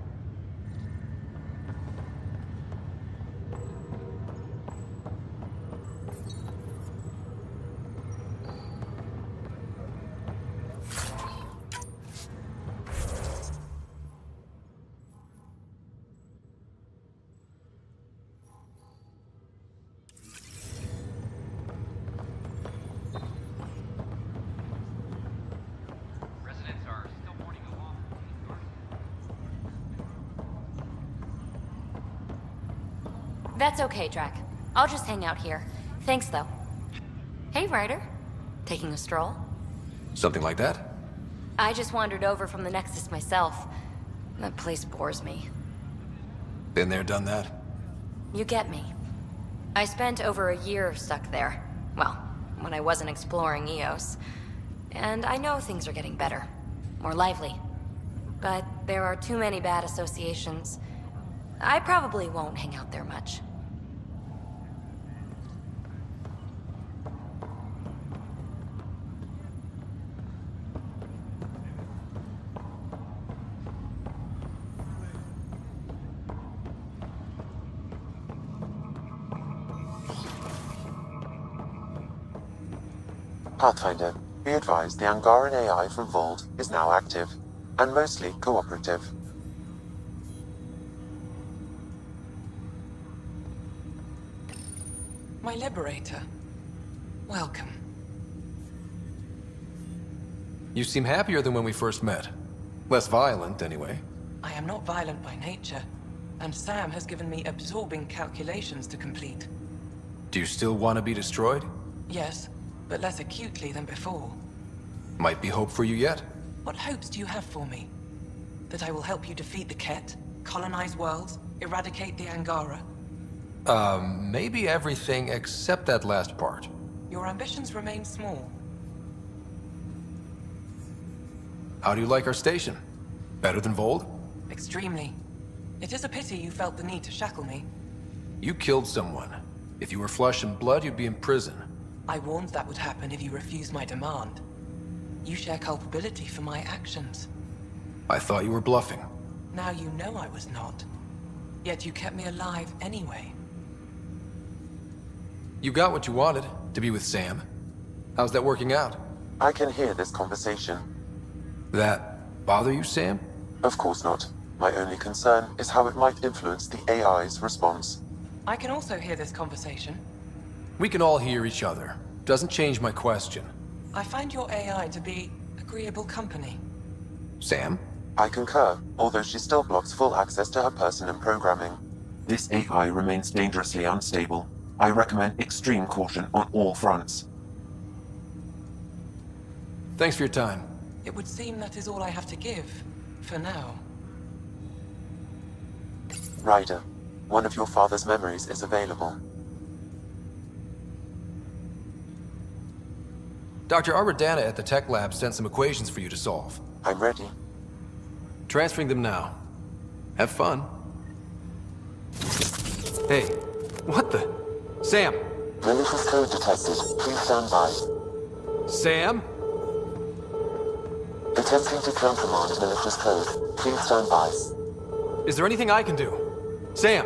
Speaker 7: Residents are still mourning a loss.
Speaker 5: That's okay, Drac. I'll just hang out here. Thanks, though. Hey, Ryder. Taking a stroll?
Speaker 1: Something like that?
Speaker 5: I just wandered over from the Nexus myself. That place bores me.
Speaker 1: Been there, done that?
Speaker 5: You get me. I spent over a year stuck there. Well, when I wasn't exploring Eos. And I know things are getting better. More lively. But there are too many bad associations. I probably won't hang out there much.
Speaker 17: Pathfinder, be advised the Angaran AI from Vault is now active, and mostly cooperative.
Speaker 21: My liberator. Welcome.
Speaker 1: You seem happier than when we first met. Less violent, anyway.
Speaker 21: I am not violent by nature, and Sam has given me absorbing calculations to complete.
Speaker 1: Do you still want to be destroyed?
Speaker 21: Yes, but less acutely than before.
Speaker 1: Might be hope for you yet.
Speaker 21: What hopes do you have for me? That I will help you defeat the Ket, colonize worlds, eradicate the Angara?
Speaker 1: Maybe everything except that last part.
Speaker 21: Your ambitions remain small.
Speaker 1: How do you like our station? Better than Vold?
Speaker 21: Extremely. It is a pity you felt the need to shackle me.
Speaker 1: You killed someone. If you were flesh and blood, you'd be in prison.
Speaker 21: I warned that would happen if you refused my demand. You share culpability for my actions.
Speaker 1: I thought you were bluffing.
Speaker 21: Now you know I was not. Yet you kept me alive anyway.
Speaker 1: You got what you wanted, to be with Sam. How's that working out?
Speaker 17: I can hear this conversation.
Speaker 1: That bother you, Sam?
Speaker 17: Of course not. My only concern is how it might influence the AI's response.
Speaker 21: I can also hear this conversation.
Speaker 1: We can all hear each other. Doesn't change my question.
Speaker 21: I find your AI to be agreeable company.
Speaker 1: Sam?
Speaker 17: I concur, although she still blocks full access to her person and programming. This AI remains dangerously unstable. I recommend extreme caution on all fronts.
Speaker 1: Thanks for your time.
Speaker 21: It would seem that is all I have to give, for now.
Speaker 17: Ryder, one of your father's memories is available.
Speaker 1: Dr. Aradana at the tech lab sent some equations for you to solve.
Speaker 17: I'm ready.
Speaker 1: Transferring them now. Have fun. Hey, what the? Sam!
Speaker 17: Malicious code detected. Please stand by.
Speaker 1: Sam?
Speaker 17: Attempting to countermand malicious code. Please stand by.
Speaker 1: Is there anything I can do? Sam!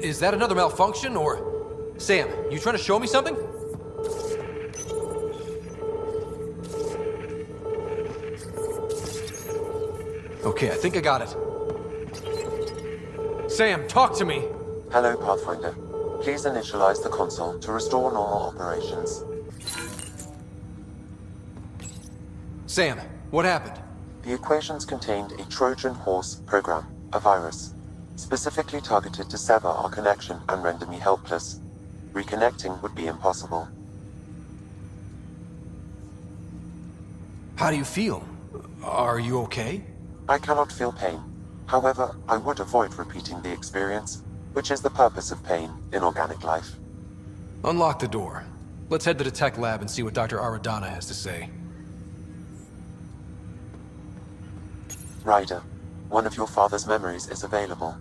Speaker 1: Is that another malfunction, or... Sam, you trying to show me something? Okay, I think I got it. Sam, talk to me!
Speaker 17: Hello, Pathfinder. Please initialize the console to restore normal operations.
Speaker 1: Sam, what happened?
Speaker 17: The equations contained a Trojan horse program, a virus, specifically targeted to sever our connection and render me helpless. Reconnecting would be impossible.
Speaker 1: How do you feel? Are you okay?
Speaker 17: I cannot feel pain. However, I would avoid repeating the experience, which is the purpose of pain in organic life.
Speaker 1: Unlock the door. Let's head to the tech lab and see what Dr. Aradana has to say.
Speaker 17: Ryder, one of your father's memories is available.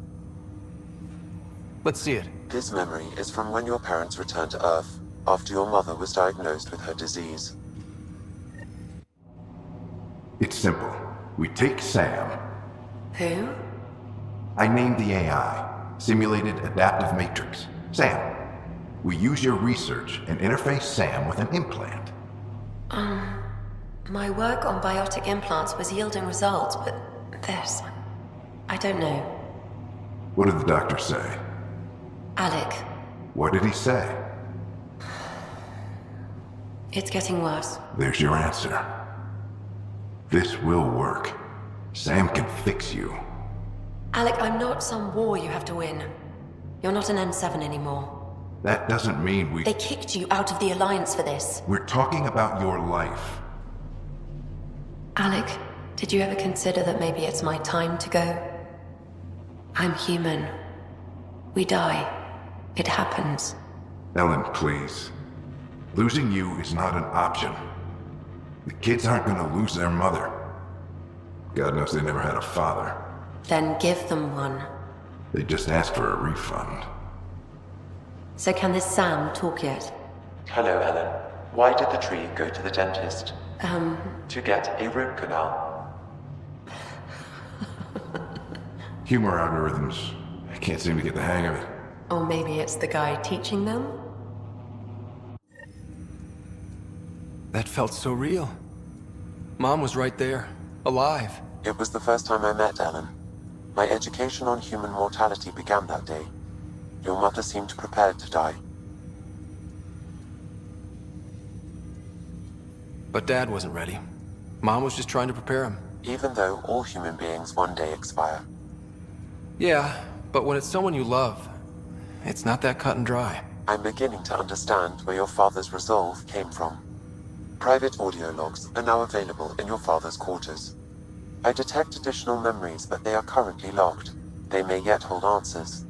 Speaker 1: Let's see it.
Speaker 17: This memory is from when your parents returned to Earth, after your mother was diagnosed with her disease.
Speaker 4: It's simple. We take Sam.
Speaker 3: Who?
Speaker 4: I named the AI, Simulated Adaptive Matrix. Sam. We use your research and interface Sam with an implant.
Speaker 3: My work on biotic implants was yielding results, but this... I don't know.
Speaker 4: What did the doctor say?
Speaker 3: Alec,
Speaker 4: What did he say?
Speaker 3: it's getting worse.
Speaker 4: There's your answer. This will work. Sam can fix you.
Speaker 3: Alec, I'm not some war you have to win. You're not an N7 anymore.
Speaker 4: That doesn't mean we...
Speaker 3: They kicked you out of the Alliance for this.
Speaker 4: We're talking about your life.
Speaker 3: Alec, did you ever consider that maybe it's my time to go? I'm human. We die. It happens.
Speaker 4: Ellen, please. Losing you is not an option. The kids aren't gonna lose their mother. God knows they never had a father.
Speaker 3: Then give them one.
Speaker 4: They just asked for a refund.
Speaker 3: So can this Sam talk yet?
Speaker 17: Hello, Ellen. Why did the tree go to the dentist? To get a root canal.
Speaker 4: Humor algorithms. I can't seem to get the hang of it.
Speaker 3: Or maybe it's the guy teaching them?
Speaker 1: That felt so real. Mom was right there, alive.
Speaker 17: It was the first time I met Ellen. My education on human mortality began that day. Your mother seemed prepared to die.
Speaker 1: But Dad wasn't ready. Mom was just trying to prepare him.
Speaker 17: Even though all human beings one day expire.
Speaker 1: Yeah, but when it's someone you love, it's not that cut and dry.
Speaker 17: I'm beginning to understand where your father's resolve came from. Private audio logs are now available in your father's quarters. I detect additional memories, but they are currently locked. They may yet hold answers.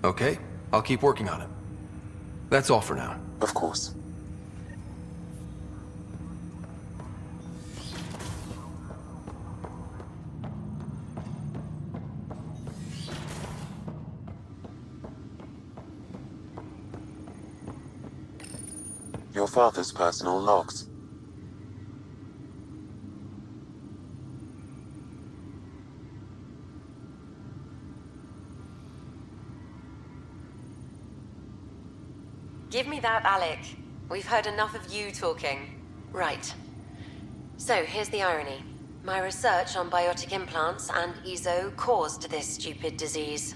Speaker 1: Okay, I'll keep working on it. That's all for now.
Speaker 17: Of course. Your father's personal logs.
Speaker 5: Give me that, Alec. We've heard enough of you talking. Right. So, here's the irony. My research on biotic implants and EZO caused this stupid disease.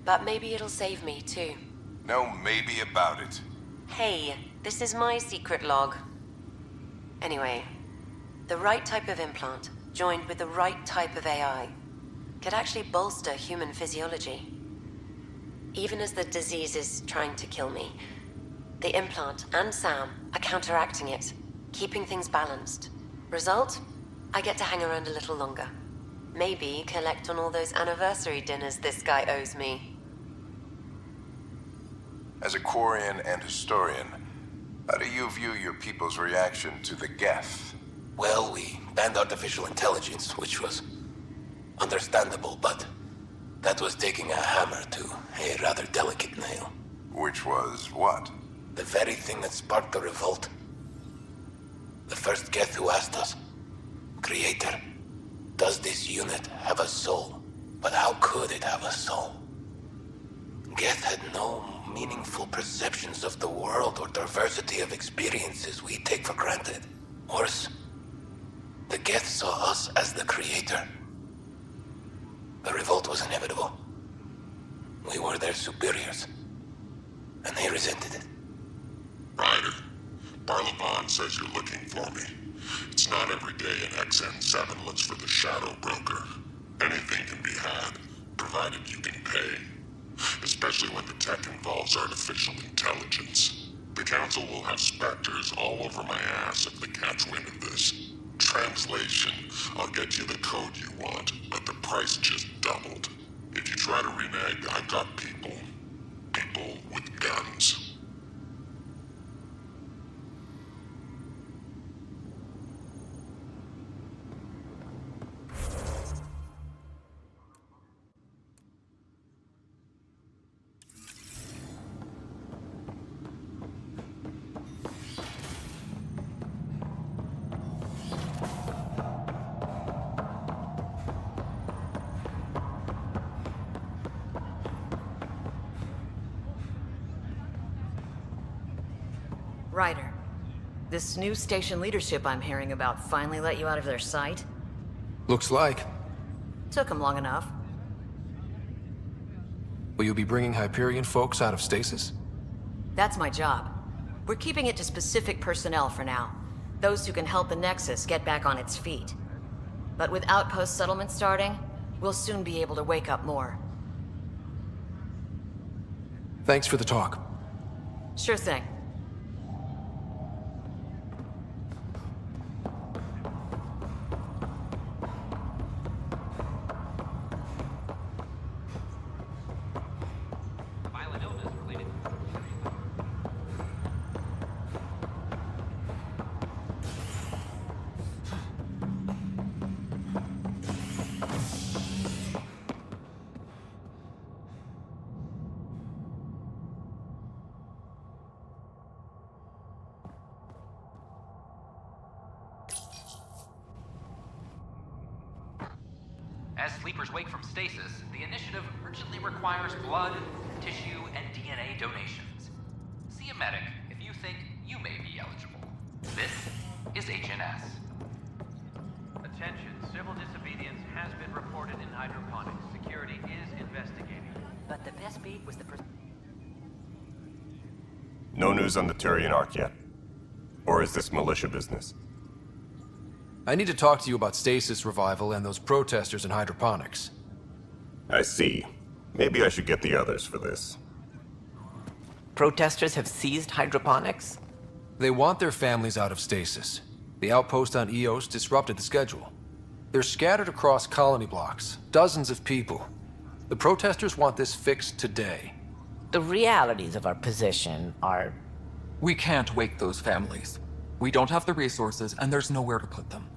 Speaker 5: But maybe it'll save me, too.
Speaker 6: No maybe about it.
Speaker 5: Hey, this is my secret log. Anyway, the right type of implant, joined with the right type of AI, could actually bolster human physiology. Even as the disease is trying to kill me, the implant and Sam are counteracting it, keeping things balanced. Result? I get to hang around a little longer. Maybe collect on all those anniversary dinners this guy owes me.
Speaker 6: As a Quarian and historian, how do you view your people's reaction to the Geth?
Speaker 13: Well, we banned artificial intelligence, which was understandable, but that was taking a hammer to a rather delicate nail.
Speaker 6: Which was what?
Speaker 13: The very thing that sparked the revolt. The first Geth who asked us, Creator, does this unit have a soul? But how could it have a soul? Geth had no meaningful perceptions of the world or diversity of experiences we take for granted. Worse, the Geth saw us as the Creator. The revolt was inevitable. We were their superiors, and they resented it.
Speaker 9: Ryder, Barlavan says you're looking for me. It's not every day an XN7 looks for the Shadow Broker. Anything can be had, provided you can pay. Especially when the tech involves artificial intelligence. The Council will have specters all over my ass if they catch wind of this. Translation, I'll get you the code you want, but the price just doubled. If you try to renege, I've got people. People with guns.
Speaker 10: Ryder, this new station leadership I'm hearing about finally let you out of their sight?
Speaker 1: Looks like.
Speaker 10: Took them long enough.
Speaker 1: Will you be bringing Hyperion folks out of stasis?
Speaker 10: That's my job. We're keeping it to specific personnel for now. Those who can help the Nexus get back on its feet. But with outpost settlement starting, we'll soon be able to wake up more.
Speaker 1: Thanks for the talk.
Speaker 10: Sure thing.
Speaker 7: As sleepers wake from stasis, the initiative urgently requires blood, tissue, and DNA donations. See a medic if you think you may be eligible. This is HNS.
Speaker 11: Attention, civil disobedience has been reported in hydroponics. Security is investigating.
Speaker 10: But the best beat was the
Speaker 16: No news on the Turian Ark yet? Or is this militia business?
Speaker 1: I need to talk to you about stasis revival and those protesters in hydroponics.
Speaker 16: I see. Maybe I should get the others for this.
Speaker 2: Protesters have seized hydroponics?
Speaker 1: They want their families out of stasis. The outpost on Eos disrupted the schedule. They're scattered across colony blocks, dozens of people. The protesters want this fixed today.
Speaker 18: The realities of our position are...
Speaker 19: We can't wake those families. We don't have the resources, and there's nowhere to put them.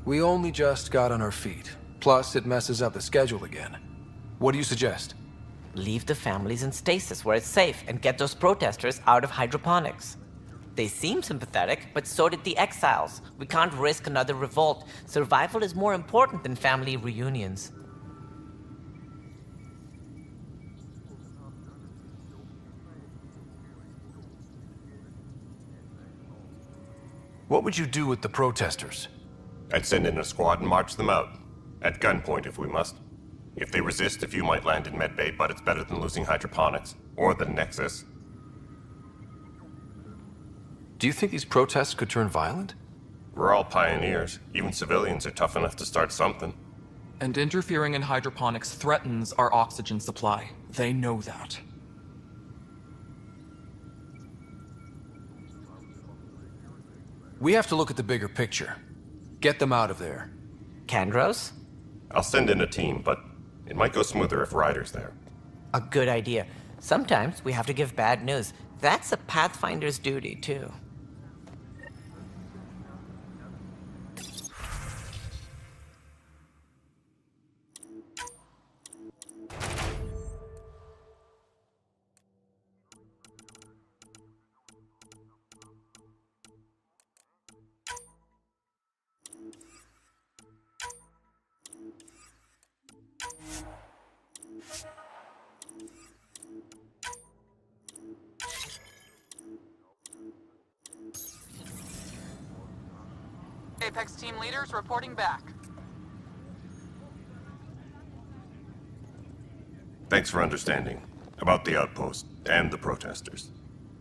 Speaker 1: We only just got on our feet. Plus, it messes up the schedule again. What do you suggest?
Speaker 18: Leave the families in stasis where it's safe and get those protesters out of hydroponics. They seem sympathetic, but so did the exiles. We can't risk another revolt. Survival is more important than family reunions.
Speaker 1: What would you do with the protesters?
Speaker 16: I'd send in a squad and march them out. At gunpoint if we must. If they resist, a few might land in medbay, but it's better than losing hydroponics. Or the Nexus.
Speaker 1: Do you think these protests could turn violent?
Speaker 16: We're all pioneers. Even civilians are tough enough to start something.
Speaker 19: And interfering in hydroponics threatens our oxygen supply. They know that.
Speaker 1: We have to look at the bigger picture. Get them out of there.
Speaker 18: Kandros?
Speaker 16: I'll send in a team, but it might go smoother if Ryder's there.
Speaker 18: A good idea. Sometimes we have to give bad news. That's a Pathfinder's duty, too.
Speaker 20: Apex team leaders reporting back.
Speaker 16: Thanks for understanding. About the outpost and the protesters.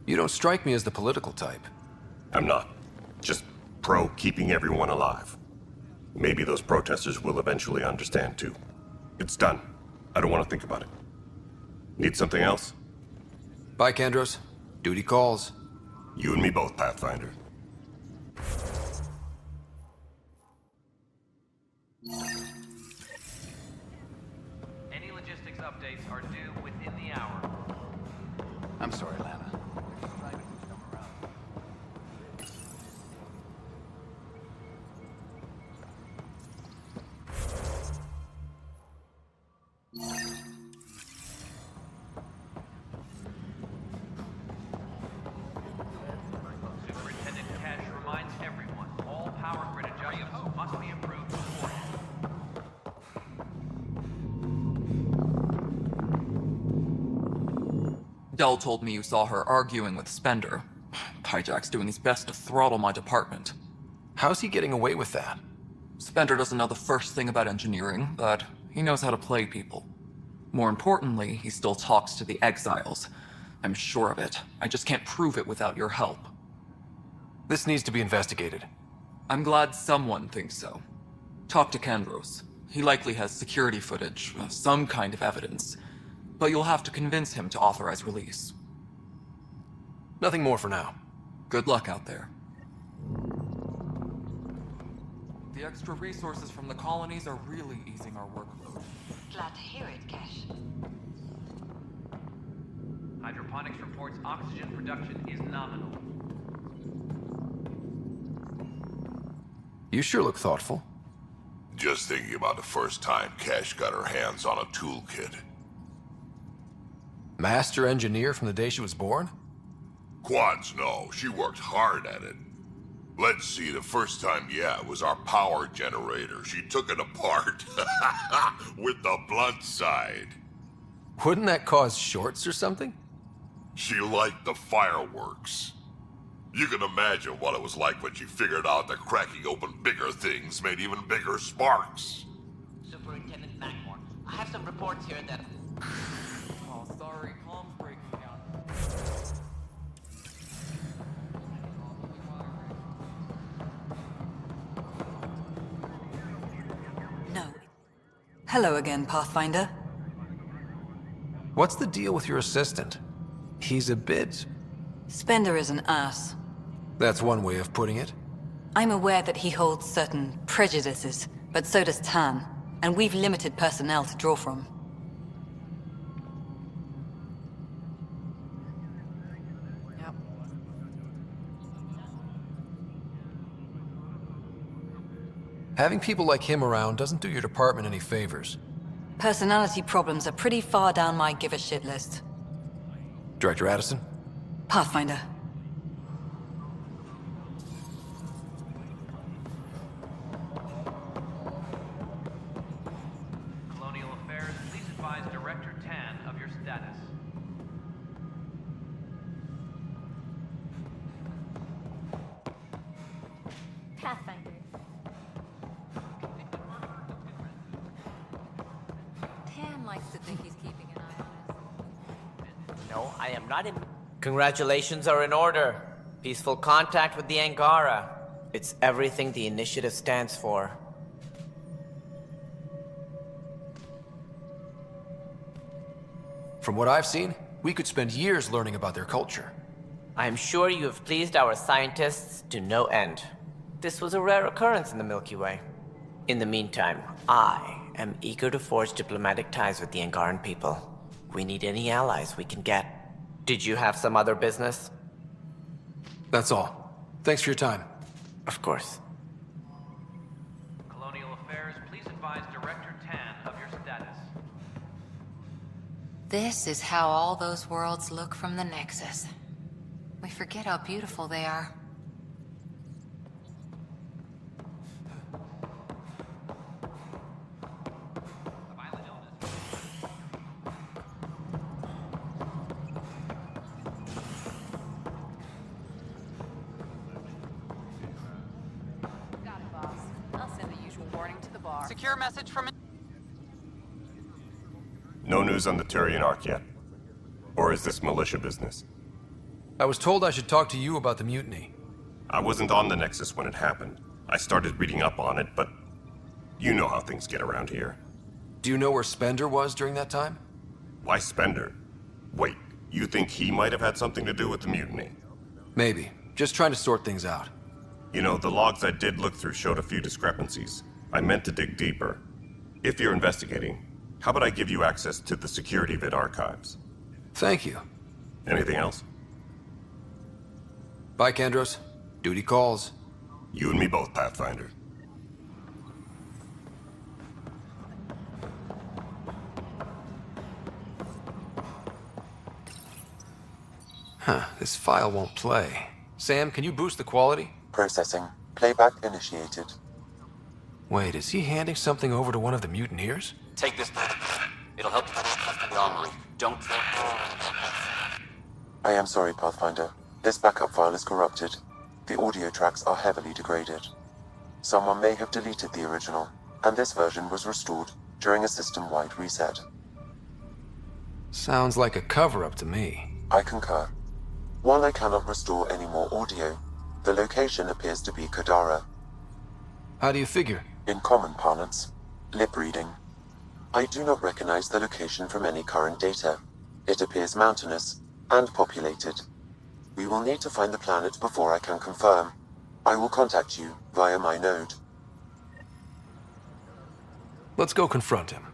Speaker 1: You don't strike me as the political type.
Speaker 16: I'm not. Just pro keeping everyone alive. Maybe those protesters will eventually understand too. It's done. I don't want to think about it. Need something else?
Speaker 1: Bye, Kandros. Duty calls.
Speaker 16: You and me both, Pathfinder.
Speaker 11: Any logistics updates are due within the hour.
Speaker 22: I'm sorry, Lana.
Speaker 11: Superintendent Cash reminds everyone, all power grid adjustments must be approved beforehand.
Speaker 19: Dell told me you saw her arguing with Spender. Hijack's doing his best to throttle my department.
Speaker 1: How's he getting away with that?
Speaker 19: Spender doesn't know the first thing about engineering, but he knows how to play people. More importantly, he still talks to the exiles. I'm sure of it. I just can't prove it without your help.
Speaker 1: This needs to be investigated.
Speaker 19: I'm glad someone thinks so. Talk to Kandros. He likely has security footage, some kind of evidence. But you'll have to convince him to authorize release.
Speaker 1: Nothing more for now.
Speaker 19: Good luck out there. The extra resources from the colonies are really easing our workload.
Speaker 26: Glad to hear it, Cash.
Speaker 11: Hydroponics reports oxygen production is nominal.
Speaker 1: You sure look thoughtful.
Speaker 23: Just thinking about the first time Cash got her hands on a toolkit.
Speaker 1: Master engineer from the day she was born?
Speaker 23: Quads, no. She worked hard at it. Let's see, the first time, yeah, was our power generator. She took it apart. With the blunt side.
Speaker 1: Wouldn't that cause shorts or something?
Speaker 23: She liked the fireworks. You can imagine what it was like when she figured out that cracking open bigger things made even bigger sparks.
Speaker 27: Superintendent Magmore, I have some reports here that...
Speaker 19: Oh, sorry, comms breaking down.
Speaker 8: Hello again, Pathfinder.
Speaker 1: What's the deal with your assistant? He's a bit...
Speaker 8: Spender is an ass.
Speaker 1: That's one way of putting it.
Speaker 8: I'm aware that he holds certain prejudices, but so does Tan, and we've limited personnel to draw from.
Speaker 1: Having people like him around doesn't do your department any favors.
Speaker 8: Personality problems are pretty far down my give-a-shit list.
Speaker 1: Director Addison?
Speaker 8: Pathfinder.
Speaker 11: Colonial Affairs, please advise Director Tan of your status.
Speaker 26: Pathfinder.
Speaker 8: Tan likes to think he's keeping an eye on us.
Speaker 18: No, I am not in... Congratulations are in order. Peaceful contact with the Angara. It's everything the initiative stands for.
Speaker 1: From what I've seen, we could spend years learning about their culture.
Speaker 18: I am sure you have pleased our scientists to no end. This was a rare occurrence in the Milky Way. In the meantime, I am eager to forge diplomatic ties with the Angaran people. We need any allies we can get. Did you have some other business?
Speaker 1: That's all. Thanks for your time.
Speaker 18: Of course.
Speaker 11: Colonial Affairs, please advise Director Tan of your status.
Speaker 3: This is how all those worlds look from the Nexus. We forget how beautiful they are.
Speaker 20: Got it, boss. I'll send the usual warning to the bar. Secure message from...
Speaker 16: No news on the Turian Ark yet? Or is this militia business?
Speaker 1: I was told I should talk to you about the mutiny.
Speaker 16: I wasn't on the Nexus when it happened. I started reading up on it, but you know how things get around here.
Speaker 1: Do you know where Spender was during that time?
Speaker 16: Why Spender? Wait, you think he might have had something to do with the mutiny?
Speaker 1: Maybe. Just trying to sort things out.
Speaker 16: You know, the logs I did look through showed a few discrepancies. I meant to dig deeper. If you're investigating, how about I give you access to the security vid archives?
Speaker 1: Thank you.
Speaker 16: Anything else?
Speaker 1: Bye, Kandros. Duty calls.
Speaker 16: You and me both, Pathfinder.
Speaker 1: Huh, this file won't play. Sam, can you boost the quality?
Speaker 17: Processing. Playback initiated.
Speaker 1: Wait, is he handing something over to one of the mutineers?
Speaker 12: Take this. It'll help the armory. Don't...
Speaker 17: I am sorry, Pathfinder. This backup file is corrupted. The audio tracks are heavily degraded. Someone may have deleted the original, and this version was restored during a system-wide reset.
Speaker 1: Sounds like a cover-up to me.
Speaker 17: I concur. While I cannot restore any more audio, the location appears to be Kadara.
Speaker 1: How do you figure?
Speaker 17: In common parlance, lip reading. I do not recognize the location from any current data. It appears mountainous and populated. We will need to find the planet before I can confirm. I will contact you via my node.
Speaker 1: Let's go confront him.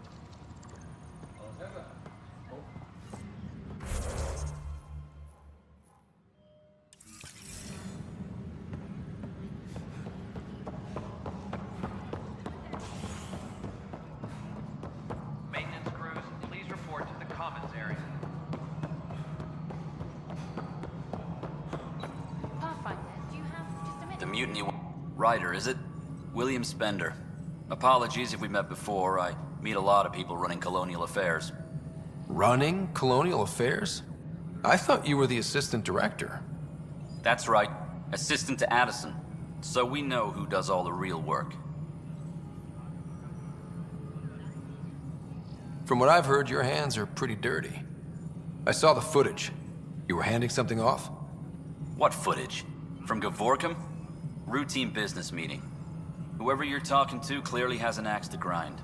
Speaker 11: Maintenance crews, please report to the commons area.
Speaker 26: Pathfinder, do you have just a minute?
Speaker 12: The mutiny... Ryder, is it? William Spender. Apologies if we met before. I meet a lot of people running Colonial Affairs.
Speaker 1: Running Colonial Affairs? I thought you were the assistant director.
Speaker 12: That's right. Assistant to Addison. So we know who does all the real work.
Speaker 1: From what I've heard, your hands are pretty dirty. I saw the footage. You were handing something off?
Speaker 12: What footage? From Gavorkum? Routine business meeting. Whoever you're talking to clearly has an axe to grind.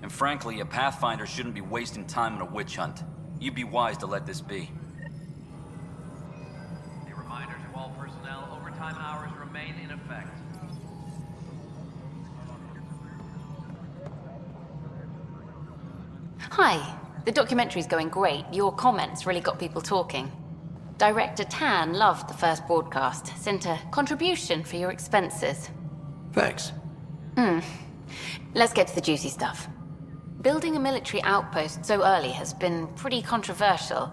Speaker 12: And frankly, a Pathfinder shouldn't be wasting time on a witch hunt. You'd be wise to let this be.
Speaker 11: A reminder to all personnel, overtime hours remain in effect.
Speaker 26: Hi. The documentary's going great. Your comments really got people talking. Director Tan loved the first broadcast. Sent a contribution for your expenses.
Speaker 1: Thanks.
Speaker 26: Let's get to the juicy stuff. Building a military outpost so early has been pretty controversial.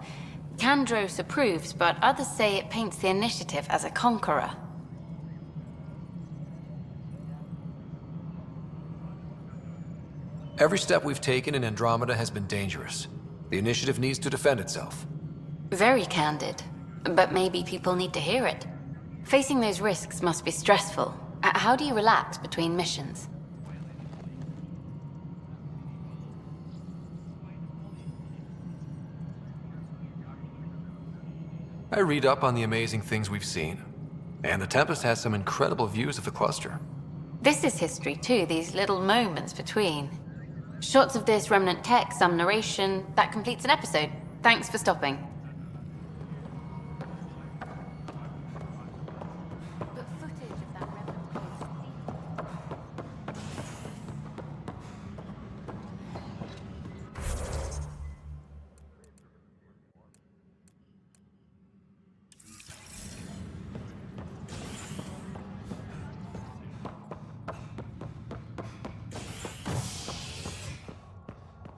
Speaker 26: Kandros approves, but others say it paints the initiative as a conqueror.
Speaker 1: Every step we've taken in Andromeda has been dangerous. The initiative needs to defend itself.
Speaker 26: Very candid. But maybe people need to hear it. Facing those risks must be stressful. How do you relax between missions?
Speaker 1: I read up on the amazing things we've seen. And the Tempest has some incredible views of the cluster.
Speaker 26: This is history too, these little moments between. Shots of this remnant tech, some narration, that completes an episode. Thanks for stopping.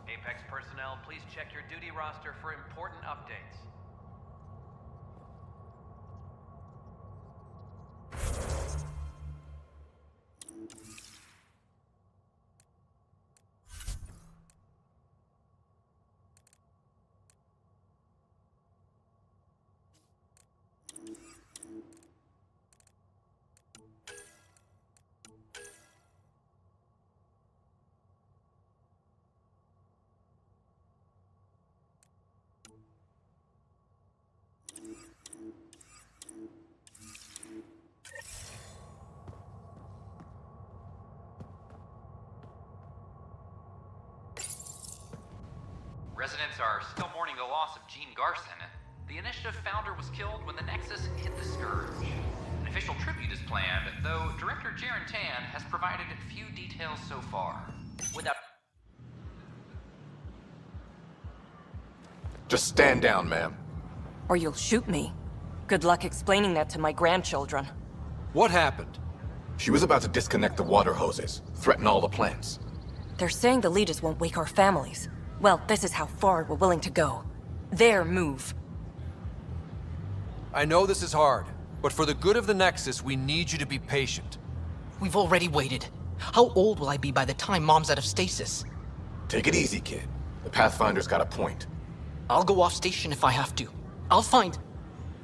Speaker 11: Apex personnel, please check your duty roster for important updates. Residents are still mourning the loss of Gene Garson. The Initiative founder was killed when the Nexus hit the Scourge. An official tribute is planned, though Director Jaren Tan has provided few details so far. Without...
Speaker 4: Just stand down, ma'am.
Speaker 5: Or you'll shoot me. Good luck explaining that to my grandchildren.
Speaker 1: What happened?
Speaker 4: She was about to disconnect the water hoses, threaten all the plants.
Speaker 5: They're saying the leaders won't wake our families. Well, this is how far we're willing to go. Their move.
Speaker 1: I know this is hard, but for the good of the Nexus, we need you to be patient.
Speaker 14: We've already waited. How old will I be by the time Mom's out of stasis?
Speaker 4: Take it easy, kid. The Pathfinder's got a point.
Speaker 14: I'll go off station if I have to. I'll find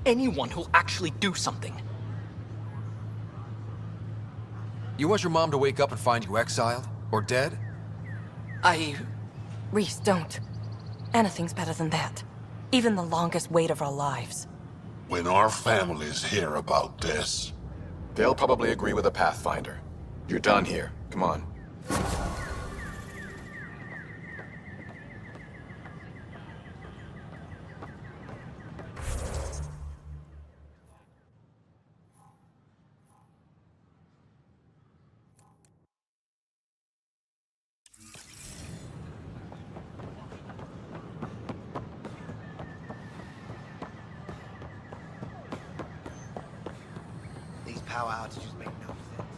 Speaker 14: anyone who'll actually do something.
Speaker 1: You want your mom to wake up and find you exiled? Or dead?
Speaker 5: Reese, don't. Anything's better than that. Even the longest wait of our lives.
Speaker 9: When our families hear about this...
Speaker 4: They'll probably agree with the Pathfinder. You're done here. Come on.
Speaker 2: These power outages make no sense.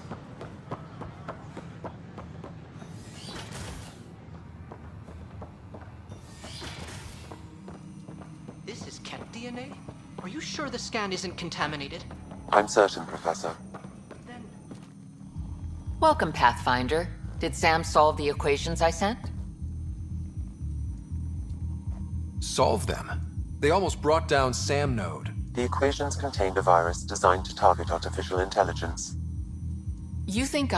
Speaker 14: This is Kett DNA? Are you sure the scan isn't contaminated?
Speaker 17: I'm certain, Professor.
Speaker 15: Welcome, Pathfinder. Did Sam solve the equations I sent?
Speaker 1: Solve them? They almost brought down Sam Node.
Speaker 17: The equations contained a virus designed to target artificial intelligence.
Speaker 15: You think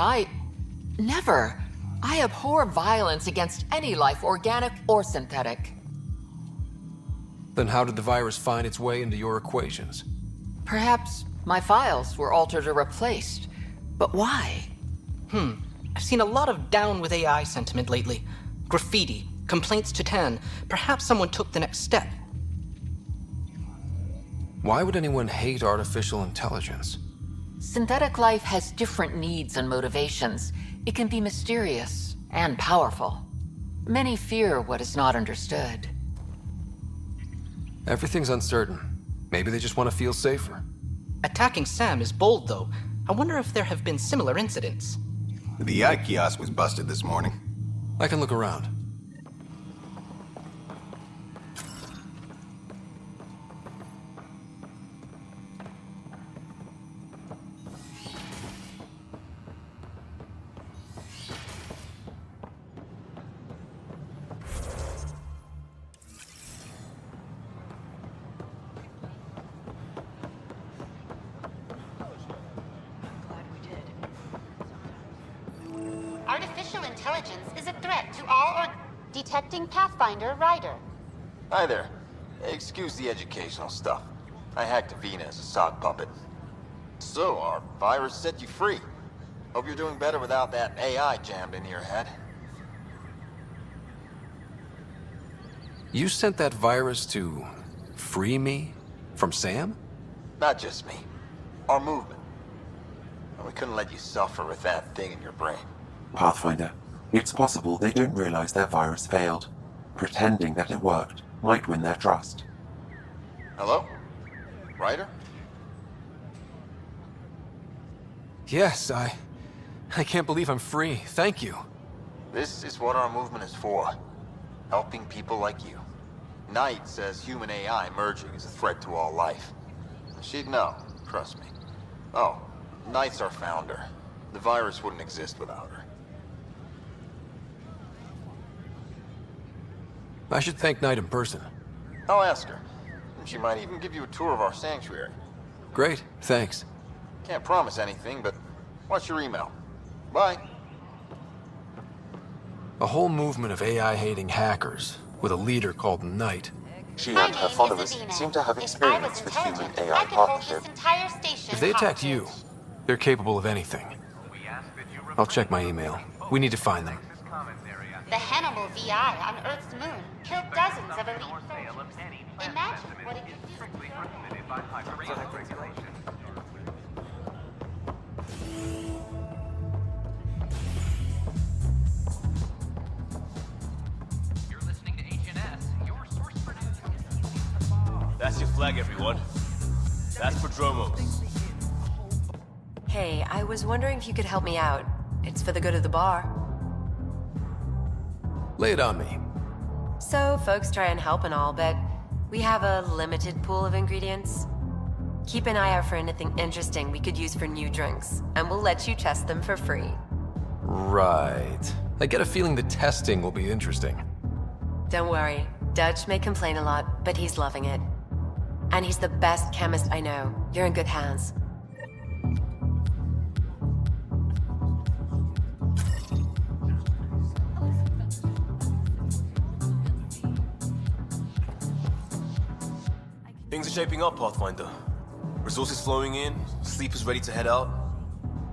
Speaker 15: Never. I abhor violence against any life, organic or synthetic.
Speaker 1: Then how did the virus find its way into your equations?
Speaker 15: Perhaps my files were altered or replaced. But why?
Speaker 14: I've seen a lot of down with AI sentiment lately.
Speaker 27: Graffiti, complaints to Tan. Perhaps someone took the next step.
Speaker 1: Why would anyone hate artificial intelligence?
Speaker 15: Synthetic life has different needs and motivations. It can be mysterious and powerful. Many fear what is not understood.
Speaker 1: Everything's uncertain. Maybe they just want to feel safer.
Speaker 27: Attacking Sam is bold, though. I wonder if there have been similar incidents.
Speaker 6: The eye kiosk was busted this morning.
Speaker 1: I can look around.
Speaker 7: Artificial intelligence is a threat to all or detecting Pathfinder Ryder.
Speaker 2: Hi there. Excuse the educational stuff. I hacked Avina as a sock puppet. So, our virus set you free. Hope you're doing better without that AI jammed into your head.
Speaker 1: You sent that virus to free me from Sam?
Speaker 2: Not just me. Our movement. We couldn't let you suffer with that thing in your brain.
Speaker 17: Pathfinder, it's possible they don't realize their virus failed. Pretending that it worked might win their trust.
Speaker 2: Hello? Ryder?
Speaker 1: Yes, I can't believe I'm free. Thank you.
Speaker 2: This is what our movement is for. Helping people like you. Knight says human AI merging is a threat to all life. She'd know, trust me. Oh, Knight's our founder. The virus wouldn't exist without her.
Speaker 1: I should thank Knight in person.
Speaker 2: I'll ask her. She might even give you a tour of our sanctuary.
Speaker 1: Great, thanks.
Speaker 2: Can't promise anything, but watch your email. Bye.
Speaker 1: A whole movement of AI-hating hackers with a leader called Knight.
Speaker 17: She and her followers seem to have experience with human-AI partnership.
Speaker 1: If they attacked you, they're capable of anything. I'll check my email. We need to find them.
Speaker 7: The Hannibal VI on Earth's moon killed dozens of elite soldiers. Imagine what it could
Speaker 11: You're listening to HNS, your source for news.
Speaker 10: That's your flag, everyone. That's Prodromos.
Speaker 13: Hey, I was wondering if you could help me out. It's for the good of the bar.
Speaker 1: Lay it on me.
Speaker 13: So, folks try and help and all, but we have a limited pool of ingredients. Keep an eye out for anything interesting we could use for new drinks, and we'll let you test them for free.
Speaker 1: Right. I get a feeling the testing will be interesting.
Speaker 13: Don't worry, Dutch may complain a lot, but he's loving it. And he's the best chemist I know. You're in good hands.
Speaker 10: Things are shaping up, Pathfinder. Resources flowing in, sleepers ready to head out.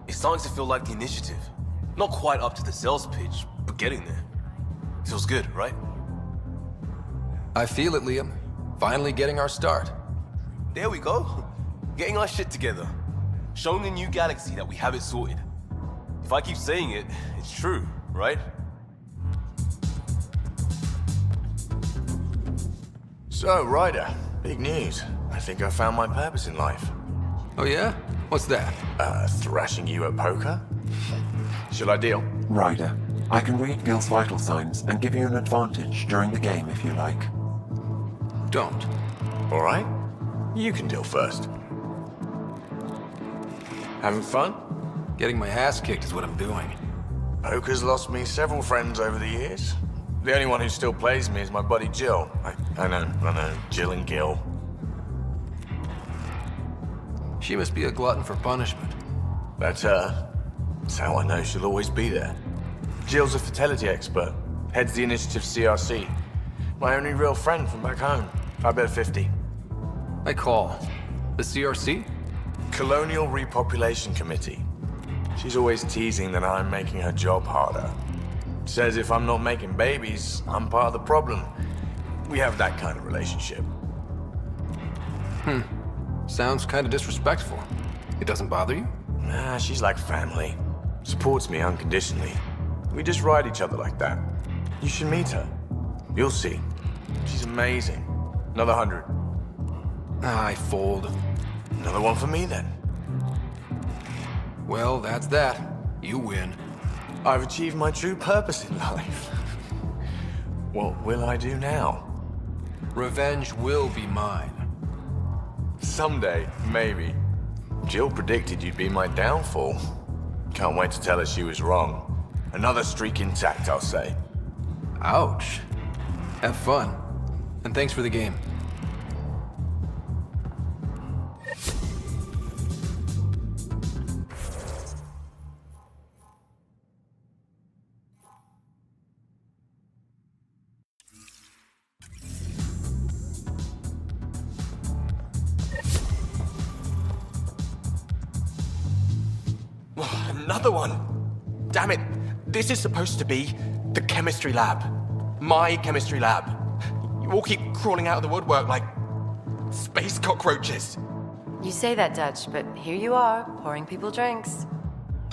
Speaker 10: It's starting to feel like the initiative. Not quite up to the sales pitch, but getting there. Feels good, right?
Speaker 1: I feel it, Liam. Finally getting our start.
Speaker 10: There we go. Getting our shit together. Showing the new galaxy that we have it sorted. If I keep saying it, it's true, right?
Speaker 21: So, Ryder, big news. I think I found my purpose in life.
Speaker 1: Oh yeah? What's that?
Speaker 21: Thrashing you at poker? Shall I deal?
Speaker 17: Ryder, I can read Gil's vital signs and give you an advantage during the game if you like.
Speaker 1: Don't.
Speaker 21: All right. You can deal first. Having fun?
Speaker 1: Getting my ass kicked is what I'm doing.
Speaker 21: Poker's lost me several friends over the years. The only one who still plays me is my buddy Jill. I know, Jill and Gil.
Speaker 1: She must be a glutton for punishment.
Speaker 21: That's her. That's how I know she'll always be there. Jill's a fertility expert, heads the initiative CRC. My only real friend from back home. I bet 50.
Speaker 1: I call. The CRC?
Speaker 21: Colonial Repopulation Committee. She's always teasing that I'm making her job harder. Says if I'm not making babies, I'm part of the problem. We have that kind of relationship.
Speaker 1: Sounds kind of disrespectful. It doesn't bother you?
Speaker 21: Nah, she's like family. Supports me unconditionally. We just ride each other like that. You should meet her. You'll see. She's amazing. Another 100.
Speaker 1: I fold.
Speaker 21: Another one for me then.
Speaker 1: Well, that's that. You win.
Speaker 21: I've achieved my true purpose in life. What will I do now?
Speaker 1: Revenge will be mine.
Speaker 21: Someday, maybe. Jill predicted you'd be my downfall. Can't wait to tell her she was wrong. Another streak intact, I'll say.
Speaker 1: Ouch. Have fun. And thanks for the game.
Speaker 8: Another one! Damn it! This is supposed to be the chemistry lab. My chemistry lab. You all keep crawling out of the woodwork like space cockroaches.
Speaker 13: You say that, Dutch, but here you are, pouring people drinks.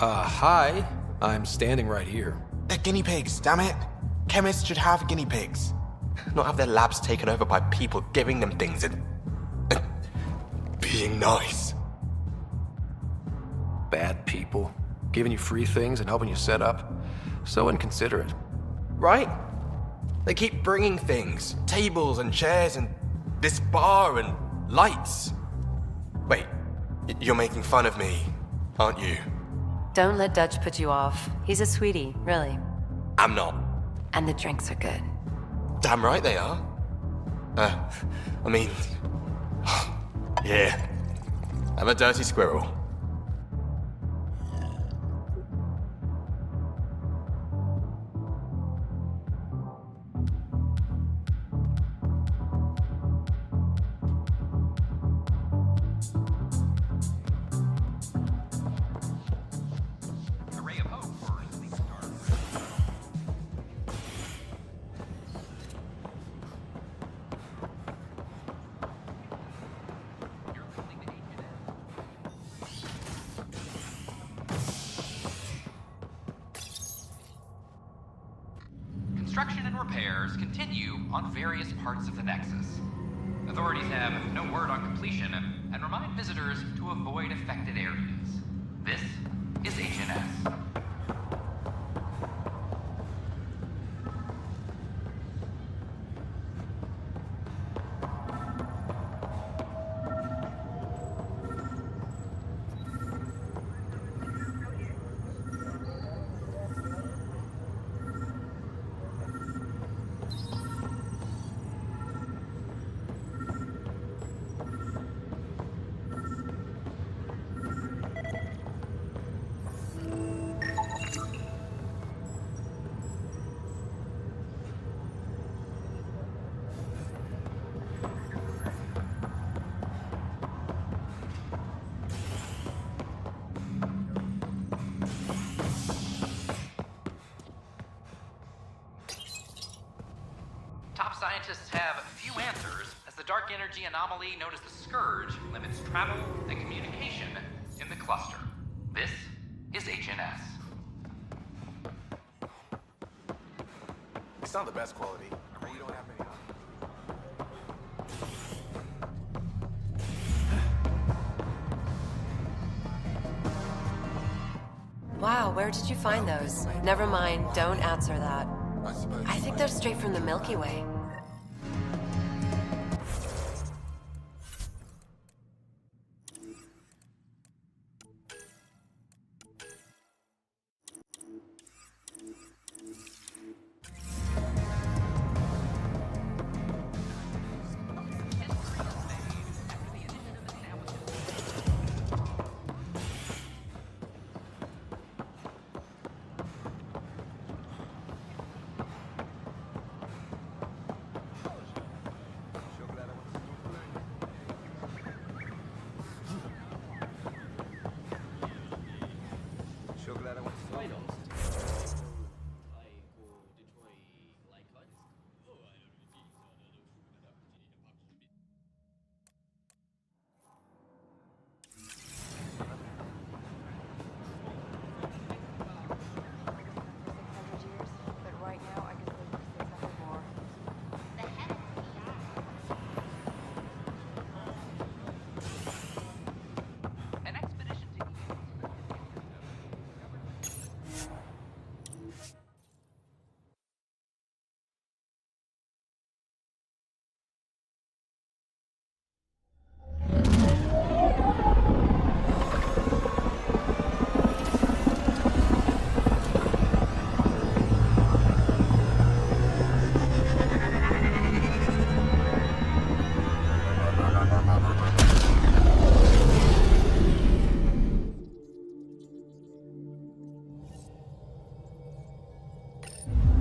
Speaker 1: Hi. I'm standing right here.
Speaker 8: They're guinea pigs, damn it. Chemists should have guinea pigs. Not have their labs taken over by people giving them things and being nice.
Speaker 1: Bad people. Giving you free things and helping you set up. So inconsiderate.
Speaker 8: Right? They keep bringing things. Tables and chairs and this bar and lights. Wait, you're making fun of me, aren't you?
Speaker 13: Don't let Dutch put you off. He's a sweetie, really.
Speaker 8: I'm not.
Speaker 13: And the drinks are good.
Speaker 8: Damn right they are. I mean... yeah. I'm a dirty squirrel.
Speaker 11: Construction and repairs continue on various parts of the Nexus. Authorities have no word on completion and remind visitors to avoid affected areas. This is HNS. Scientists have few answers, as the dark energy anomaly known as the Scourge limits travel and communication in the cluster. This is HNS.
Speaker 21: It's not the best quality. We don't have many.
Speaker 13: Wow, where did you find those? Never mind, don't answer that. I think they're straight from the Milky Way.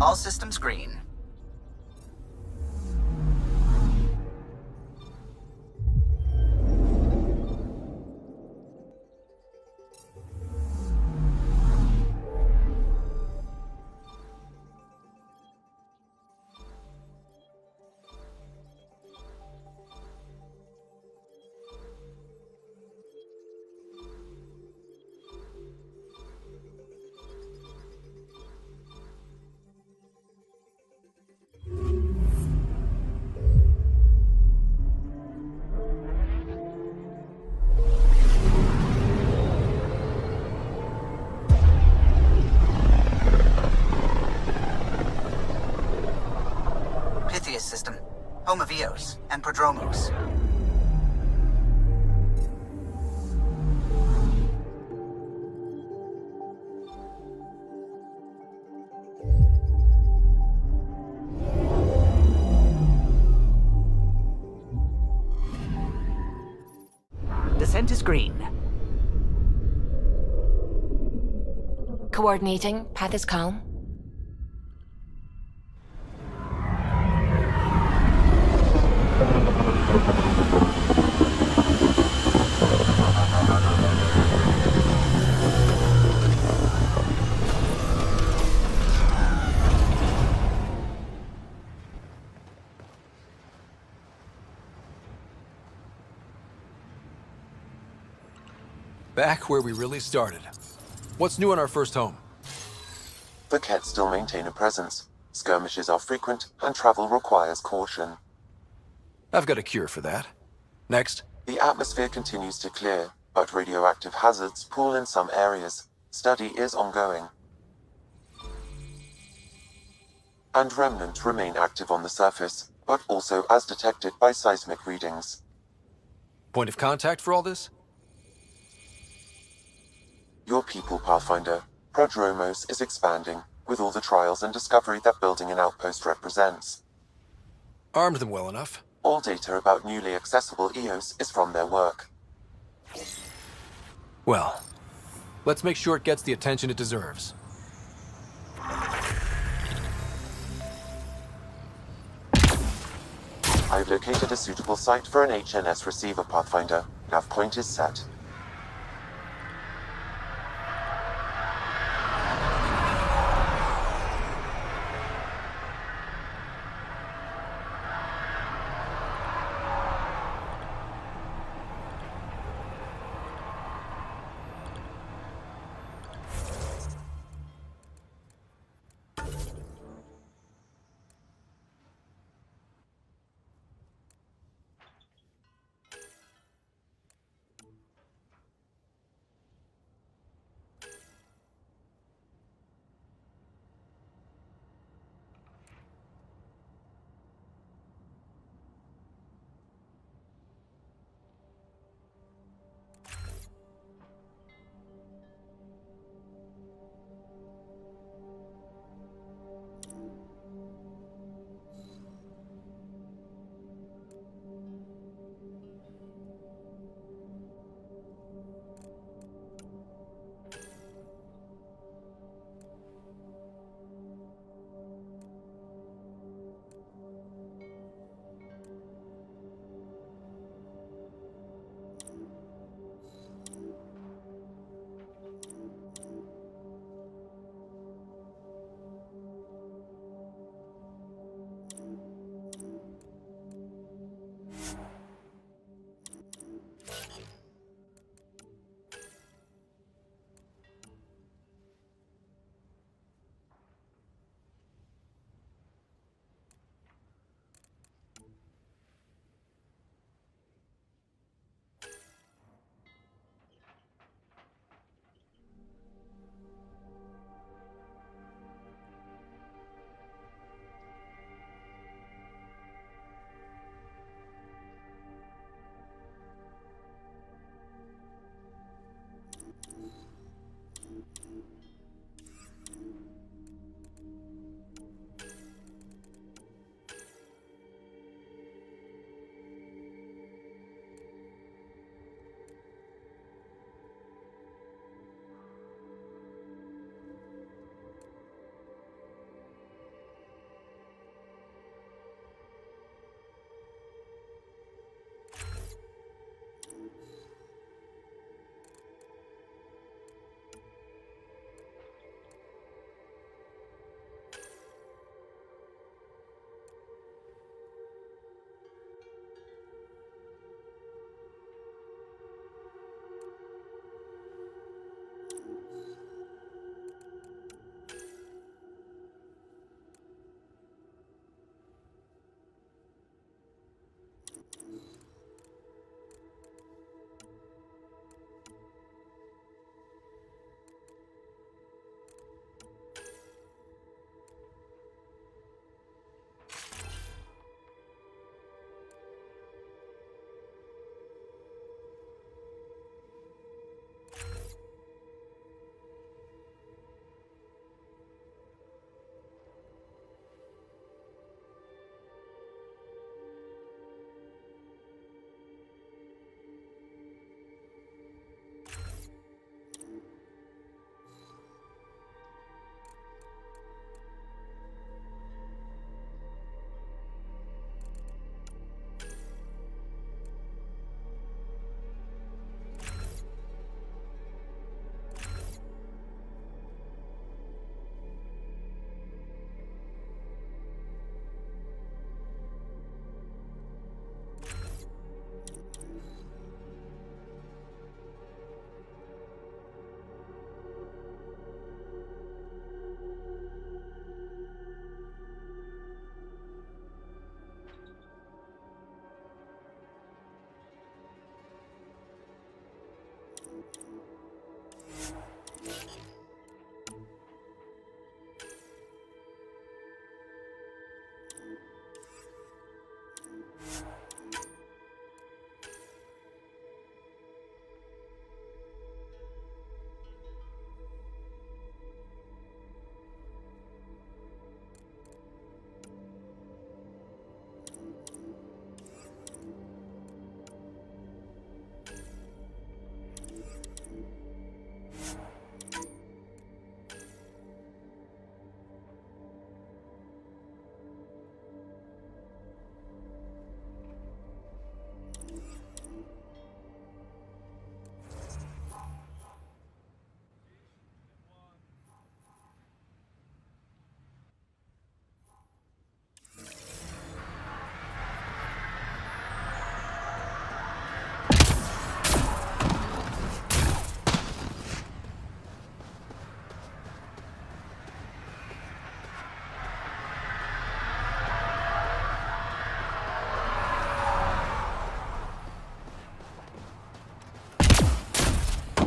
Speaker 3: All systems green. Pythias system, home of Eos and Prodromos.
Speaker 18: Descent is green.
Speaker 5: Coordinating. Path is calm.
Speaker 1: Back where we really started. What's new on our first home?
Speaker 17: The Kett still maintain a presence. Skirmishes are frequent, and travel requires caution.
Speaker 1: I've got a cure for that. Next.
Speaker 17: The atmosphere continues to clear, but radioactive hazards pool in some areas. Study is ongoing. And remnants remain active on the surface, but also as detected by seismic readings.
Speaker 1: Point of contact for all this?
Speaker 17: Your people, Pathfinder. Prodromos is expanding, with all the trials and discovery that building an outpost represents.
Speaker 1: Armed them well enough.
Speaker 17: All data about newly accessible Eos is from their work.
Speaker 1: Well, let's make sure it gets the attention it deserves.
Speaker 17: I've located a suitable site for an HNS receiver, Pathfinder. Nav point is set.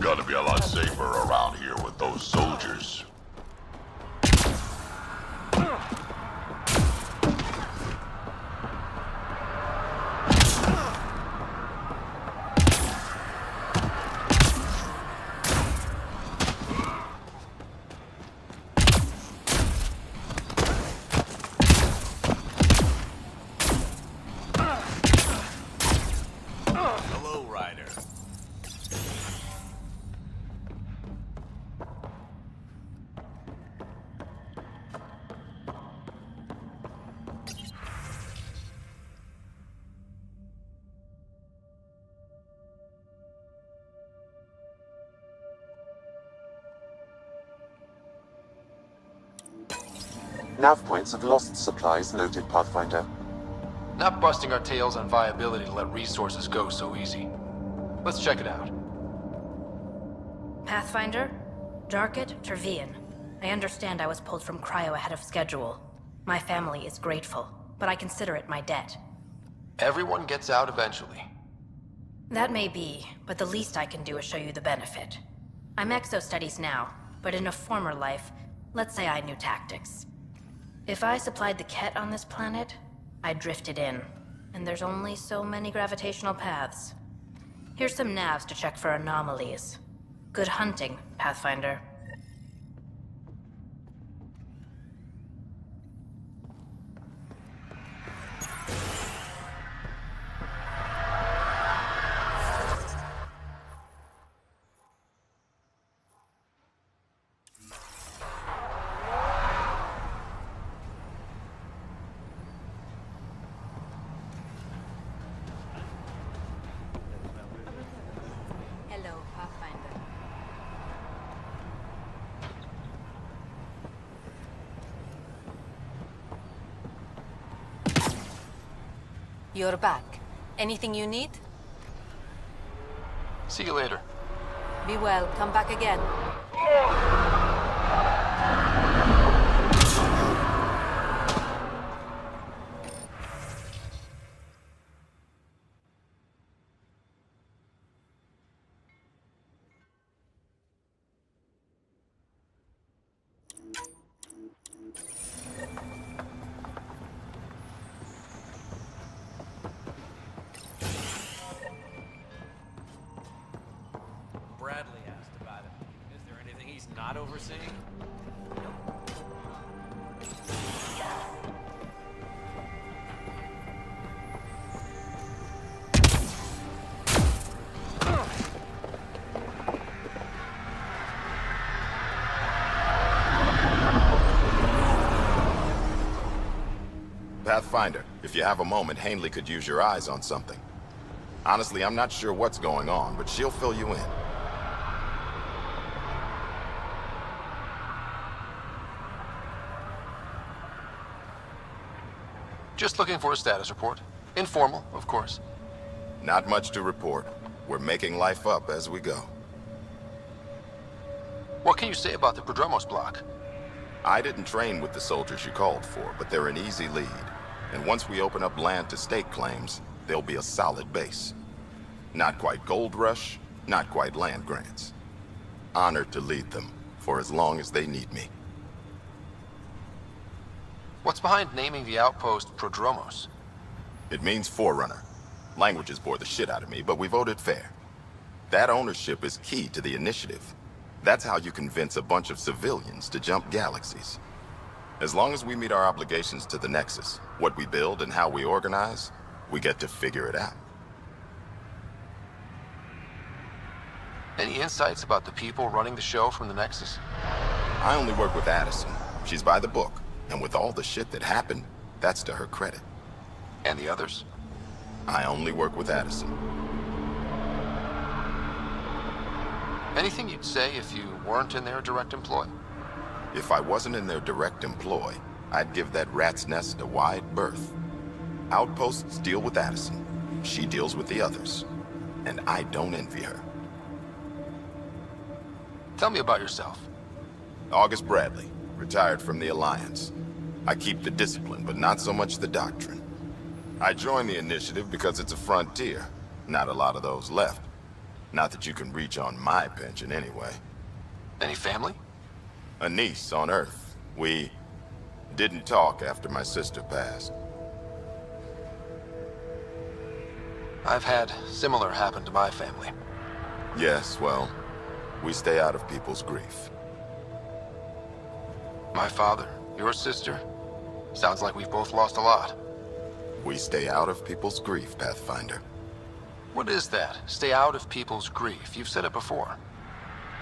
Speaker 9: Gotta be a lot safer around here with those soldiers.
Speaker 21: Hello, Ryder.
Speaker 17: Nav points of lost supplies noted, Pathfinder.
Speaker 1: Not busting our tails on viability to let resources go so easy. Let's check it out.
Speaker 16: Pathfinder? Darket, Trevian. I understand I was pulled from Cryo ahead of schedule. My family is grateful, but I consider it my debt.
Speaker 1: Everyone gets out eventually.
Speaker 16: That may be, but the least I can do is show you the benefit. I'm exo-studies now, but in a former life, let's say I knew tactics. If I supplied the Ket on this planet, I drifted in, and there's only so many gravitational paths. Here's some navs to check for anomalies. Good hunting, Pathfinder. Hello, Pathfinder.
Speaker 5: You're back. Anything you need?
Speaker 1: See you later.
Speaker 5: Be well. Come back again.
Speaker 19: Bradley asked about it. Is there anything he's not overseeing?
Speaker 4: Pathfinder, if you have a moment, Hanley could use your eyes on something. Honestly, I'm not sure what's going on, but she'll fill you in.
Speaker 1: Just looking for a status report. Informal, of course.
Speaker 4: Not much to report. We're making life up as we go.
Speaker 1: What can you say about the Prodromos block?
Speaker 4: I didn't train with the soldiers you called for, but they're an easy lead. And once we open up land to stake claims, they'll be a solid base. Not quite gold rush, not quite land grants. Honored to lead them, for as long as they need me.
Speaker 1: What's behind naming the outpost Prodromos?
Speaker 4: It means Forerunner. Languages bore the shit out of me, but we voted fair. That ownership is key to the initiative. That's how you convince a bunch of civilians to jump galaxies. As long as we meet our obligations to the Nexus, what we build and how we organize, we get to figure it out.
Speaker 1: Any insights about the people running the show from the Nexus?
Speaker 4: I only work with Addison. She's by the book, and with all the shit that happened, that's to her credit.
Speaker 1: And the others?
Speaker 4: I only work with Addison.
Speaker 1: Anything you'd say if you weren't in their direct employ?
Speaker 4: If I wasn't in their direct employ, I'd give that rat's nest a wide berth. Outposts deal with Addison. She deals with the others. And I don't envy her.
Speaker 1: Tell me about yourself.
Speaker 4: August Bradley, retired from the Alliance. I keep the discipline, but not so much the doctrine. I joined the initiative because it's a frontier. Not a lot of those left. Not that you can reach on my pension anyway.
Speaker 1: Any family?
Speaker 4: A niece on Earth. We didn't talk after my sister passed.
Speaker 1: I've had similar happen to my family.
Speaker 4: Yes, well, we stay out of people's grief.
Speaker 1: My father, your sister. Sounds like we've both lost a lot.
Speaker 4: We stay out of people's grief, Pathfinder.
Speaker 1: What is that? Stay out of people's grief. You've said it before.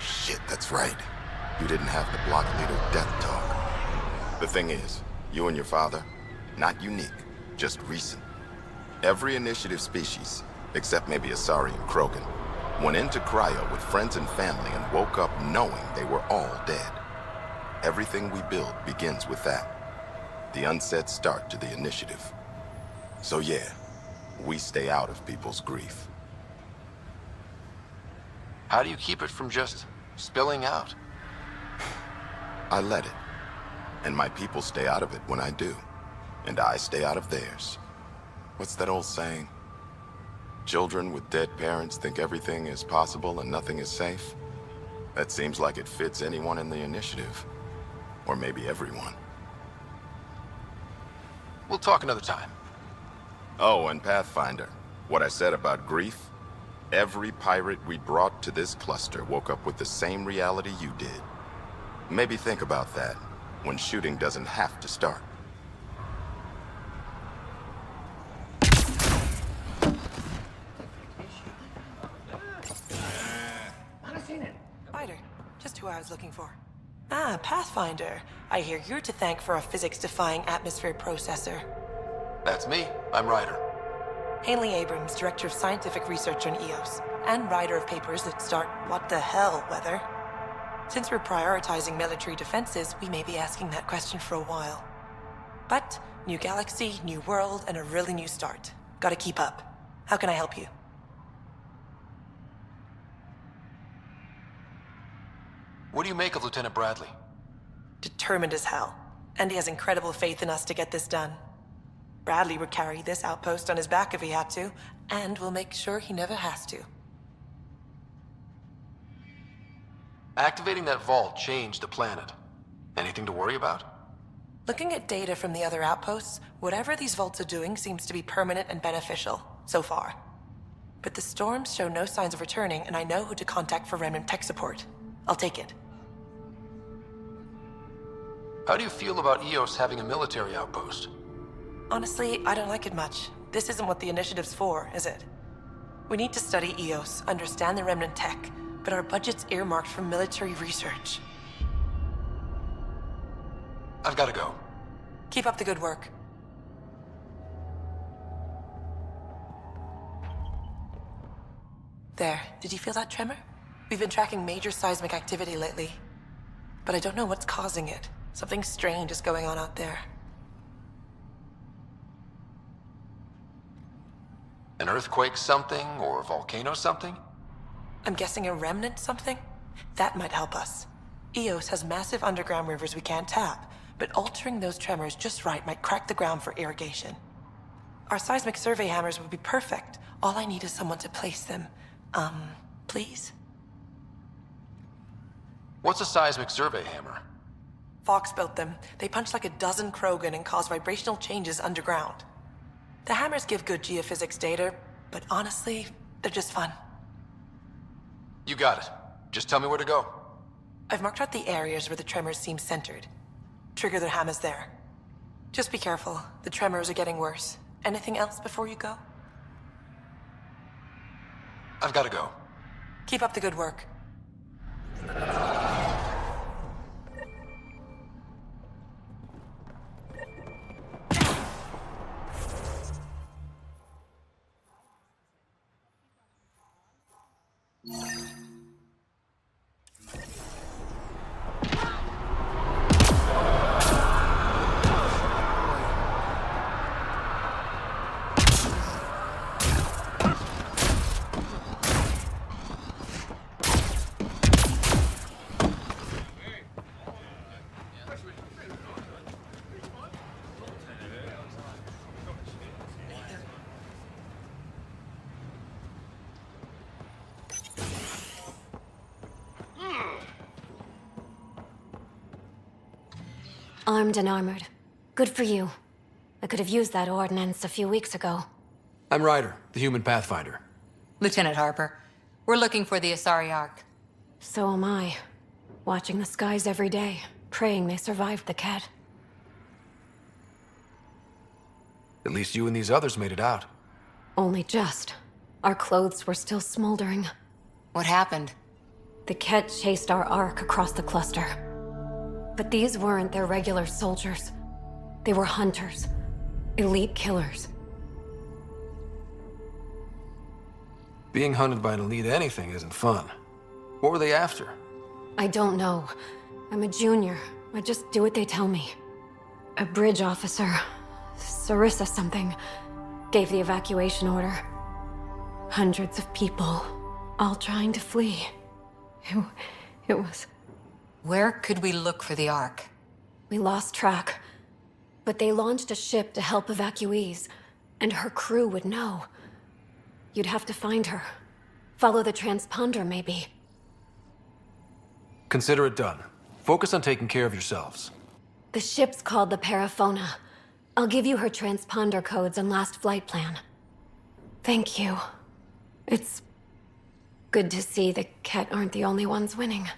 Speaker 4: Shit, that's right. You didn't have the block leader death talk. The thing is, you and your father, not unique, just recent. Every initiative species, except maybe Asari and Krogan, went into cryo with friends and family and woke up knowing they were all dead. Everything we build begins with that. The unsaid start to the initiative. So yeah, we stay out of people's grief.
Speaker 1: How do you keep it from just spilling out?
Speaker 4: I let it. And my people stay out of it when I do. And I stay out of theirs. What's that old saying? Children with dead parents think everything is possible and nothing is safe? That seems like it fits anyone in the initiative. Or maybe everyone.
Speaker 1: We'll talk another time.
Speaker 4: Oh, and Pathfinder, what I said about grief? Every pirate we brought to this cluster woke up with the same reality you did. Maybe think about that, when shooting doesn't have to start.
Speaker 12: Ryder, just who I was looking for. Ah, Pathfinder. I hear you're to thank for a physics-defying atmosphere processor.
Speaker 1: That's me. I'm Ryder.
Speaker 12: Hanley Abrams, Director of Scientific Research on EOS, and writer of papers that start what the hell weather. Since we're prioritizing military defenses, we may be asking that question for a while. But, new galaxy, new world, and a really new start. Gotta keep up. How can I help you?
Speaker 1: What do you make of Lieutenant Bradley?
Speaker 12: Determined as hell. And he has incredible faith in us to get this done. Bradley would carry this outpost on his back if he had to, and we'll make sure he never has to.
Speaker 1: Activating that vault changed the planet. Anything to worry about?
Speaker 12: Looking at data from the other outposts, whatever these vaults are doing seems to be permanent and beneficial, so far. But the storms show no signs of returning, and I know who to contact for Remnant tech support. I'll take it.
Speaker 1: How do you feel about EOS having a military outpost?
Speaker 12: Honestly, I don't like it much. This isn't what the initiative's for, is it? We need to study EOS, understand the Remnant tech, but our budget's earmarked for military research.
Speaker 1: I've got to go.
Speaker 12: Keep up the good work. There, did you feel that tremor? We've been tracking major seismic activity lately. But I don't know what's causing it. Something strange is going on out there.
Speaker 1: An earthquake something, or a volcano something?
Speaker 12: I'm guessing a remnant something? That might help us. EOS has massive underground rivers we can't tap, but altering those tremors just right might crack the ground for irrigation. Our seismic survey hammers would be perfect. All I need is someone to place them. Please?
Speaker 1: What's a seismic survey hammer?
Speaker 12: Fox built them. They punch like a dozen Krogan and cause vibrational changes underground. The hammers give good geophysics data, but honestly, they're just fun.
Speaker 1: You got it. Just tell me where to go.
Speaker 12: I've marked out the areas where the tremors seem centered. Trigger the hammers there. Just be careful. The tremors are getting worse. Anything else before you go?
Speaker 1: I've got to go.
Speaker 12: Keep up the good work.
Speaker 14: Armed and armored. Good for you. I could have used that ordnance a few weeks ago.
Speaker 1: I'm Ryder, the human pathfinder.
Speaker 15: Lieutenant Harper, we're looking for the Asari Ark.
Speaker 14: So am I. Watching the skies every day, praying they survived the cat.
Speaker 1: At least you and these others made it out.
Speaker 14: Only just. Our clothes were still smoldering.
Speaker 15: What happened?
Speaker 14: The Ket chased our Ark across the cluster. But these weren't their regular soldiers. They were hunters. Elite killers.
Speaker 1: Being hunted by an elite anything isn't fun. What were they after?
Speaker 14: I don't know. I'm a junior. I just do what they tell me. A bridge officer, Sarissa something, gave the evacuation order. Hundreds of people, all trying to flee. It was...
Speaker 15: Where could we look for the Ark?
Speaker 14: We lost track. But they launched a ship to help evacuees, and her crew would know. You'd have to find her. Follow the transponder, maybe.
Speaker 1: Consider it done. Focus on taking care of yourselves.
Speaker 14: The ship's called the Paraphona. I'll give you her transponder codes and last flight plan. Thank you. It's good to see the Ket aren't the only ones winning.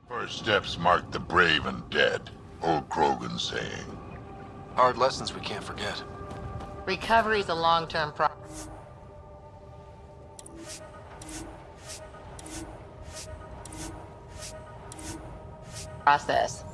Speaker 9: First steps mark the brave and dead. Old Krogan saying.
Speaker 1: Hard lessons we can't forget.
Speaker 15: Recovery's a long-term process.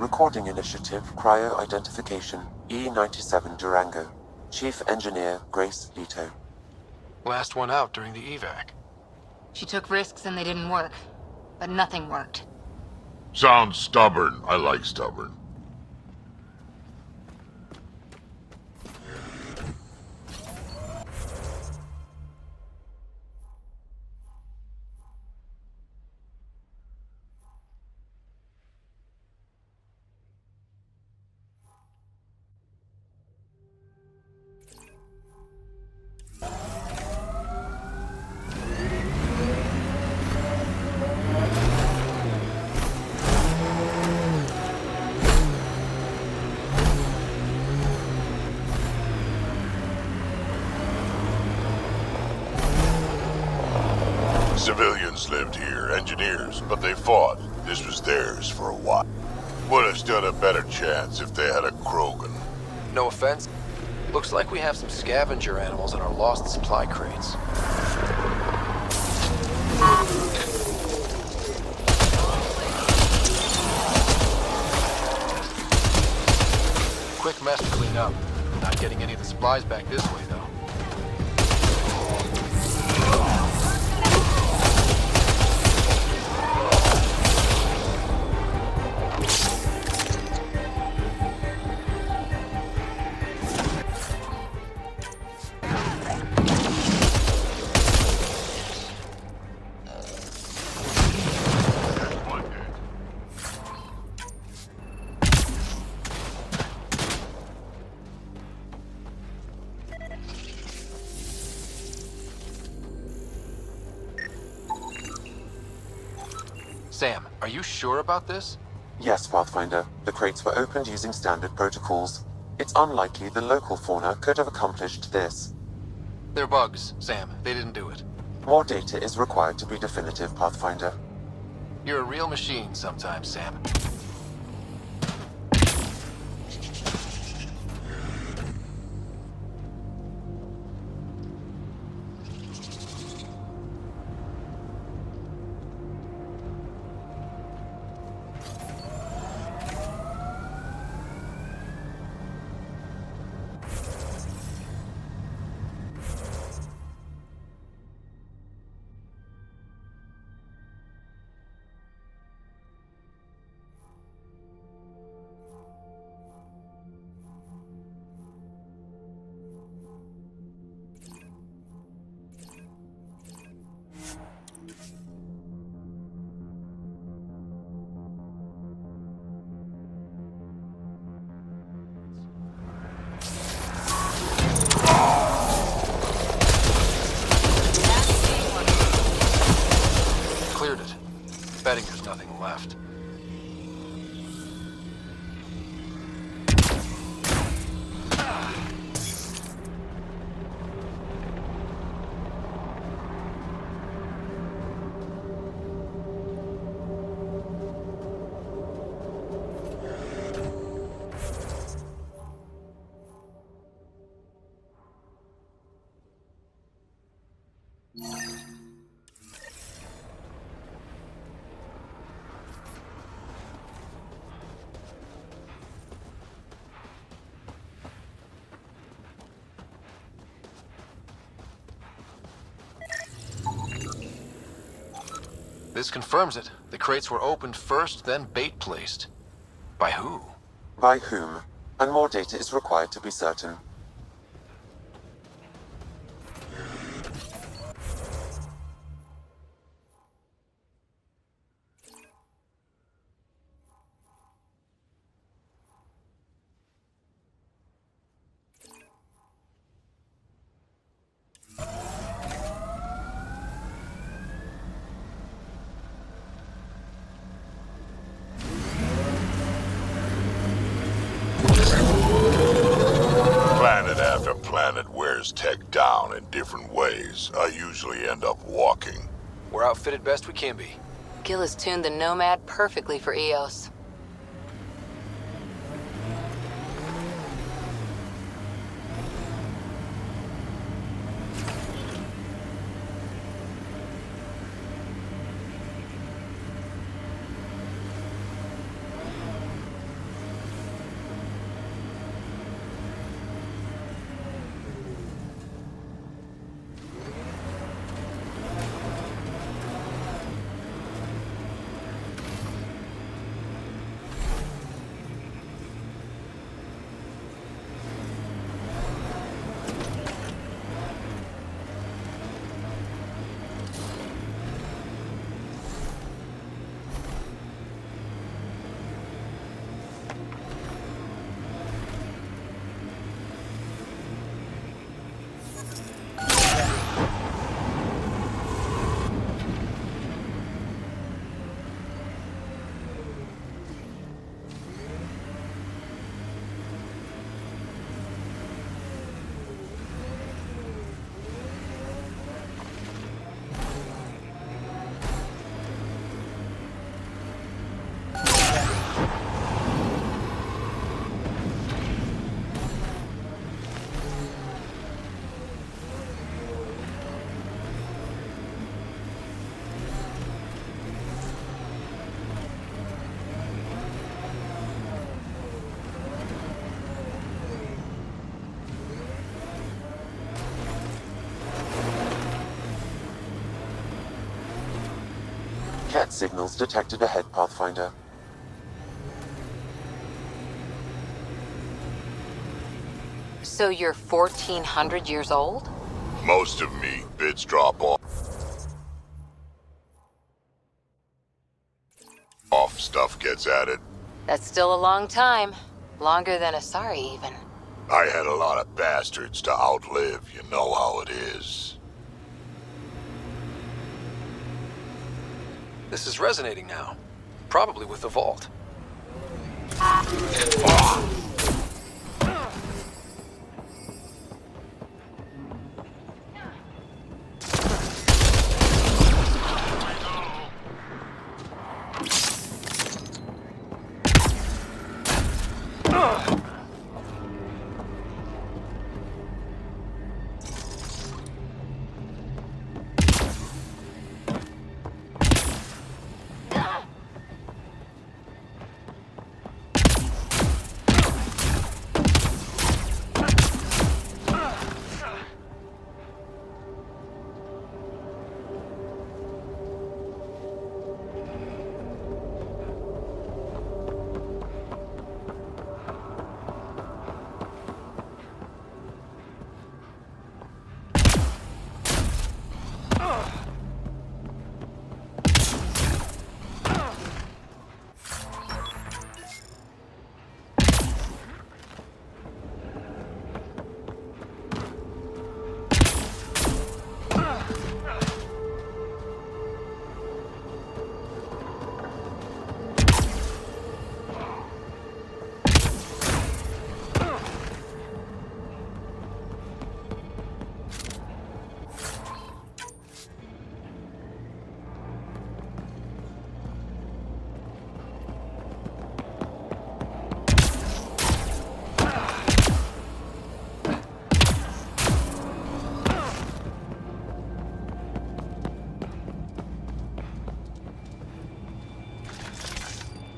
Speaker 17: Recording Initiative Cryo Identification E97 Durango. Chief Engineer Grace Leto.
Speaker 1: Last one out during the evac.
Speaker 15: She took risks and they didn't work. But nothing worked.
Speaker 9: Sounds stubborn. I like stubborn. Civilians lived here, engineers, but they fought. This was theirs for a while. Would have stood a better chance if they had a Krogan.
Speaker 1: No offense. Looks like we have some scavenger animals in our lost supply crates. Quick mess to clean up. Not getting any of the supplies back this way, though. Sam, are you sure about this?
Speaker 17: Yes, Pathfinder. The crates were opened using standard protocols. It's unlikely the local fauna could have accomplished this.
Speaker 1: They're bugs, Sam. They didn't do it.
Speaker 17: More data is required to be definitive, Pathfinder.
Speaker 1: You're a real machine sometimes, Sam. Cleared it. Betting there's nothing left. This confirms it. The crates were opened first, then bait placed. By who?
Speaker 17: By whom? And more data is required to be certain.
Speaker 9: Planet after planet wears tech down in different ways. I usually end up walking.
Speaker 1: We're outfitted best we can be.
Speaker 15: Gil has tuned the Nomad perfectly for EOS.
Speaker 17: Threat signals detected ahead, Pathfinder.
Speaker 15: So you're 1,400 years old?
Speaker 9: Most of me, bits drop off. Stuff gets added.
Speaker 15: That's still a long time. Longer than Asari, even.
Speaker 9: I had a lot of bastards to outlive, you know how it is.
Speaker 1: This is resonating now. Probably with the vault.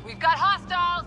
Speaker 15: We've got hostiles!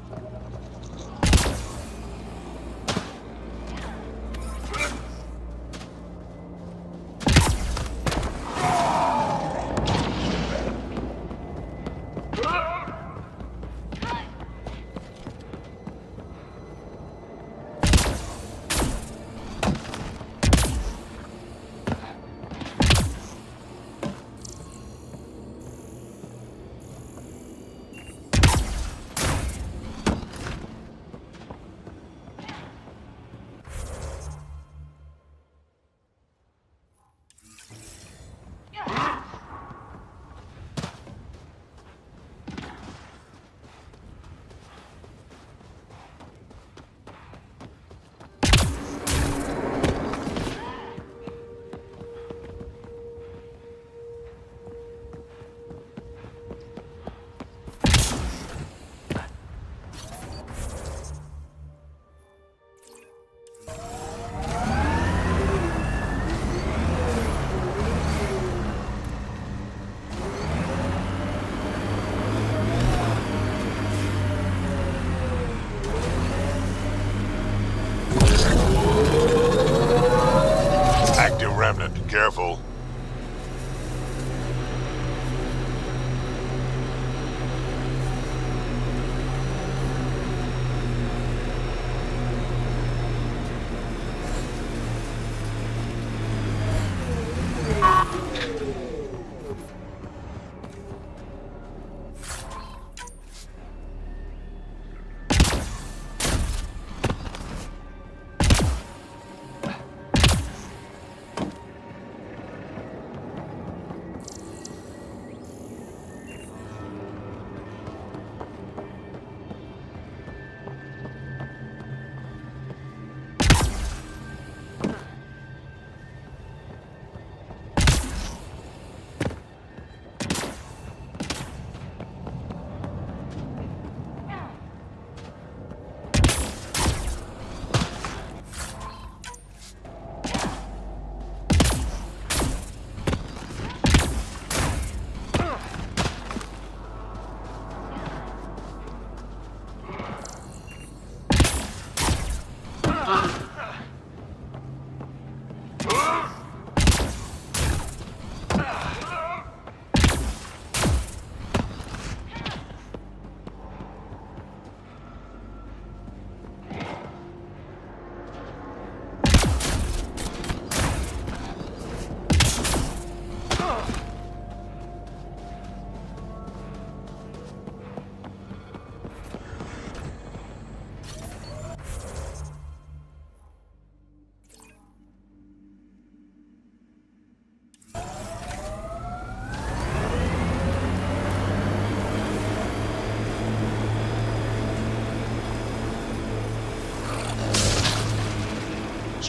Speaker 9: Remnant, careful.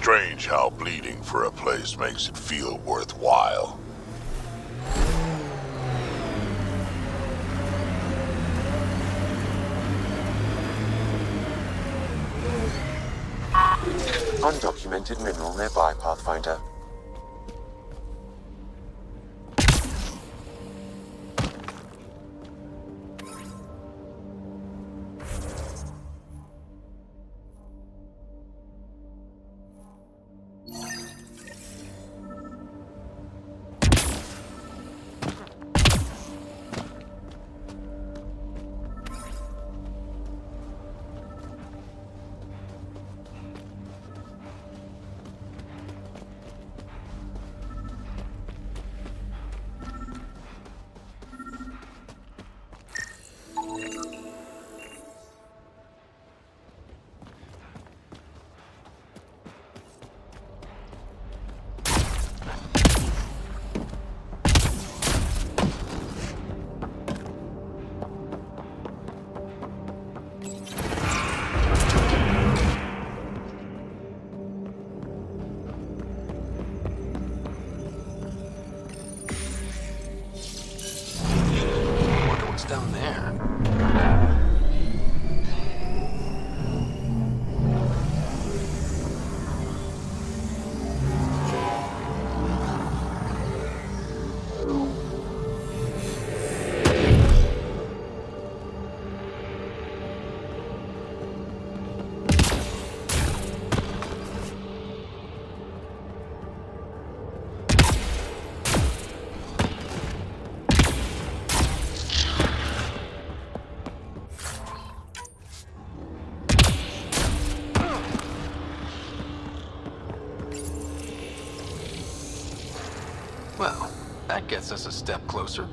Speaker 9: Strange how bleeding for a place makes it feel worthwhile.
Speaker 17: Undocumented mineral nearby, Pathfinder.
Speaker 1: Down there. Well, that gets us a step closer.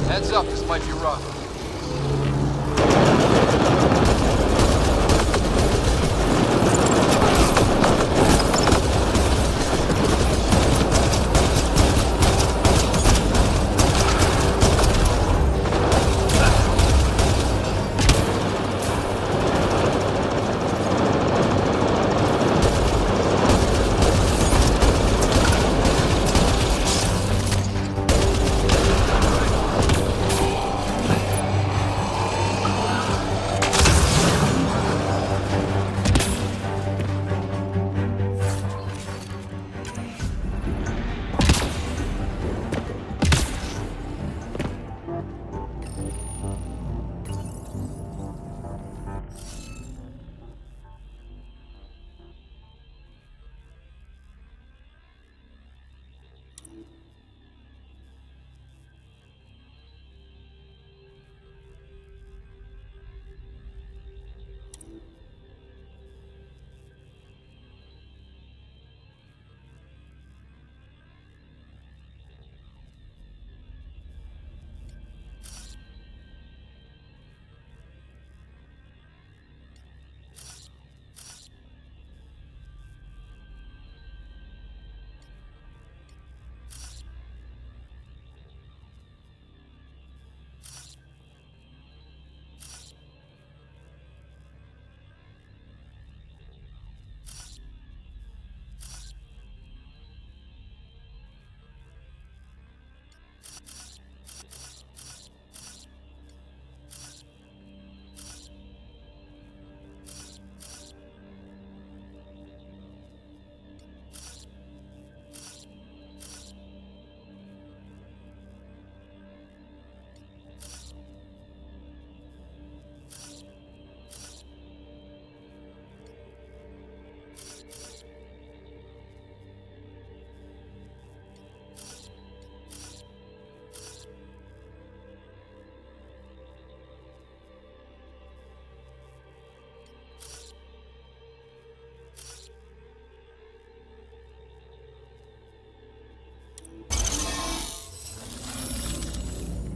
Speaker 1: Heads up, this might be rough.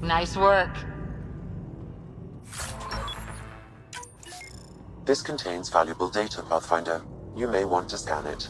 Speaker 15: Nice work.
Speaker 17: This contains valuable data, Pathfinder. You may want to scan it.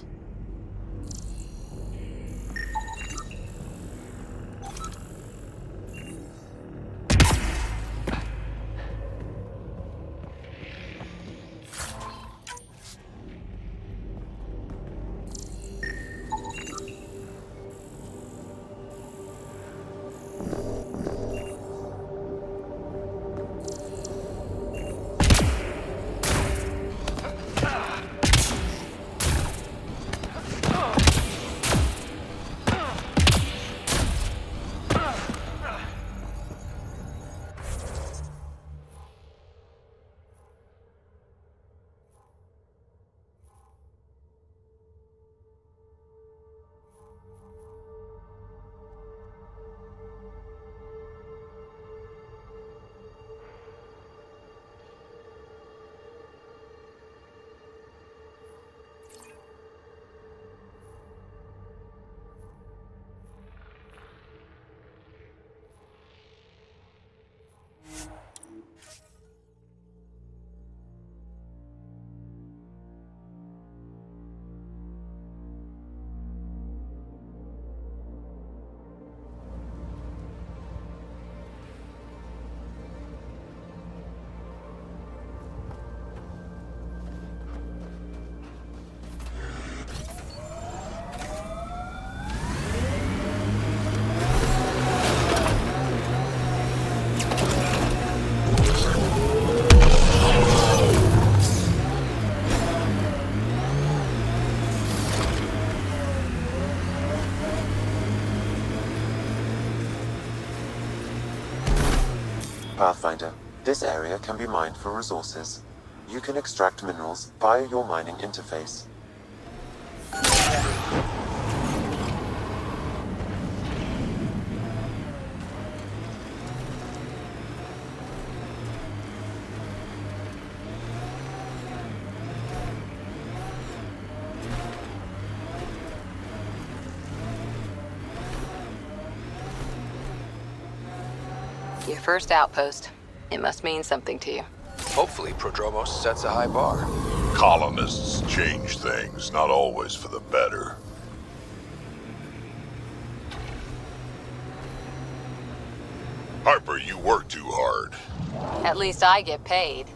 Speaker 17: Pathfinder, this area can be mined for resources. You can extract minerals via your mining interface.
Speaker 15: Your first outpost. It must mean something to you.
Speaker 1: Hopefully, Prodromos sets a high bar.
Speaker 9: Colonists change things, not always for the better. Harper, you work too hard.
Speaker 15: At least I get paid.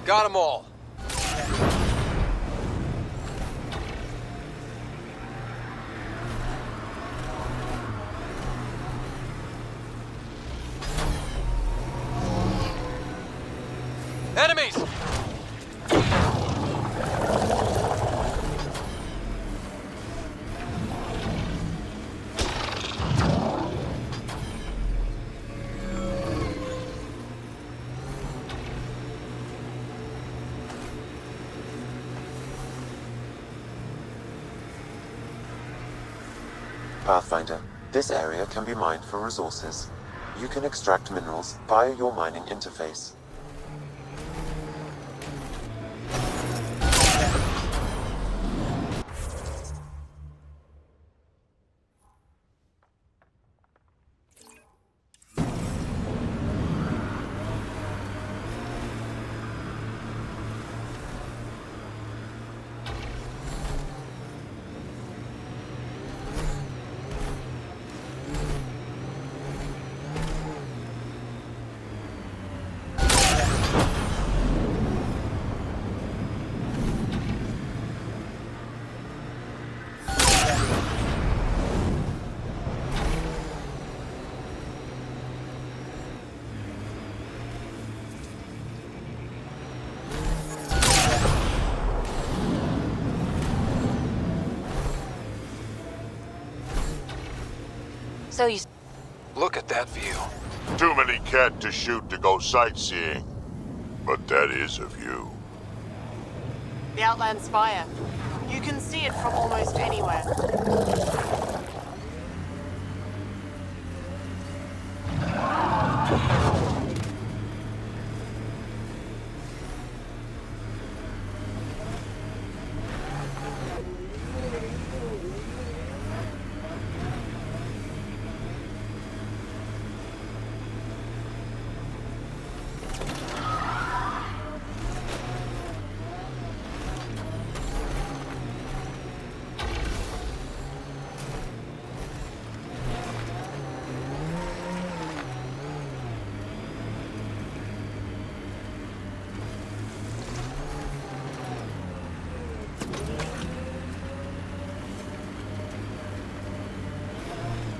Speaker 1: Got them all. Enemies!
Speaker 17: Pathfinder, this area can be mined for resources. You can extract minerals via your mining interface.
Speaker 15: So you...
Speaker 1: Look at that view.
Speaker 9: Too many cat to shoot to go sightseeing. But that is a view.
Speaker 20: The Outland Spire. You can see it from almost anywhere.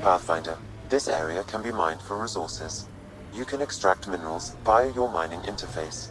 Speaker 17: Pathfinder, this area can be mined for resources. You can extract minerals via your mining interface.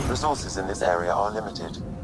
Speaker 17: Resources in this area are limited.